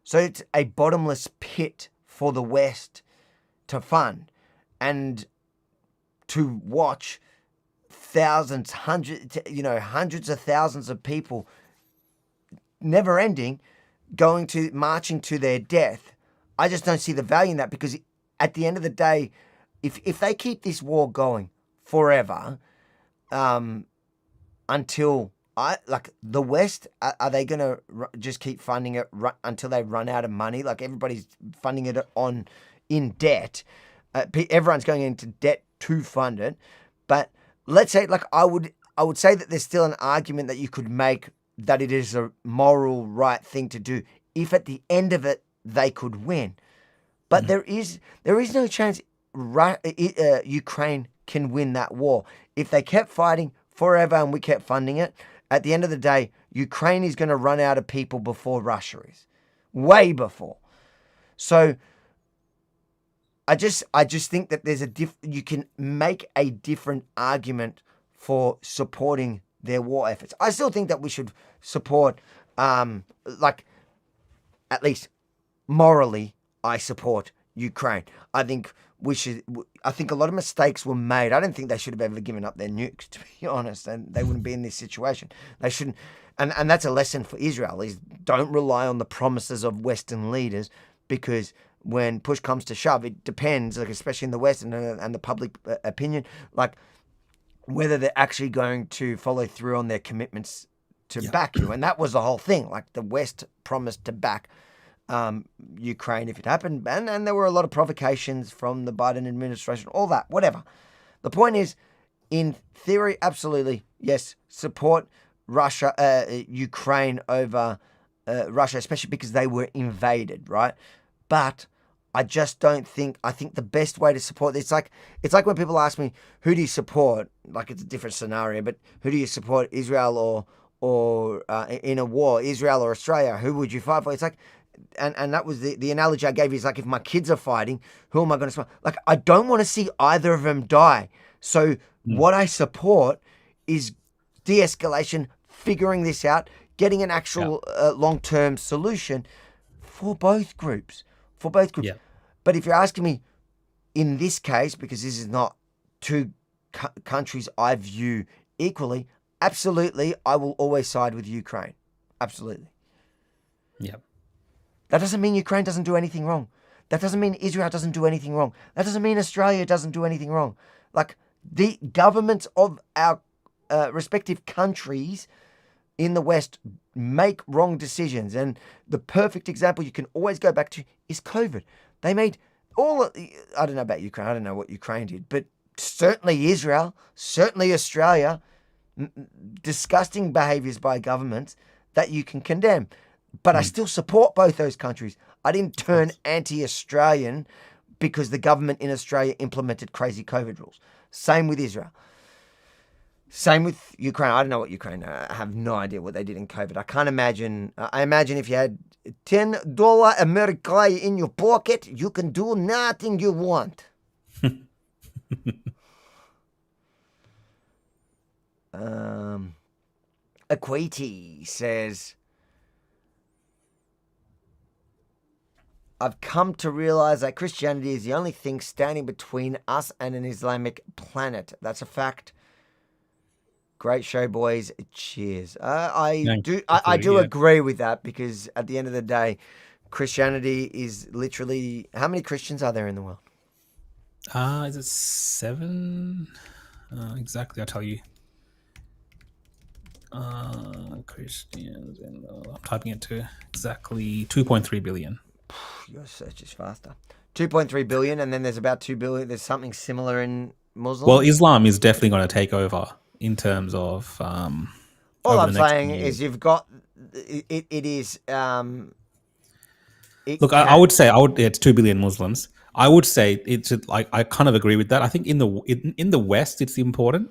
So it's a bottomless pit for the West to fund and to watch thousands, hundreds of thousands of people, never ending, marching to their death. I just don't see the value in that, because at the end of the day, if they keep this war going forever, until the West, are they going to just keep funding it until they run out of money? Like, everybody's funding it in debt. Everyone's going into debt to fund it. But let's say, I would say that there's still an argument that you could make that it is a moral right thing to do if at the end of it they could win. But there is no chance Ukraine can win that war. If they kept fighting forever and we kept funding it, at the end of the day, Ukraine is going to run out of people before Russia is. Way before. So I just think that there's you can make a different argument for supporting their war efforts. I still think that we should support, at least morally, I support Ukraine. I think a lot of mistakes were made. I don't think they should have ever given up their nukes, to be honest, and they wouldn't be in this situation. They shouldn't, and that's a lesson for Israel, is don't rely on the promises of Western leaders, because when push comes to shove, it depends, especially in the West and the public opinion, whether they're actually going to follow through on their commitments to back you. And that was the whole thing. The West promised to back Ukraine if it happened. And there were a lot of provocations from the Biden administration, all that, whatever. The point is, in theory, absolutely, yes, support Ukraine over Russia, especially because they were invaded, right? But I just don't think, I think the best way to support, it's like when people ask me, who do you support? It's a different scenario, but who do you support, Israel or in a war, Israel or Australia? Who would you fight for? It's and that was the analogy I gave you, is if my kids are fighting, who am I going to support? I don't want to see either of them die. So what I support is de-escalation, figuring this out, getting an actual long-term solution for both groups. Yeah. But if you're asking me in this case, because this is not two countries I view equally, absolutely, I will always side with Ukraine. Absolutely. Yeah. That doesn't mean Ukraine doesn't do anything wrong. That doesn't mean Israel doesn't do anything wrong. That doesn't mean Australia doesn't do anything wrong. The governments of our respective countries in the West make wrong decisions. And the perfect example you can always go back to is COVID. They made I don't know about Ukraine, I don't know what Ukraine did, but certainly Israel, certainly Australia, disgusting behaviours by governments that you can condemn. But I still support both those countries. I didn't turn anti-Australian because the government in Australia implemented crazy COVID rules. Same with Israel. Same with Ukraine. I don't know what Ukraine, I have no idea what they did in COVID. I can't imagine. I imagine if you had $10 America in your pocket, you can do nothing you want. Equity says, I've come to realize that Christianity is the only thing standing between us and an Islamic planet. That's a fact. Great show, boys. Cheers. I do agree with that, because at the end of the day, Christianity is literally... How many Christians are there in the world? Is it 7? Exactly, I'll tell you. Christians, and I'm typing it to exactly 2.3 billion. Your search is faster. 2.3 billion, and then there's about 2 billion. There's something similar in Muslims. Well, Islam is definitely going to take over in terms of. All I'm saying is you've got it is. Look, I would say it's 2 billion Muslims. I would say it's like I kind of agree with that. I think in the West it's important,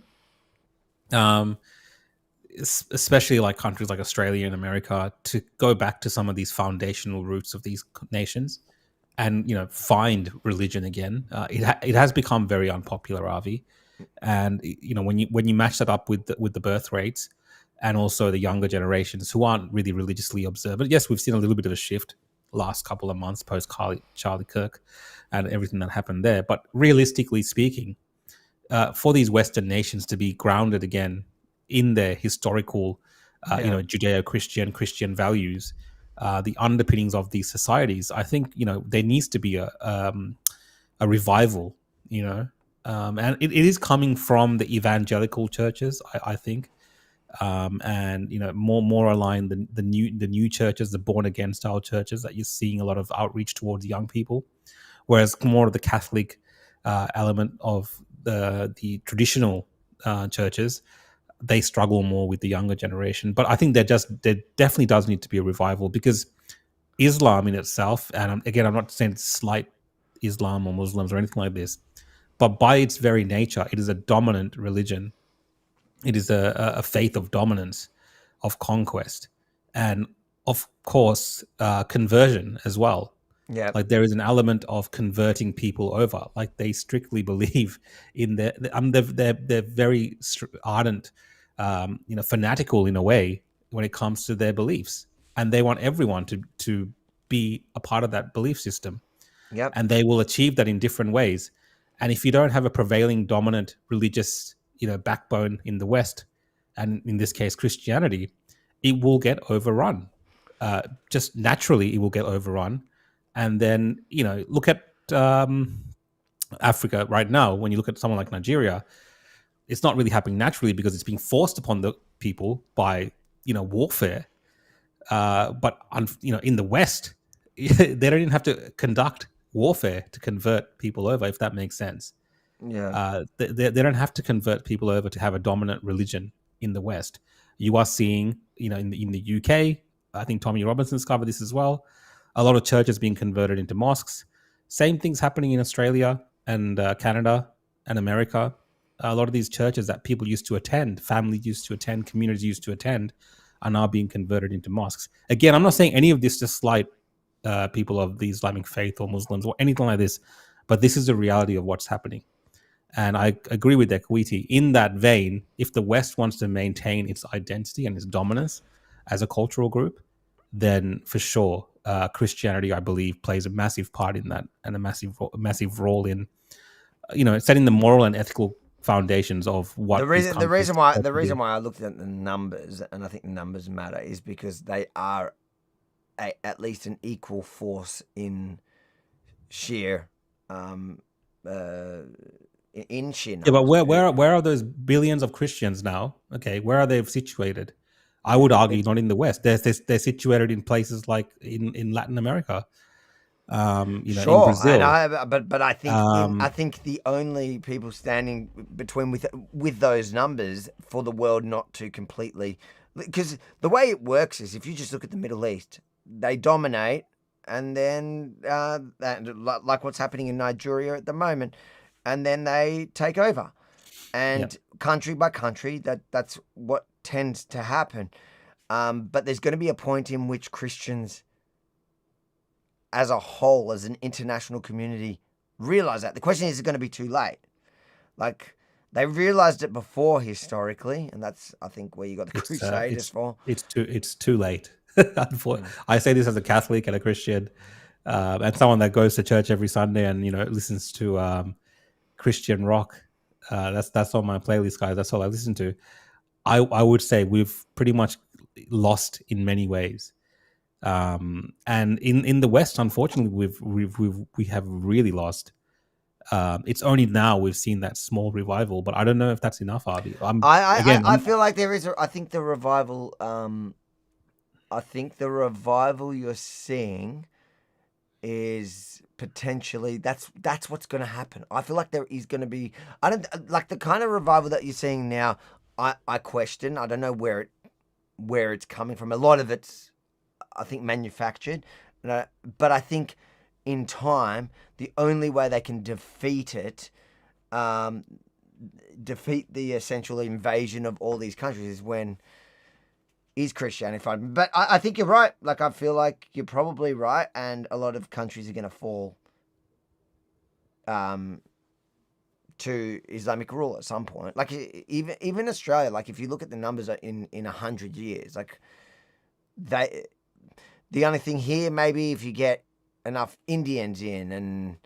especially like countries like Australia and America, to go back to some of these foundational roots of these nations, and find religion again. It has become very unpopular, Avi, and when you match that up with the birth rates, and also the younger generations who aren't really religiously observant. Yes, we've seen a little bit of a shift last couple of months post Charlie Kirk and everything that happened there. But realistically speaking, for these Western nations to be grounded again in their historical, Judeo-Christian values, the underpinnings of these societies, I think there needs to be a revival. And it is coming from the evangelical churches, I think. And more aligned the new churches, the born again style churches, that you're seeing a lot of outreach towards young people, whereas more of the Catholic element of the traditional churches, they struggle more with the younger generation. But I think there definitely does need to be a revival, because Islam in itself, and again, I'm not saying it's slight Islam or Muslims or anything like this, but by its very nature, it is a dominant religion. It is a faith of dominance, of conquest, and of course conversion as well. Yeah, like there is an element of converting people over. Like they strictly believe in they're very ardent, fanatical in a way when it comes to their beliefs, and they want everyone to be a part of that belief system. Yep. And they will achieve that in different ways. And if you don't have a prevailing dominant religious backbone in the West, and in this case Christianity, it will get overrun. Just naturally, it will get overrun. And then look at Africa right now. When you look at someone like Nigeria, it's not really happening naturally because it's being forced upon the people by warfare. But in the West, they don't even have to conduct warfare to convert people over, if that makes sense. Yeah. They don't have to convert people over to have a dominant religion in the West. You are seeing, in the UK, I think Tommy Robinson's covered this as well, a lot of churches being converted into mosques. Same things happening in Australia and Canada and America. A lot of these churches that people used to attend, families used to attend, communities used to attend, are now being converted into mosques. Again, I'm not saying any of this to slight people of the Islamic faith or Muslims or anything like this, but this is the reality of what's happening. And I agree with Equity. In that vein, if the West wants to maintain its identity and its dominance as a cultural group, then for sure, Christianity, I believe, plays a massive part in that, and a massive role in, setting the moral and ethical foundations of what the reason why I looked at the numbers, and I think the numbers matter, is because they are at least an equal force in sheer in sheer numbers. Yeah, but where are those billions of Christians now? Okay, where are they situated? I would argue not in the West. They're situated in places like in Latin America, sure, in Brazil. But I think I think the only people standing between with those numbers for the world not to completely, because the way it works is, if you just look at the Middle East, they dominate, and then like what's happening in Nigeria at the moment, and then they take over, and country by country, that's what tends to happen. But there's going to be a point in which Christians as a whole, as an international community, realize that. The question is it going to be too late? Like, they realized it before historically, and that's, I think, where you got the Crusaders for. It's too late. I say this as a Catholic and a Christian. and someone that goes to church every Sunday and listens to Christian rock. That's on my playlist, guys. That's all I listen to. I would say we've pretty much lost in many ways. And in the West, unfortunately, we have really lost. It's only now we've seen that small revival, but I don't know if that's enough, Arby. I feel like there is. I think the revival. I think the revival you're seeing is potentially that's what's going to happen. I feel like there is going to be. I don't like the kind of revival that you're seeing now. I question. I don't know where it's coming from. A lot of it's, I think, manufactured, but I think in time the only way they can defeat it, defeat the essential invasion of all these countries is Christianity. But I think you're right. Like, I feel like you're probably right, and a lot of countries are going to fall to Islamic rule at some point. Like, even Australia, like, if you look at the numbers in 100 years, like, the only thing here, maybe if you get enough Indians in and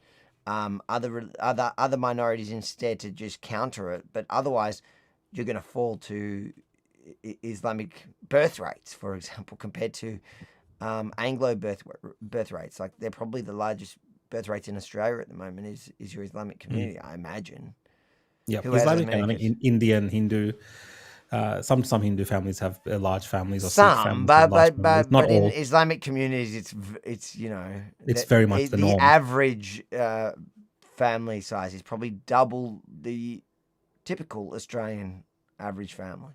other minorities instead to just counter it, but otherwise you're going to fall to Islamic birth rates, for example, compared to Anglo birth rates. Like, they're probably the largest birth rates in Australia at the moment is your Islamic community, I imagine. Yeah, Islamic, I mean, Indian, Hindu. Some Hindu families have large families, or some, but not all. In Islamic communities, it's it's very much the norm. The average family size is probably double the typical Australian average family.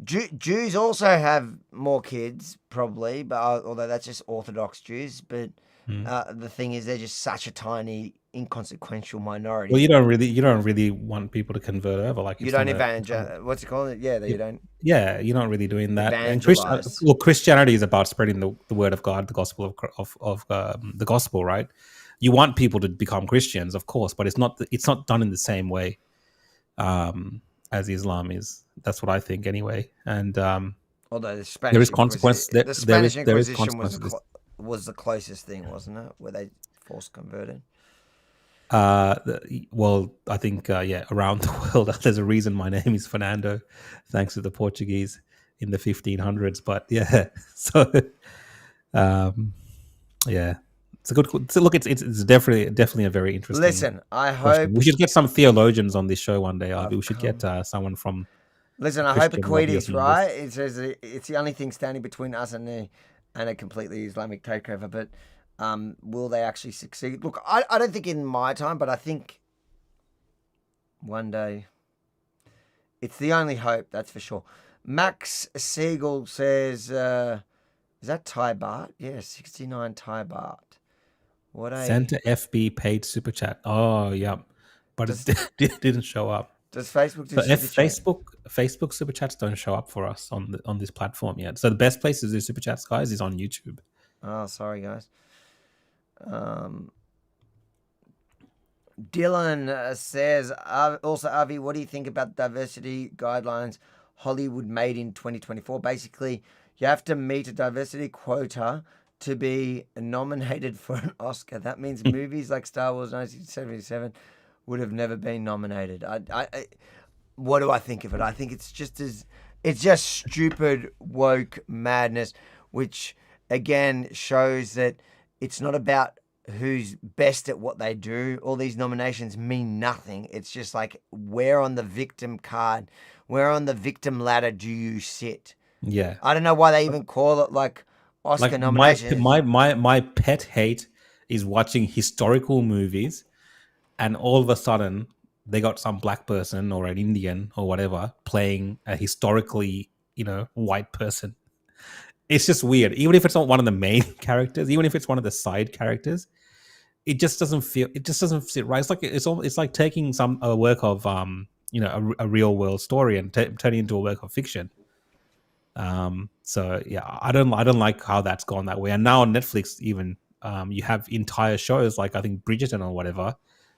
Jews also have more kids, probably, but although that's just Orthodox Jews. But the thing is, they're just such a tiny, inconsequential minority. Well, you don't really want people to convert over, like you don't evangelize. What's it called? Yeah, you don't. Yeah, you're not really doing that. And Christianity is about spreading the word of God, the gospel of the gospel, right? You want people to become Christians, of course, but it's not done in the same way as Islam is. That's what I think, anyway. And although the Spanish there is consequence. The Spanish Inquisition was the closest thing, wasn't it? Where they forced converted. Well, I think around the world, there's a reason my name is Fernando, thanks to the Portuguese in the 1500s. But yeah, so yeah, it's a good look. It's definitely a very interesting. Listen, I question. hope We should get some theologians on this show one day. We should get someone from. Listen, I hope Equity's right. It says it's the only thing standing between us and a completely Islamic takeover. But will they actually succeed? Look, I don't think in my time, but I think one day it's the only hope, that's for sure. Max Siegel says, is that Thai baht? Yeah, 69 Thai baht. Santa FB paid super chat. Oh, yeah. But it didn't show up. Does Facebook do super chat? Facebook super chats don't show up for us on this platform yet. So the best place to do super chats, guys, is on YouTube. Oh, sorry, guys. Dylan says, also, Avi, what do you think about diversity guidelines Hollywood made in 2024? Basically, you have to meet a diversity quota to be nominated for an Oscar. That means movies like Star Wars 1977 would have never been nominated. What do I think of it? I think it's just stupid woke madness, which again shows that it's not about who's best at what they do. All these nominations mean nothing. It's just like, where on the victim card, where on the victim ladder do you sit? Yeah. I don't know why they even call it like Oscar nominations. My pet hate is watching historical movies and all of a sudden they got some black person or an Indian or whatever playing a historically, white person. It's just weird. Even if it's not one of the main characters, even if it's one of the side characters, it just doesn't sit right. It's like taking a work of a real world story and turning into a work of fiction. So yeah, I don't like how that's gone that way. And now on Netflix, even you have entire shows like, I think, Bridgerton or whatever.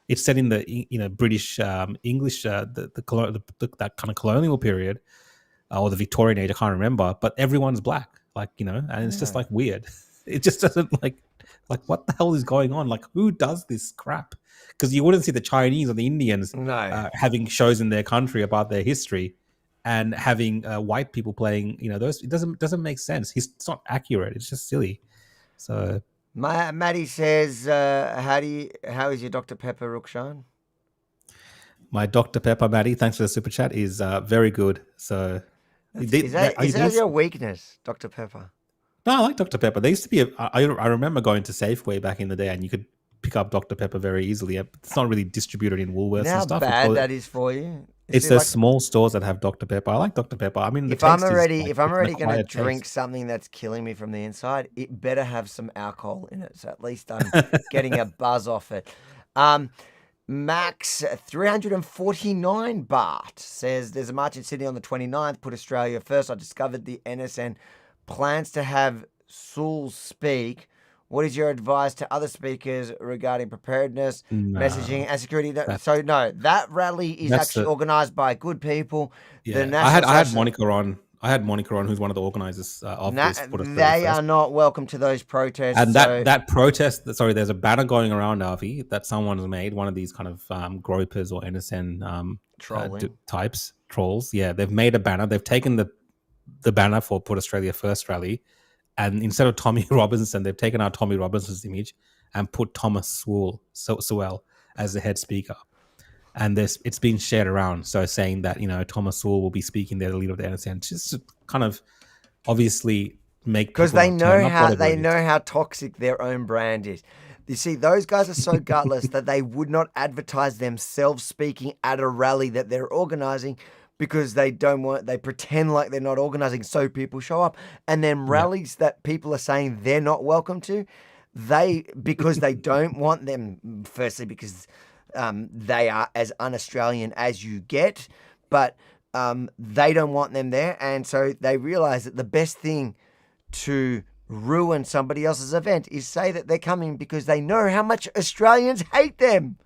It's set in the British English that kind of colonial period or the Victorian age. I can't remember, but everyone's black. And it's just like weird. It just doesn't like what the hell is going on? Like, who does this crap? Because you wouldn't see the Chinese or the Indians having shows in their country about their history and having white people playing, those. It doesn't make sense. It's not accurate. It's just silly. So Maddie says, how is your Dr. Pepper, Rukshan? my Dr. Pepper, Maddie, thanks for the super chat, is very good. So Is that your weakness, Dr. Pepper? No, I like Dr. Pepper. There used to be I remember going to Safeway back in the day, and you could pick up Dr. Pepper very easily. It's not really distributed in Woolworths and stuff. How bad that is for you? It's those small stores that have Dr. Pepper. I like Dr. Pepper. I mean, if I'm already going to drink something that's killing me from the inside, it better have some alcohol in it. So at least I'm getting a buzz off it. Max 349 baht says there's a march in Sydney on the 29th. Put Australia first. I discovered the NSN plans to have Sul speak. What is your advice to other speakers regarding preparedness, messaging, and security? That rally is actually organised by good people. Yeah, I had Monica on. Who's one of the organisers of this. They are not welcome to those protests. And that protest, there's a banner going around, Avi, that someone's made. One of these kind of gropers or NSN trolls. Yeah, they've made a banner. They've taken the banner for Put Australia First rally, and instead of Tommy Robinson, they've taken out Tommy Robinson's image and put Thomas Sewell as the head speaker. And it's been shared around, so saying that Thomas Sewell will be speaking there, the leader of the NSN, just to kind of obviously make because they know how toxic their own brand is. You see, those guys are so gutless that they would not advertise themselves speaking at a rally that they're organising because they pretend like they're not organising, so people show up, and then rallies that people are saying they're not welcome to, because they don't want them. Firstly, because they are as un-Australian as you get, but they don't want them there. And so they realise that the best thing to ruin somebody else's event is say that they're coming because they know how much Australians hate them.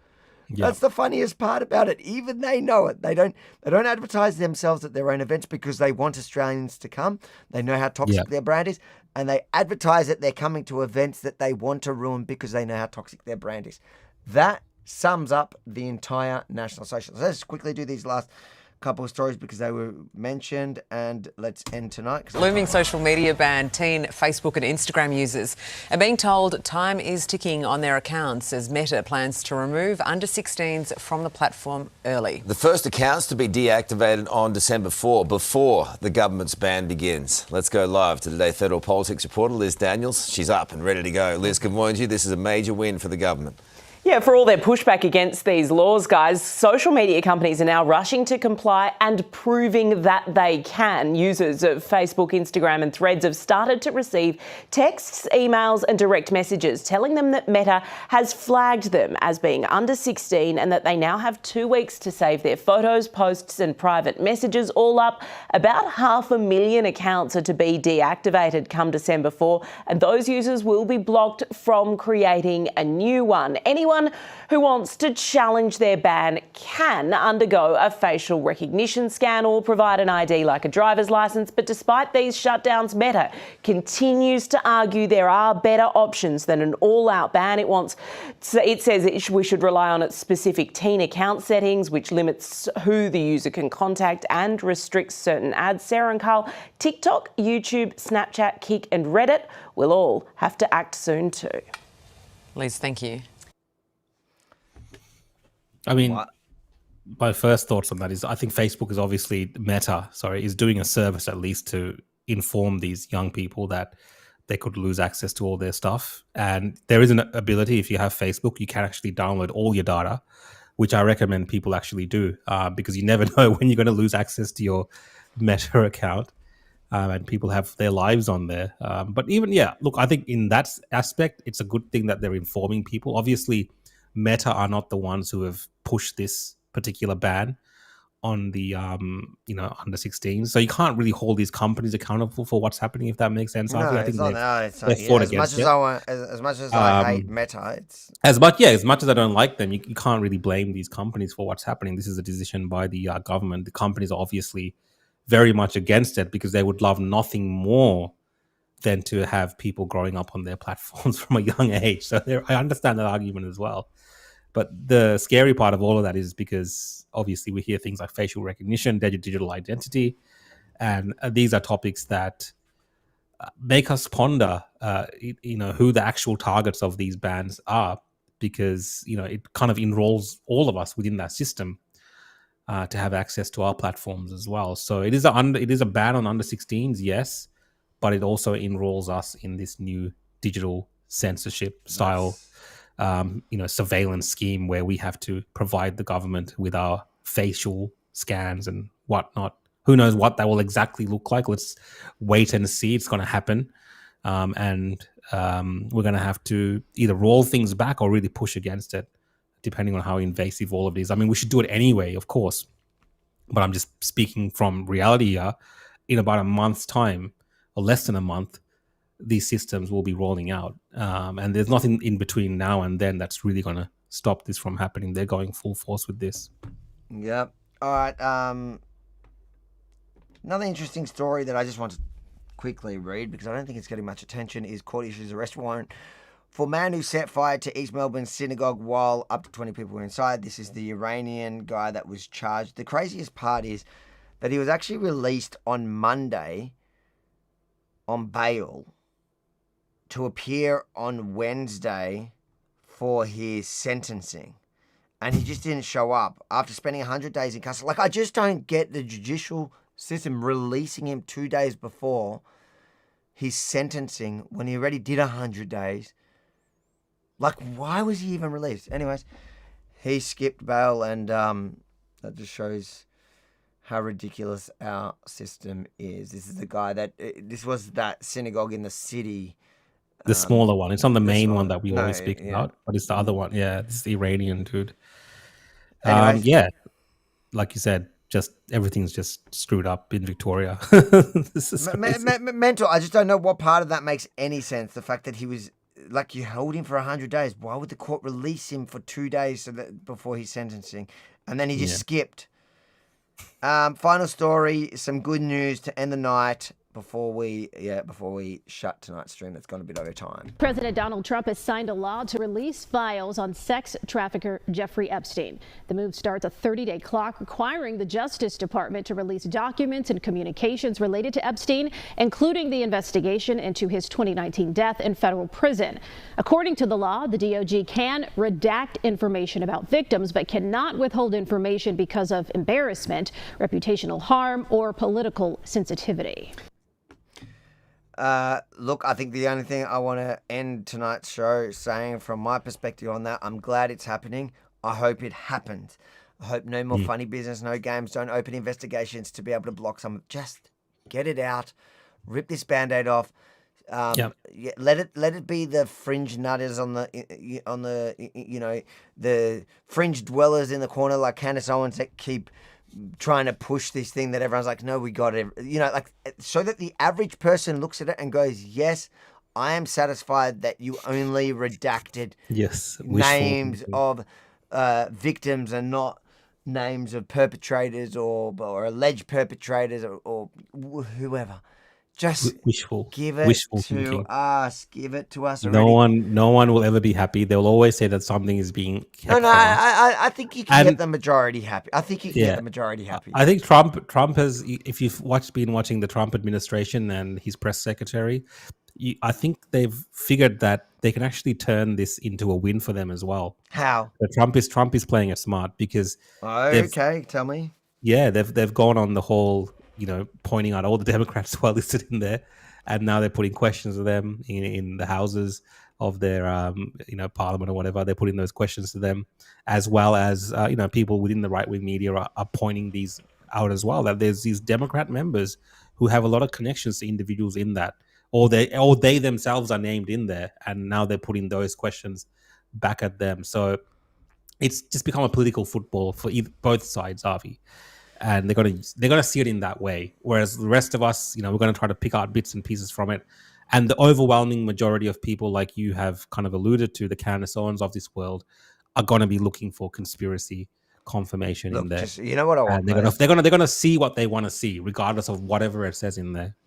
Yeah. That's the funniest part about it. Even they know it. They don't advertise themselves at their own events because they want Australians to come. They know how toxic their brand is. And they advertise that they're coming to events that they want to ruin because they know how toxic their brand is. That sums up the entire National Socialist. Let's quickly do these last couple of stories because they were mentioned, and let's end tonight. Looming social media ban. Teen Facebook and Instagram users are being told time is ticking on their accounts as Meta plans to remove under 16s from the platform early. The first accounts to be deactivated on December 4 before the government's ban begins. Let's go live to Today Federal Politics reporter Liz Daniels. She's up and ready to go. Liz, good morning to you. This is a major win for the government. Yeah, for all their pushback against these laws, guys, social media companies are now rushing to comply and proving that they can. Users of Facebook, Instagram and Threads have started to receive texts, emails and direct messages telling them that Meta has flagged them as being under 16 and that they now have 2 weeks to save their photos, posts and private messages. All up, about 500,000 accounts are to be deactivated come December 4, and those users will be blocked from creating a new one. Anyone who wants to challenge their ban can undergo a facial recognition scan or provide an ID like a driver's licence. But despite these shutdowns, Meta continues to argue there are better options than an all-out ban. It says we should rely on its specific teen account settings, which limits who the user can contact and restricts certain ads. Sarah and Carl, TikTok, YouTube, Snapchat, Kik and Reddit will all have to act soon too. Liz, thank you. I mean, my first thoughts on that is I think Facebook is obviously is doing a service at least to inform these young people that they could lose access to all their stuff. And there is an ability, if you have Facebook, you can actually download all your data, which I recommend people actually do because you never know when you're going to lose access to your Meta account. And people have their lives on there. But I think in that aspect, it's a good thing that they're informing people. Obviously, Meta are not the ones who have pushed this particular ban on the under 16s, so you can't really hold these companies accountable for what's happening, if that makes sense. No, I think they've fought against it. As much as I hate Meta, it's as much as I don't like them, you can't really blame these companies for what's happening. This is a decision by the government. The companies are obviously very much against it because they would love nothing more than to have people growing up on their platforms from a young age. So I understand that argument as well. But the scary part of all of that is because obviously we hear things like facial recognition, digital identity, and these are topics that make us ponder, who the actual targets of these bans are, because it kind of enrolls all of us within that system to have access to our platforms as well. So it is a ban on under 16s, yes, but it also enrolls us in this new digital censorship style, surveillance scheme where we have to provide the government with our facial scans and whatnot. Who knows what that will exactly look like? Let's wait and see. It's going to happen. And we're going to have to either roll things back or really push against it, depending on how invasive all of it is. I mean, we should do it anyway, of course. But I'm just speaking from reality here. In about a month's time, or less than a month, these systems will be rolling out. And there's nothing in between now and then that's really going to stop this from happening. They're going full force with this. Yep. All right. Another interesting story that I just want to quickly read because I don't think it's getting much attention is court issues arrest warrant for man who set fire to East Melbourne synagogue while up to 20 people were inside. This is the Iranian guy that was charged. The craziest part is that he was actually released on Monday on bail to appear on Wednesday for his sentencing. And he just didn't show up after spending 100 days in custody. Like, I just don't get the judicial system releasing him 2 days before his sentencing when he already did 100 days. Like, why was he even released? Anyways, he skipped bail, and that just shows how ridiculous our system is. This is the guy this was that synagogue in the city. The smaller one. It's not the main one that we always speak about, but it's the other one. Yeah, it's the Iranian dude. Anyways. Like you said, just everything's just screwed up in Victoria. This is mental. I just don't know what part of that makes any sense. The fact that he was, like, you held him for 100 days. Why would the court release him for 2 days before his sentencing? And then he just skipped. Final story, some good news to end the night before we shut tonight's stream. That's gone a bit over time. President Donald Trump has signed a law to release files on sex trafficker Jeffrey Epstein. The move starts a 30-day clock requiring the Justice Department to release documents and communications related to Epstein, including the investigation into his 2019 death in federal prison. According to the law, the DOJ can redact information about victims, but cannot withhold information because of embarrassment, reputational harm, or political sensitivity. Look, I think the only thing I want to end tonight's show saying from my perspective on that, I'm glad it's happening. I hope it happens. I hope no more funny business, no games, don't open investigations to be able to block some. Just get it out, rip this Band-Aid off. Let it be the fringe nutters on the fringe dwellers in the corner like Candace Owens that keep trying to push this thing that everyone's like, no, we got it. So that the average person looks at it and goes, yes, I am satisfied that you only redacted names of victims and not names of perpetrators or alleged perpetrators or whoever. Just give it to us. Give it to us already. No one will ever be happy. They'll always say that something is being kept. I think you can get the majority happy. I think you can get the majority happy. I think Trump has, if you've been watching the Trump administration and his press secretary, I think they've figured that they can actually turn this into a win for them as well. How? But Trump is playing it smart because okay, tell me. Yeah, they've gone on the whole, pointing out all the Democrats who are listed in there, and now they're putting questions to them in the houses of their parliament or whatever. They're putting those questions to them, as well as people within the right wing media are pointing these out as well. That there's these Democrat members who have a lot of connections to individuals in that, or they themselves are named in there, and now they're putting those questions back at them. So it's just become a political football for both sides, Avi. And they're gonna see it in that way. Whereas the rest of us, we're gonna try to pick out bits and pieces from it. And the overwhelming majority of people, like you have kind of alluded to, the Candace Owens of this world, are gonna be looking for conspiracy confirmation in there. You know what I want? And they're gonna see what they want to see, regardless of whatever it says in there.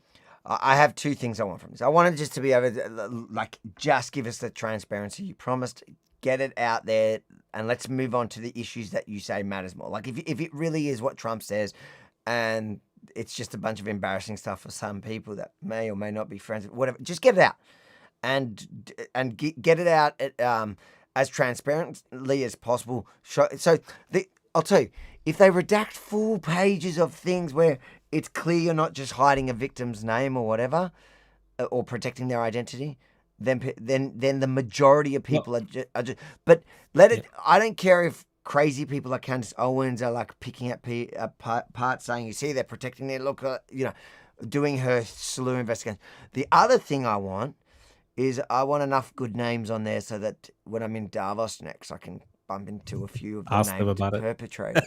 I have two things I want from this. I wanted just to be able to, like, just give us the transparency you promised, get it out there, and let's move on to the issues that you say matters more. Like, if it really is what Trump says, and it's just a bunch of embarrassing stuff for some people that may or may not be friends, whatever, just get it out, and get it out as transparently as possible. I'll tell you, if they redact full pages of things where it's clear you're not just hiding a victim's name or whatever, or protecting their identity, then the majority of people are just. But let it. I don't care if crazy people like Candace Owens are like picking up parts, saying, "You see, they're protecting their look," doing her slew investigation. The other thing I want is I want enough good names on there so that when I'm in Davos next, I can bump into a few of the Ask them named about perpetrators.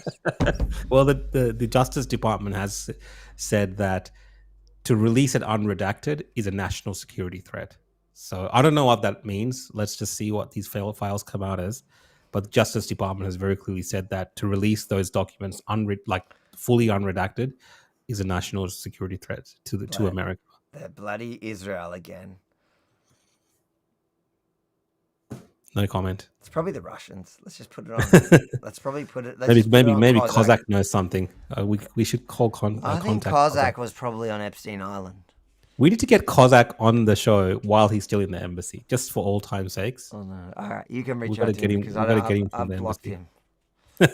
Well, the Justice Department has said that to release it unredacted is a national security threat. So I don't know what that means. Let's just see what these files come out as. But the Justice Department has very clearly said that to release those documents fully unredacted is a national security threat to America. The bloody Israel again. No comment. It's probably the Russians. Let's just put it on. Let's probably put it. Maybe Kozak knows something. We should call I think Kozak was probably on Epstein Island. We need to get Kozak on the show while he's still in the embassy, just for all time's sakes. Oh no! All right, you can reach We've out to him because I've the blocked embassy. him.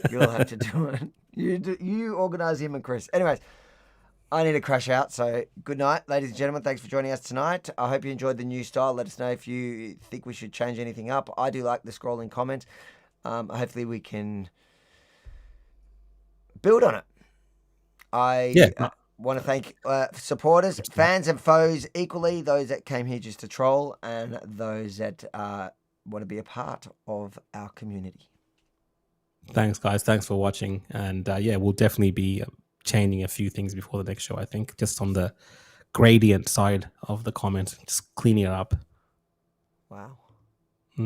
You'll have to do it. You organise him and Chris. Anyways, I need to crash out. So good night, ladies and gentlemen. Thanks for joining us tonight. I hope you enjoyed the new style. Let us know if you think we should change anything up. I do like the scrolling comments. Hopefully we can build on it. I want to thank supporters, fans and foes equally, those that came here just to troll and those that want to be a part of our community. Thanks, guys. Thanks for watching. And we'll definitely be changing a few things before the next show, I think, just on the gradient side of the comment, just cleaning it up. Wow.